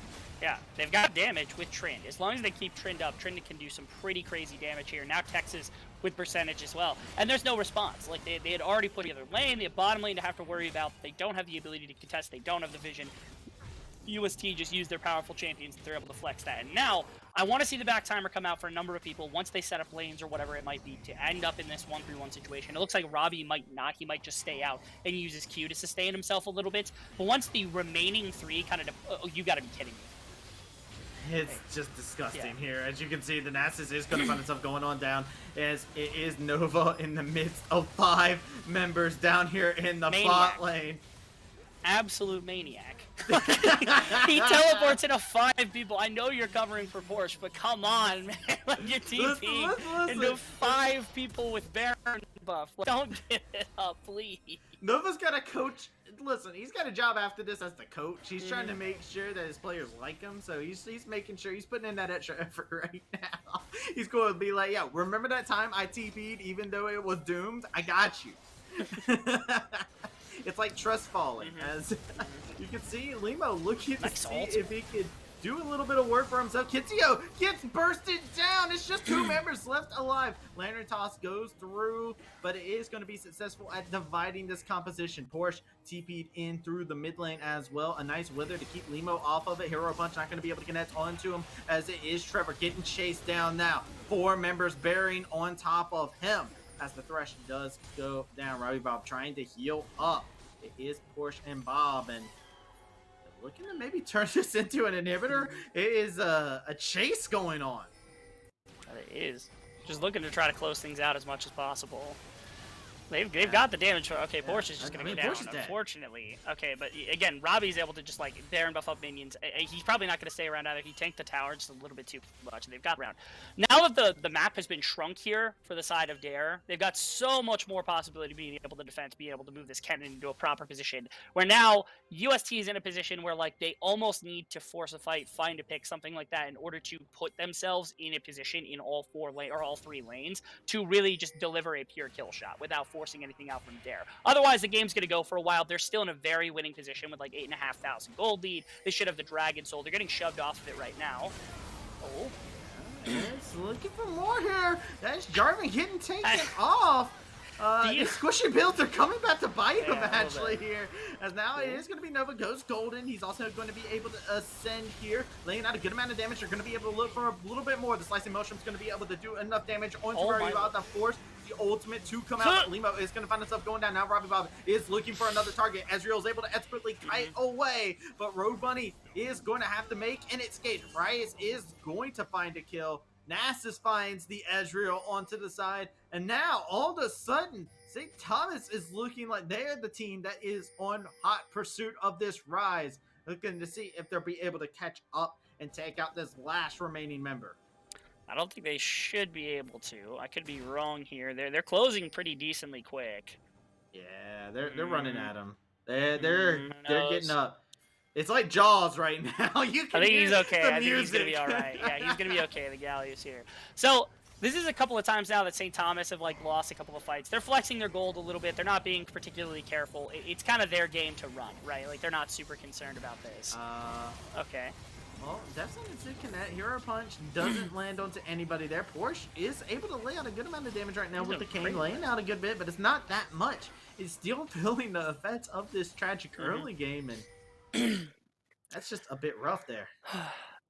Yeah, they've got damage with Trynd. As long as they keep Trynd up, Trynd can do some pretty crazy damage here. Now Texas with percentage as well. And there's no response. Like, they had already put the other lane, the bottom lane to have to worry about. They don't have the ability to contest. They don't have the vision. UST just used their powerful champions. They're able to flex that. And now, I want to see the back timer come out for a number of people once they set up lanes or whatever it might be to end up in this 1-3-1 situation. It looks like Robbie might not. He might just stay out and use his Q to sustain himself a little bit. But once the remaining 3 kind of... Oh, you gotta be kidding me. It's just disgusting here. As you can see, the Nasus is going to find itself going on down as it is Nova in the midst of 5 members down here in the bot lane. Absolute maniac. He teleports into 5 people. I know you're covering for Porsche, but come on, man. Like, you're TP into 5 people with Baron buff. Like, don't give it up, please. Nova's got a coach. Listen, he's got a job after this as the coach. He's trying to make sure that his players like him, so he's making sure he's putting in that extra effort right now. He's going to be like, yeah, remember that time I TP'd even though it was doomed? I got you. It's like trust falling, as you can see Limo looking to see if he could do a little bit of work for himself. Kitsio gets bursted down. It's just 2 members left alive. Lantern Toss goes through, but it is going to be successful at dividing this composition. Porsche TP'd in through the mid lane as well. A nice wither to keep Limo off of it. Hero Punch not going to be able to connect onto him, as it is Trevor getting chased down now. 4 members bearing on top of him as the Thresh does go down. Robbie Bob trying to heal up. It is Porsche and Bob, and looking to maybe turn this into an inhibitor. It is a chase going on. It is. Just looking to try to close things out as much as possible. They've got the damage. Okay, Porsche is just going to go down, unfortunately. Okay, but again, Robbie's able to just, like, Baron buff up minions. He's probably not going to stay around either. He tanked the tower just a little bit too much, and they've got around. Now that the map has been shrunk here for the side of Dare, they've got so much more possibility of being able to defend, being able to move this Kennen into a proper position, where now UST is in a position where, like, they almost need to force a fight, find a pick, something like that, in order to put themselves in a position in all 3 lanes to really just deliver a pure kill shot without forcing anything out from Dare. Otherwise, the game's going to go for a while. They're still in a very winning position with like 8,500 gold lead. They should have the Dragon Soul. They're getting shoved off of it right now. Oh. It's looking for more here. That's Jarvan getting taken off. The squishy builds are coming back to bite him actually here. As now it is going to be Nova goes golden. He's also going to be able to ascend here, laying out a good amount of damage. They're going to be able to look for a little bit more. The slicing motion is going to be able to do enough damage onto Robbie Bob to force the ultimate to come out. Limo is going to find himself going down. Now Robbie Bob is looking for another target. Ezreal is able to expertly kite away, but Road Bunny is going to have to make an escape. Rice is going to find a kill. Nasus finds the Ezreal onto the side, and now all of a sudden St. Thomas is looking like they're the team that is on hot pursuit of this Rise, looking to see if they'll be able to catch up and take out this last remaining member. I don't think they should be able to. I could be wrong here. They're closing pretty decently quick. Yeah, they're running at him. They're getting up. It's like Jaws right now. You can I think he's okay. I think music. he's gonna be all right. Yeah, he's gonna be okay. The Galio's here. So this is a couple of times now that St. Thomas have like lost a couple of fights. They're flexing their gold a little bit. They're not being particularly careful. It's kind of their game to run, right? Like they're not super concerned about this. Okay. Well, definitely to connect. Hero Punch doesn't land onto anybody there. Porsche is able to lay out a good amount of damage right now with the Kane laying out a good bit, but it's not that much. is still feeling the effects of this tragic early game, and that's just a bit rough there.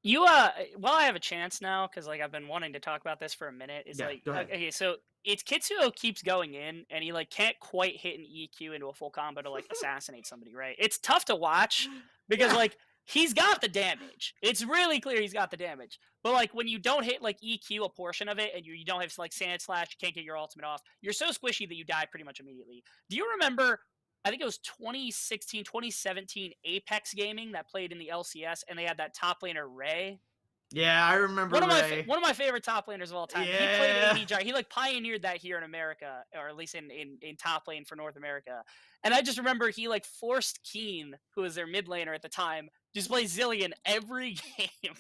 You while I have a chance now, because like I've been wanting to talk about this for a minute, is Yeah, like go ahead. okay, so it's Kitsuo keeps going in and he like can't quite hit an EQ into a full combo to like assassinate somebody, right? It's tough to watch because like he's got the damage. It's really clear he's got the damage. But like when you don't hit like EQ a portion of it and you don't have like Sand Slash, you can't get your ultimate off, you're so squishy that you die pretty much immediately. Do you remember I think it was 2016, 2017 Apex Gaming that played in the LCS, and they had that top laner Ray. Yeah, I remember Ray. One of my favorite top laners of all time. Yeah. He played AD Jar. He like pioneered that here in America, or at least in top lane for North America. And I just remember he like forced Keen, who was their mid laner at the time, to just play Zilean every game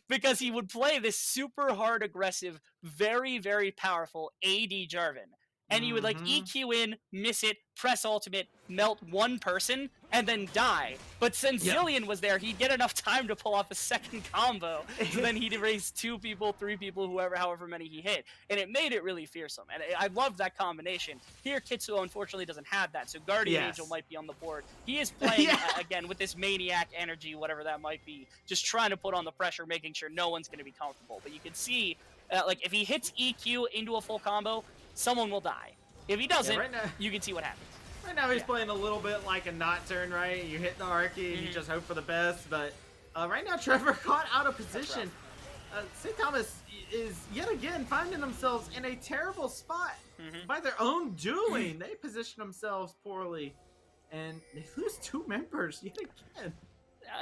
because he would play this super hard, aggressive, very, very powerful AD Jarvan. And you would like EQ in, miss it, press ultimate, melt one person, and then die. But since Zilean was there, he'd get enough time to pull off a second combo. So then he'd erase 2 people, 3 people, however many he hit. And it made it really fearsome. And I loved that combination. Here, Kitsuo unfortunately doesn't have that. So Guardian Angel might be on the board. He is playing, again, with this maniac energy, whatever that might be, just trying to put on the pressure, making sure no one's going to be comfortable. But you can see, like, if he hits EQ into a full combo, someone will die. If he doesn't, right now, you can see what happens. Right now he's playing a little bit like a Nocturne, right? You hit the Arcade, and you just hope for the best. But right now, Trevor caught out of position. St. Thomas is yet again finding themselves in a terrible spot by their own doing. They position themselves poorly, and they lose 2 members yet again.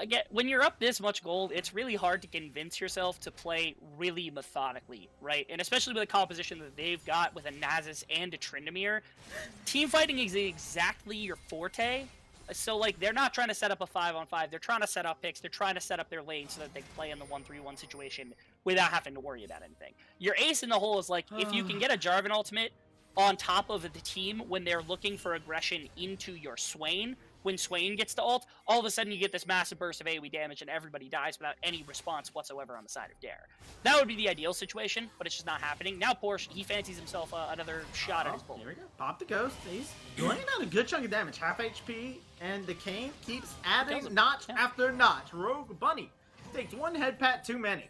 Again, when you're up this much gold, it's really hard to convince yourself to play really methodically, right? And especially with the composition that they've got with a Nasus and a Tryndamere, team fighting is exactly your forte. So, like, they're not trying to set up a 5-on-5. They're trying to set up picks. They're trying to set up their lane so that they can play in the 1-3-1 situation without having to worry about anything. Your ace in the hole is, like, if you can get a Jarvan ultimate on top of the team when they're looking for aggression into your Swain, when Swain gets to ult, all of a sudden you get this massive burst of AoE damage and everybody dies without any response whatsoever on the side of Dare. That would be the ideal situation, but it's just not happening. Now Porsche, he fancies himself another shot at his bullet. Here we go. Pop the Ghost. He's laying out a good chunk of damage. Half HP, and the Kayn keeps adding notch after notch. Rogue Bunny takes 1 head pat too many.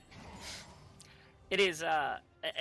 It is,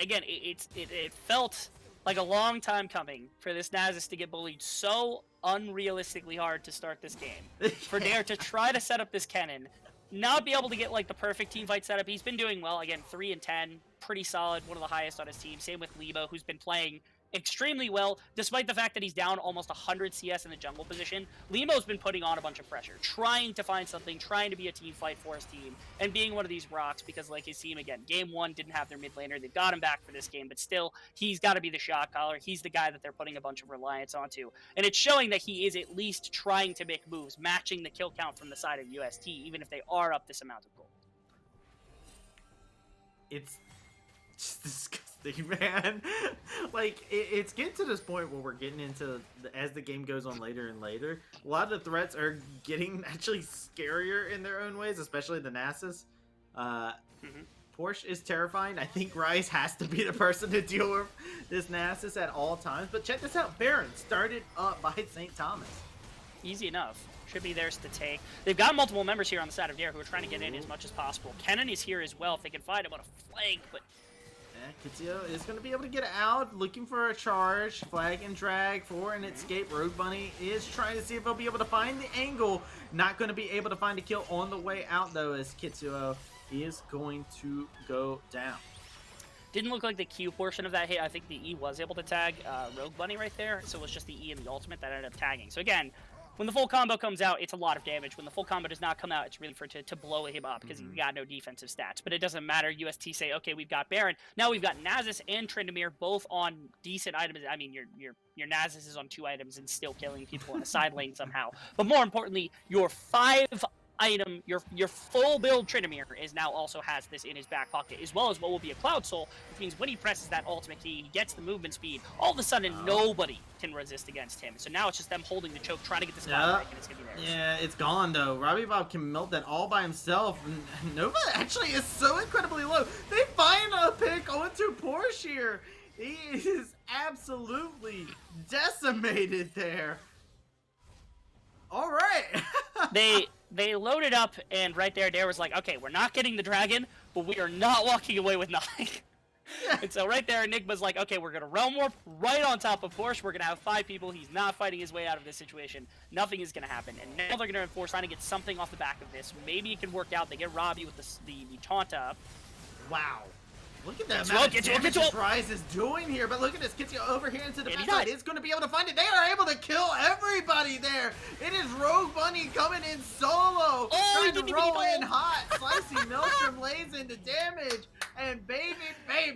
again, it felt like a long time coming for this Nasus to get bullied so unrealistically hard to start this game. For Dare to try to set up this Kennen, not be able to get like the perfect team fight setup. He's been doing well. Again, 3-10, pretty solid, one of the highest on his team. Same with Lebo, who's been playing extremely well, despite the fact that he's down almost 100 CS in the jungle position. Lemo's been putting on a bunch of pressure, trying to find something, trying to be a team fight for his team, and being one of these rocks because, like, his team, again, game 1 didn't have their mid laner. They've got him back for this game, but still, he's got to be the shot caller. He's the guy that they're putting a bunch of reliance onto, and it's showing that he is at least trying to make moves, matching the kill count from the side of UST, even if they are up this amount of gold. It's just disgusting, man. Like, it's getting to this point where we're getting into, as the game goes on later and later, a lot of the threats are getting actually scarier in their own ways, especially the Nasus. Porsche is terrifying. I think Ryze has to be the person to deal with this Nasus at all times. But check this out. Baron started up by St. Thomas. Easy enough. Should be theirs to take. They've got multiple members here on the side of Dare who are trying to get in as much as possible. Kennen is here as well if they can find him on a flank, but Kitsuo is going to be able to get out, looking for a charge, flag and drag for an escape. Rogue Bunny is trying to see if he'll be able to find the angle. Not going to be able to find a kill on the way out, though, as Kitsuo is going to go down. didn't look like the Q portion of that hit. I think the E was able to tag Rogue Bunny right there, so it was just the E and the ultimate that ended up tagging. So again, when the full combo comes out, it's a lot of damage. When the full combo does not come out, it's really for to blow him up because he's got no defensive stats. But it doesn't matter. UST say, okay, we've got Baron. Now we've got Nasus and Tryndamere both on decent items. I mean, your Nasus is on 2 items and still killing people in a side lane somehow. But more importantly, your 5 item, your full build Tryndamere is now also has this in his back pocket, as well as what will be a Cloud Soul, which means when he presses that ultimate key, he gets the movement speed. All of a sudden, nobody can resist against him. So now it's just them holding the choke, trying to get this Cloud break, and it's gonna be theirs. Yeah, it's gone though. Robbie Bob can melt that all by himself. And Nova actually is so incredibly low. They find a pick onto Porsche here. He is absolutely decimated there. All right. They loaded up, and right there, Dare was like, okay, we're not getting the dragon, but we are not walking away with nothing. And so right there, Enigma's like, okay, we're going to realm warp right on top of Porsche. We're going to have 5 people. He's not fighting his way out of this situation. Nothing is going to happen. And now they're going to enforce trying to get something off the back of this. Maybe it can work out. They get Robbie with the taunt up. Wow. Look at that Get damage well. Rise is doing here, but look at this. Gets you over here into the And he backside. died. It's going to be able to find it. They are able to kill everybody there. It is Rogue Bunny coming in solo. Oh, he trying didn't to even roll know. in hot. Slicey Maelstrom lays into damage. And baby,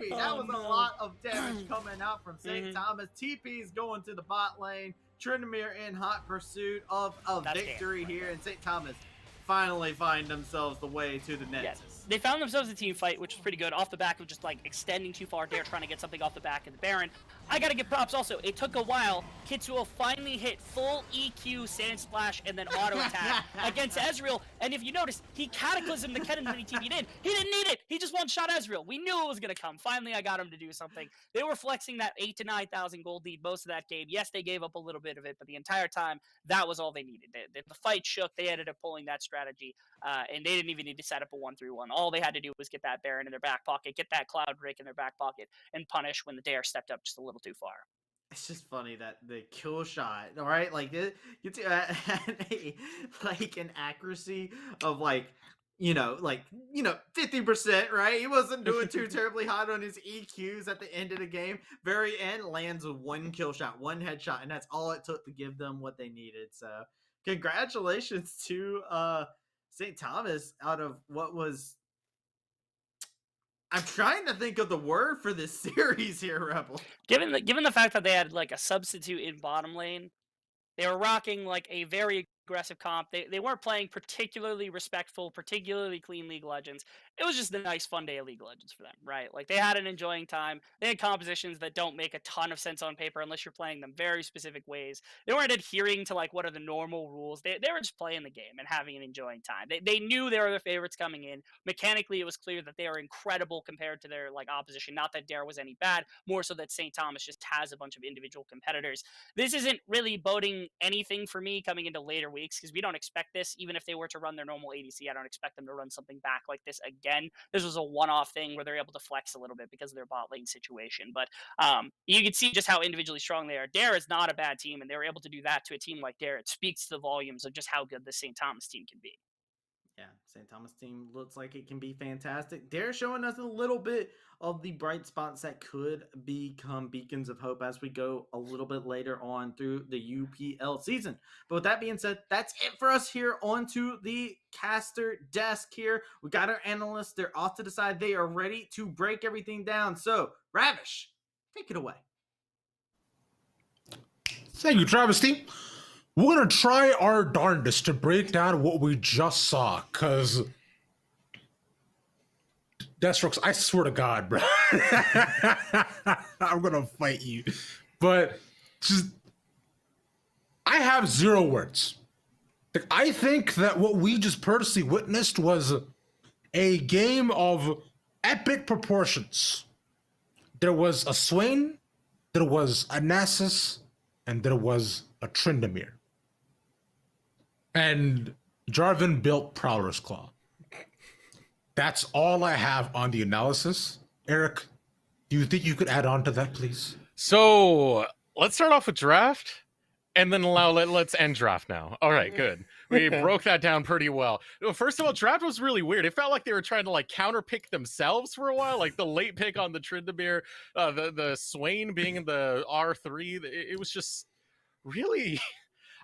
that was a lot of damage coming out from St. Thomas. TP's going to the bot lane. Tryndamere in hot pursuit of a That's victory here. And St. Thomas finally find themselves the way to the Nexus. Yes. They found themselves a team fight, which was pretty good, off the back of just like extending too far. They're trying to get something off the back of the Baron. I gotta give props also. It took a while. Kitsuo finally hit full EQ, Sand Splash, and then auto attack against Ezreal. And if you notice, he cataclysmed the Kennen when he TP'd in. He didn't need it. He just one-shot Ezreal. We knew it was gonna come. Finally, I got him to do something. They were flexing that 8,000 to 9,000 gold lead most of that game. Yes, they gave up a little bit of it, but the entire time, that was all they needed. The fight shook. They ended up pulling that strategy, and they didn't even need to set up a 1-3-1. All they had to do was get that Baron in their back pocket, get that Cloud Drake in their back pocket, and punish when the Dare stepped up just a little too far. It's just funny that the kill shot, all right, like it gets like an accuracy of like 50%, right? He wasn't doing too terribly hot on his EQs at the end of the game. Very end lands with 1 kill shot, 1 headshot, and that's all it took to give them what they needed. So congratulations to St. Thomas out of what was. I'm trying to think of the word for this series here, Rebel. Given the fact that they had like a substitute in bottom lane, they were rocking like a very aggressive comp. They weren't playing particularly respectful, particularly clean League of Legends. It was just a nice, fun day of League of Legends for them, right? Like they had an enjoying time. They had compositions that don't make a ton of sense on paper unless you're playing them very specific ways. They weren't adhering to like what are the normal rules. They were just playing the game and having an enjoying time. They knew they were the favorites coming in. Mechanically, it was clear that they are incredible compared to their like opposition. Not that Dare was any bad, more so that St. Thomas just has a bunch of individual competitors. This isn't really boding anything for me coming into later weeks because we don't expect this. Even if they were to run their normal ADC, I don't expect them to run something back like this again. This was a one-off thing where they're able to flex a little bit because of their bot lane situation. But you can see just how individually strong they are. Dare is not a bad team, and they were able to do that to a team like Dare. It speaks to the volumes of just how good the St. Thomas team can be. Yeah, St. Thomas team looks like it can be fantastic. They're showing us a little bit of the bright spots that could become beacons of hope as we go a little bit later on through the UPL season. But with that being said, that's it for us here onto the caster desk here. We got our analysts. They're off to the side. They are ready to break everything down. So, Ravish, take it away. Thank you, Travesty. We're gonna try our darndest to break down what we just saw, cause Deathstrokes, I swear to God, bro, I'm gonna fight you. But just, I have 0 words. Like, I think that what we just personally witnessed was a game of epic proportions. There was a Swain, there was a Nasus, and there was a Tryndamere. And Jarvan built Prowler's Claw. That's all I have on the analysis. Eric, do you think you could add on to that, please? So let's start off with draft and then let's end draft now. All right, good. We broke that down pretty well. First of all, draft was really weird. It felt like they were trying to like counter pick themselves for a while, like the late pick on the Tryndamere, the Swain being in the R3. It was just really...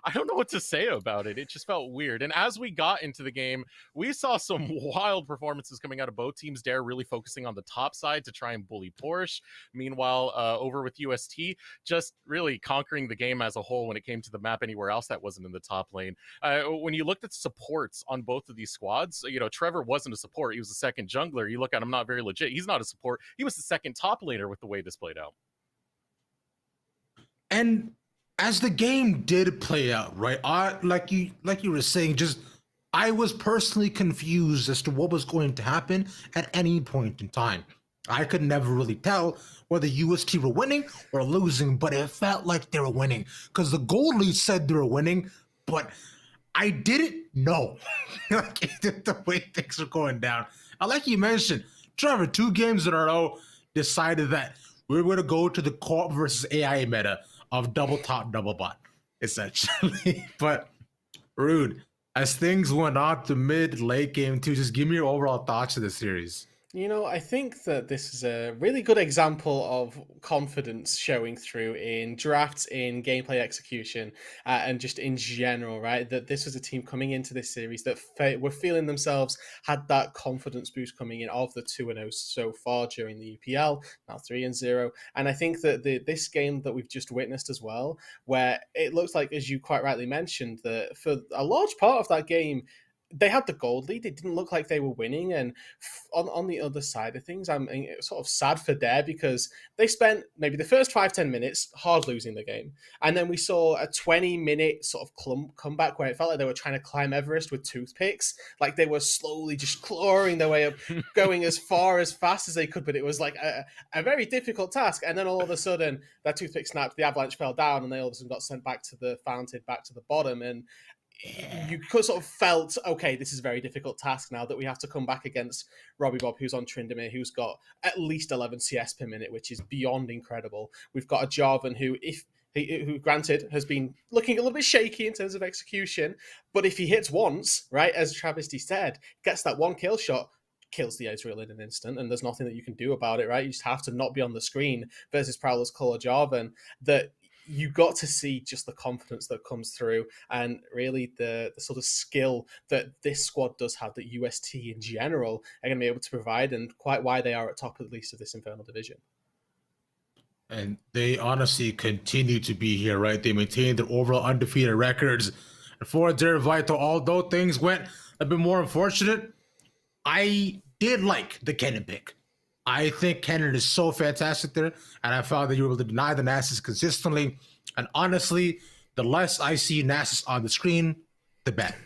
I don't know what to say about it. It just felt weird. And as we got into the game, we saw some wild performances coming out of both teams. Dare really focusing on the top side to try and bully Porsche. Meanwhile, over with UST, just really conquering the game as a whole when it came to the map anywhere else that wasn't in the top lane. When you looked at supports on both of these squads, Trevor wasn't a support. He was the second jungler. You look at him, not very legit. He's not a support. He was the second top laner with the way this played out. And as the game did play out, right? Like you were saying, I was personally confused as to what was going to happen at any point in time. I could never really tell whether UST were winning or losing, but it felt like they were winning because the goal lead said they were winning, but I didn't know like the way things are going down. Like you mentioned, Trevor, 2 games in a row decided that we're going to go to the co-op versus AI meta of double top, double bot, essentially. But Rude, as things went on to mid, late game 2, just give me your overall thoughts of the series. You know, I think that this is a really good example of confidence showing through in drafts, in gameplay execution, and just in general, right? That this was a team coming into this series that were feeling themselves, had that confidence boost coming in of the 2-0 so far during the EPL, now 3-0. And I think that this game that we've just witnessed as well, where it looks like, as you quite rightly mentioned, that for a large part of that game, they had the gold lead. It didn't look like they were winning. And on the other side of things, I'm sort of sad for Dare because they spent maybe the first 5-10 minutes hard losing the game. And then we saw a 20-minute sort of comeback where it felt like they were trying to climb Everest with toothpicks. Like they were slowly just clawing their way up, going as fast as they could. But it was like a very difficult task. And then all of a sudden, that toothpick snapped, the avalanche fell down, and they all of a sudden got sent back to the fountain, back to the bottom. And you sort of felt, okay, this is a very difficult task now that we have to come back against Robbie Bob, who's on Tryndamere, who's got at least 11 CS per minute, which is beyond incredible. We've got a Jarvan who granted has been looking a little bit shaky in terms of execution, but if he hits once, right, as Travesty said, gets that one kill shot, kills the Ezreal in an instant, and there's nothing that you can do about it, right? You just have to not be on the screen versus Prowler's Color Jarvan. That you got to see just the confidence that comes through and really the sort of skill that this squad does have, that UST in general are going to be able to provide, and quite why they are at top at least of this Infernal division. And they honestly continue to be here, right? They maintain their overall undefeated records. And for Dare Vital, although things went a bit more unfortunate, I did like the Kennen pick. I think Kennen is so fantastic there, and I found that you were able to deny the Nasus consistently. And honestly, the less I see Nasus on the screen, the better.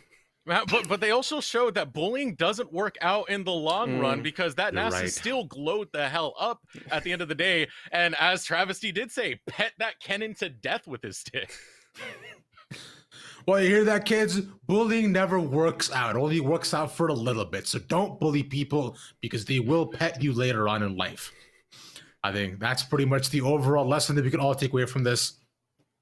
But they also showed that bullying doesn't work out in the long run, because that Nasus right. still glowed the hell up at the end of the day. And as Travesty did say, pet that Kennen to death with his stick. Well, you hear that, kids? Bullying never works out. It only works out for a little bit. So don't bully people, because they will pet you later on in life. I think that's pretty much the overall lesson that we can all take away from this.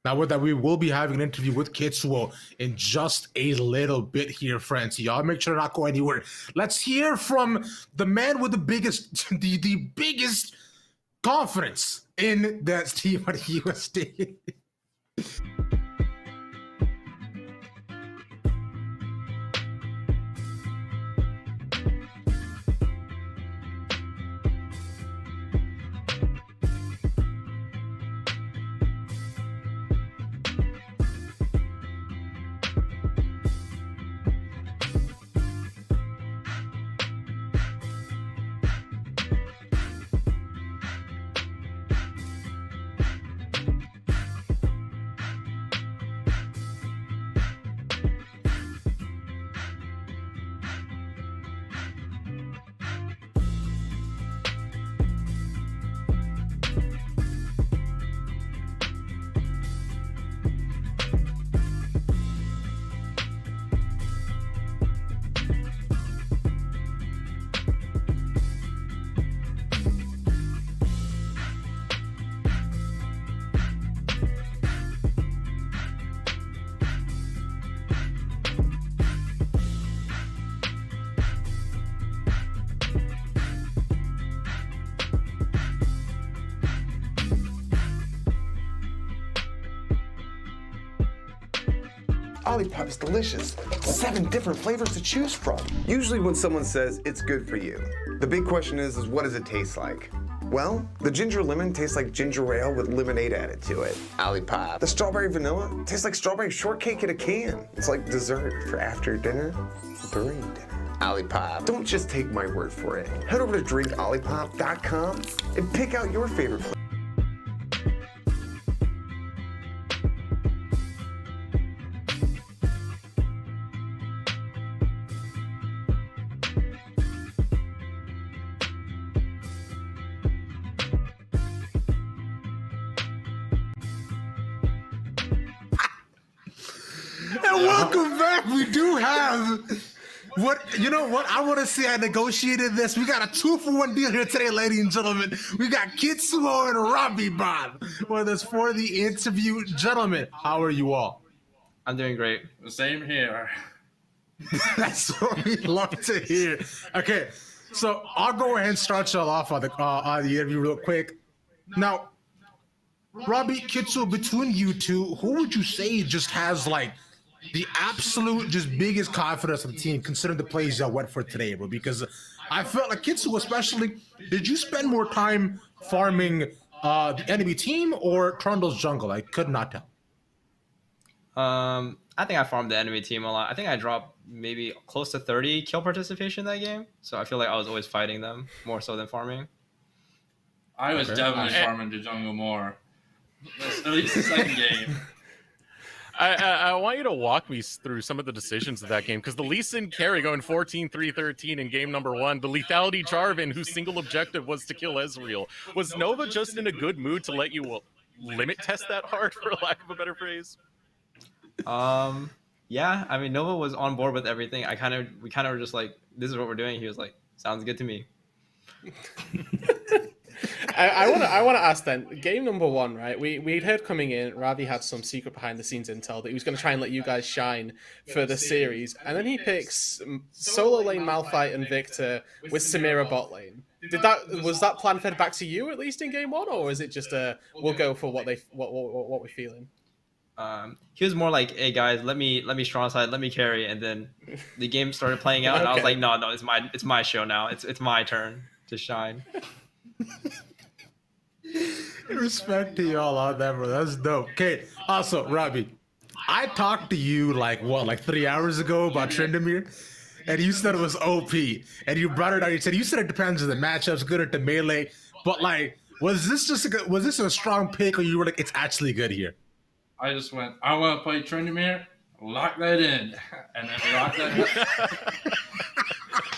Now, with that, we will be having an interview with Kitsuo in just a little bit here, friends. So y'all make sure to not go anywhere. Let's hear from the man with the biggest, the biggest confidence in that team at USD. Olipop is delicious. 7 different flavors to choose from. Usually when someone says it's good for you, the big question is what does it taste like? Well, the ginger lemon tastes like ginger ale with lemonade added to it. Olipop. The strawberry vanilla tastes like strawberry shortcake in a can. It's like dessert for after dinner, during dinner. Olipop. Don't just take my word for it. Head over to drinkolipop.com and pick out your favorite flavor. What you know? What I want to see. I negotiated this. We got a 2-for-1 deal here today, ladies and gentlemen. We got Kitsuo and Robbie Bob with us for the interview. Gentlemen, how are you all? I'm doing great. Same here. That's what we love to hear. Okay, so I'll go ahead and start y'all off on the interview real quick. Now, Robbie, Kitsuo, between you two, who would you say just has like the absolute just biggest confidence of the team, considering the plays y'all went for today, bro? Because I felt like Kitsuo especially, did you spend more time farming the enemy team or Trundle's jungle? I could not tell. I think I farmed the enemy team a lot. I think I dropped maybe close to 30 kill participation that game. So I feel like I was always fighting them more so than farming. I was definitely farming the jungle more. At least the second game. I want you to walk me through some of the decisions of that game, because the Lee Sin carry going 14-3-13 in game number 1, the lethality Jarvan, whose single objective was to kill Ezreal. Was Nova just in a good mood to let you limit test that hard, for lack of a better phrase? Yeah, I mean, Nova was on board with everything. We kind of were just like, this is what we're doing. He was like, sounds good to me. I want to ask then, game number 1, right? We'd heard coming in, Ravi had some secret behind the scenes intel that he was going to try and let you guys shine for the series, and then he picks solo lane Malphite and Victor with Samira bot lane. Was that plan fed back to you at least in game 1, or is it just we'll go for what we're feeling? He was more like, hey guys, let me strong side, let me carry, and then the game started playing out, and I was like, no, it's my show now. It's my turn to shine. Respect to y'all on that, bro. That's dope. Okay. Also, Robbie, I talked to you like 3 hours ago about Tryndamere, and you said it was OP, and you brought it out. You said it depends on the matchups, good at the melee, but like, was this a strong pick, or you were like, it's actually good here? I just went, I want to play Tryndamere, lock that in, and then lock that in.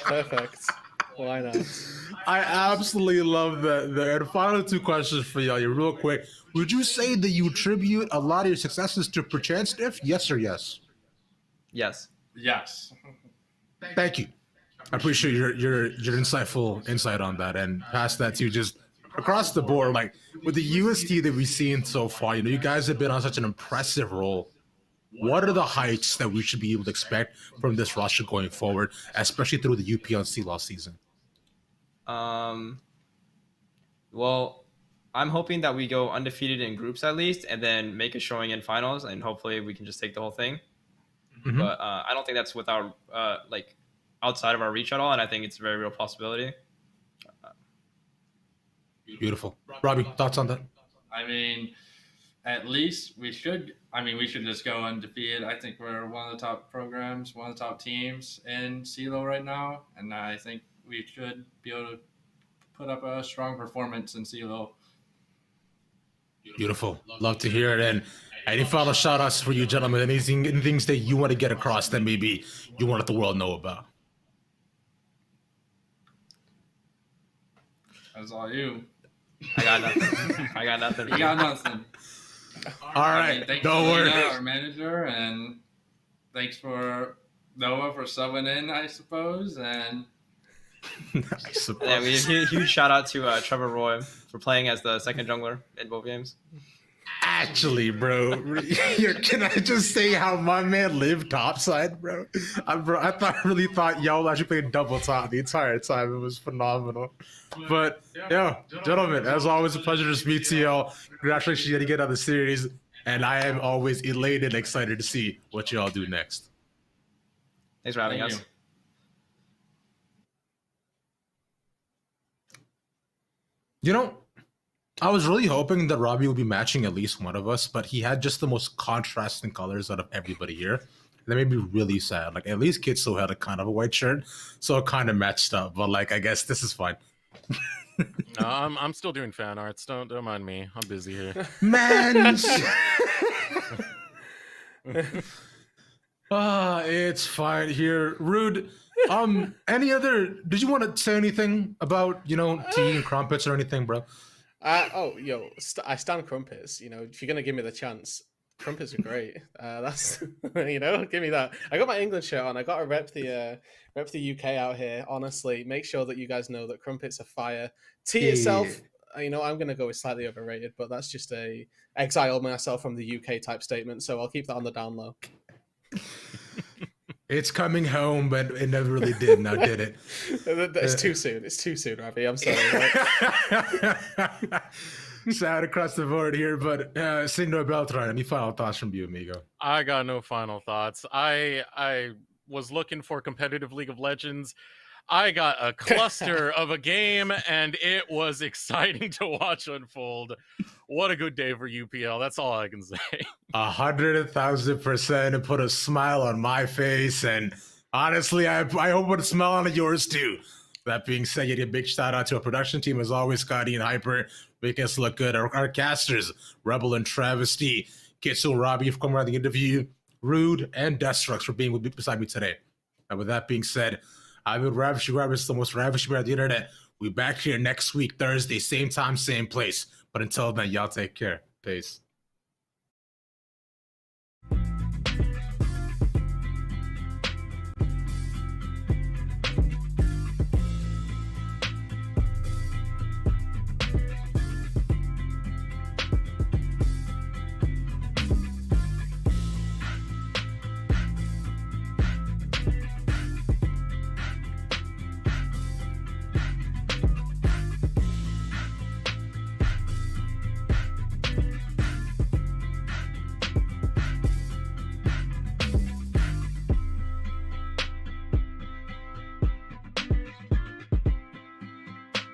Perfect. Why not? I absolutely love that. And final 2 questions for y'all. Real quick. Would you say that you attribute a lot of your successes to perchance diff? Yes or yes? Yes. Yes. Thank you. I appreciate your insightful insight on that, and pass that to just across the board. Like with the UST that we've seen so far, you guys have been on such an impressive roll. What are the heights that we should be able to expect from this roster going forward, especially through the UP on CLOS season? Well, I'm hoping that we go undefeated in groups at least, and then make a showing in finals, and hopefully we can just take the whole thing. Mm-hmm. But I don't think that's without outside of our reach at all, and I think it's a very real possibility. Beautiful. Robbie, thoughts on that? I mean, at least we should just go undefeated. I think we're one of the top programs, one of the top teams in CLO right now, and I think we should be able to put up a strong performance in CLO. Beautiful. Love to hear it. And any final shout outs for you, gentlemen? Any things that you want to get across that maybe you want to let the world know about? That's all you. I got nothing. You got nothing. All right. Thanks Don't to worry. Lena, our manager, and thanks for Noah for subbing in, I suppose. And yeah, we huge shout out to Trevor Roy for playing as the second jungler in both games. Actually, bro, can I just say how my man lived topside, bro? I really thought y'all actually played double top the entire time. It was phenomenal. But yeah, gentlemen, as always, a pleasure to speak to y'all. Congratulations yet again on the series, and I am always elated and excited to see what y'all do next. Thanks for having us. I was really hoping that Robbie would be matching at least one of us, but he had just the most contrasting colors out of everybody here. That made me really sad. Like, at least Kitsuo had a kind of a white shirt, so it kind of matched up. But like, I guess this is fine. No, I'm still doing fan arts. Don't mind me. I'm busy here. Man, it's fine here. Rude. Did you want to say anything about tea and crumpets or anything, bro? I stand crumpets. If you're gonna give me the chance, Crumpets are great. That's give me that. I got my England shirt on. I got to rep the UK out here. Honestly, make sure that you guys know that Crumpets are fire. Tea itself, I'm gonna go with slightly overrated, but that's just a exile myself from the UK type statement. So I'll keep that on the down low. It's coming home, but it never really did. Now did it? It's too soon. It's too soon, Ravi. I'm sorry. Sad across the board here, but Senor Beltran, any final thoughts from you, amigo? I got no final thoughts. I was looking for competitive League of Legends. I got a cluster of a game, and it was exciting to watch unfold. What a good day for UPL. That's all I can say. 100,000%, and put a smile on my face. And honestly, I hope it put a smile on yours too. That being said, you get a big shout out to our production team as always, Scotty and Hyper, making us look good. Our casters, Rebel and Travesty, Kitsu and Robbie for coming around the interview, Rude and Deathstrux for being beside me today. And with that being said, I've been Ravishing Rabbits, the most ravishing man on the internet. We'll be back here next week, Thursday, same time, same place. But until then, y'all take care. Peace.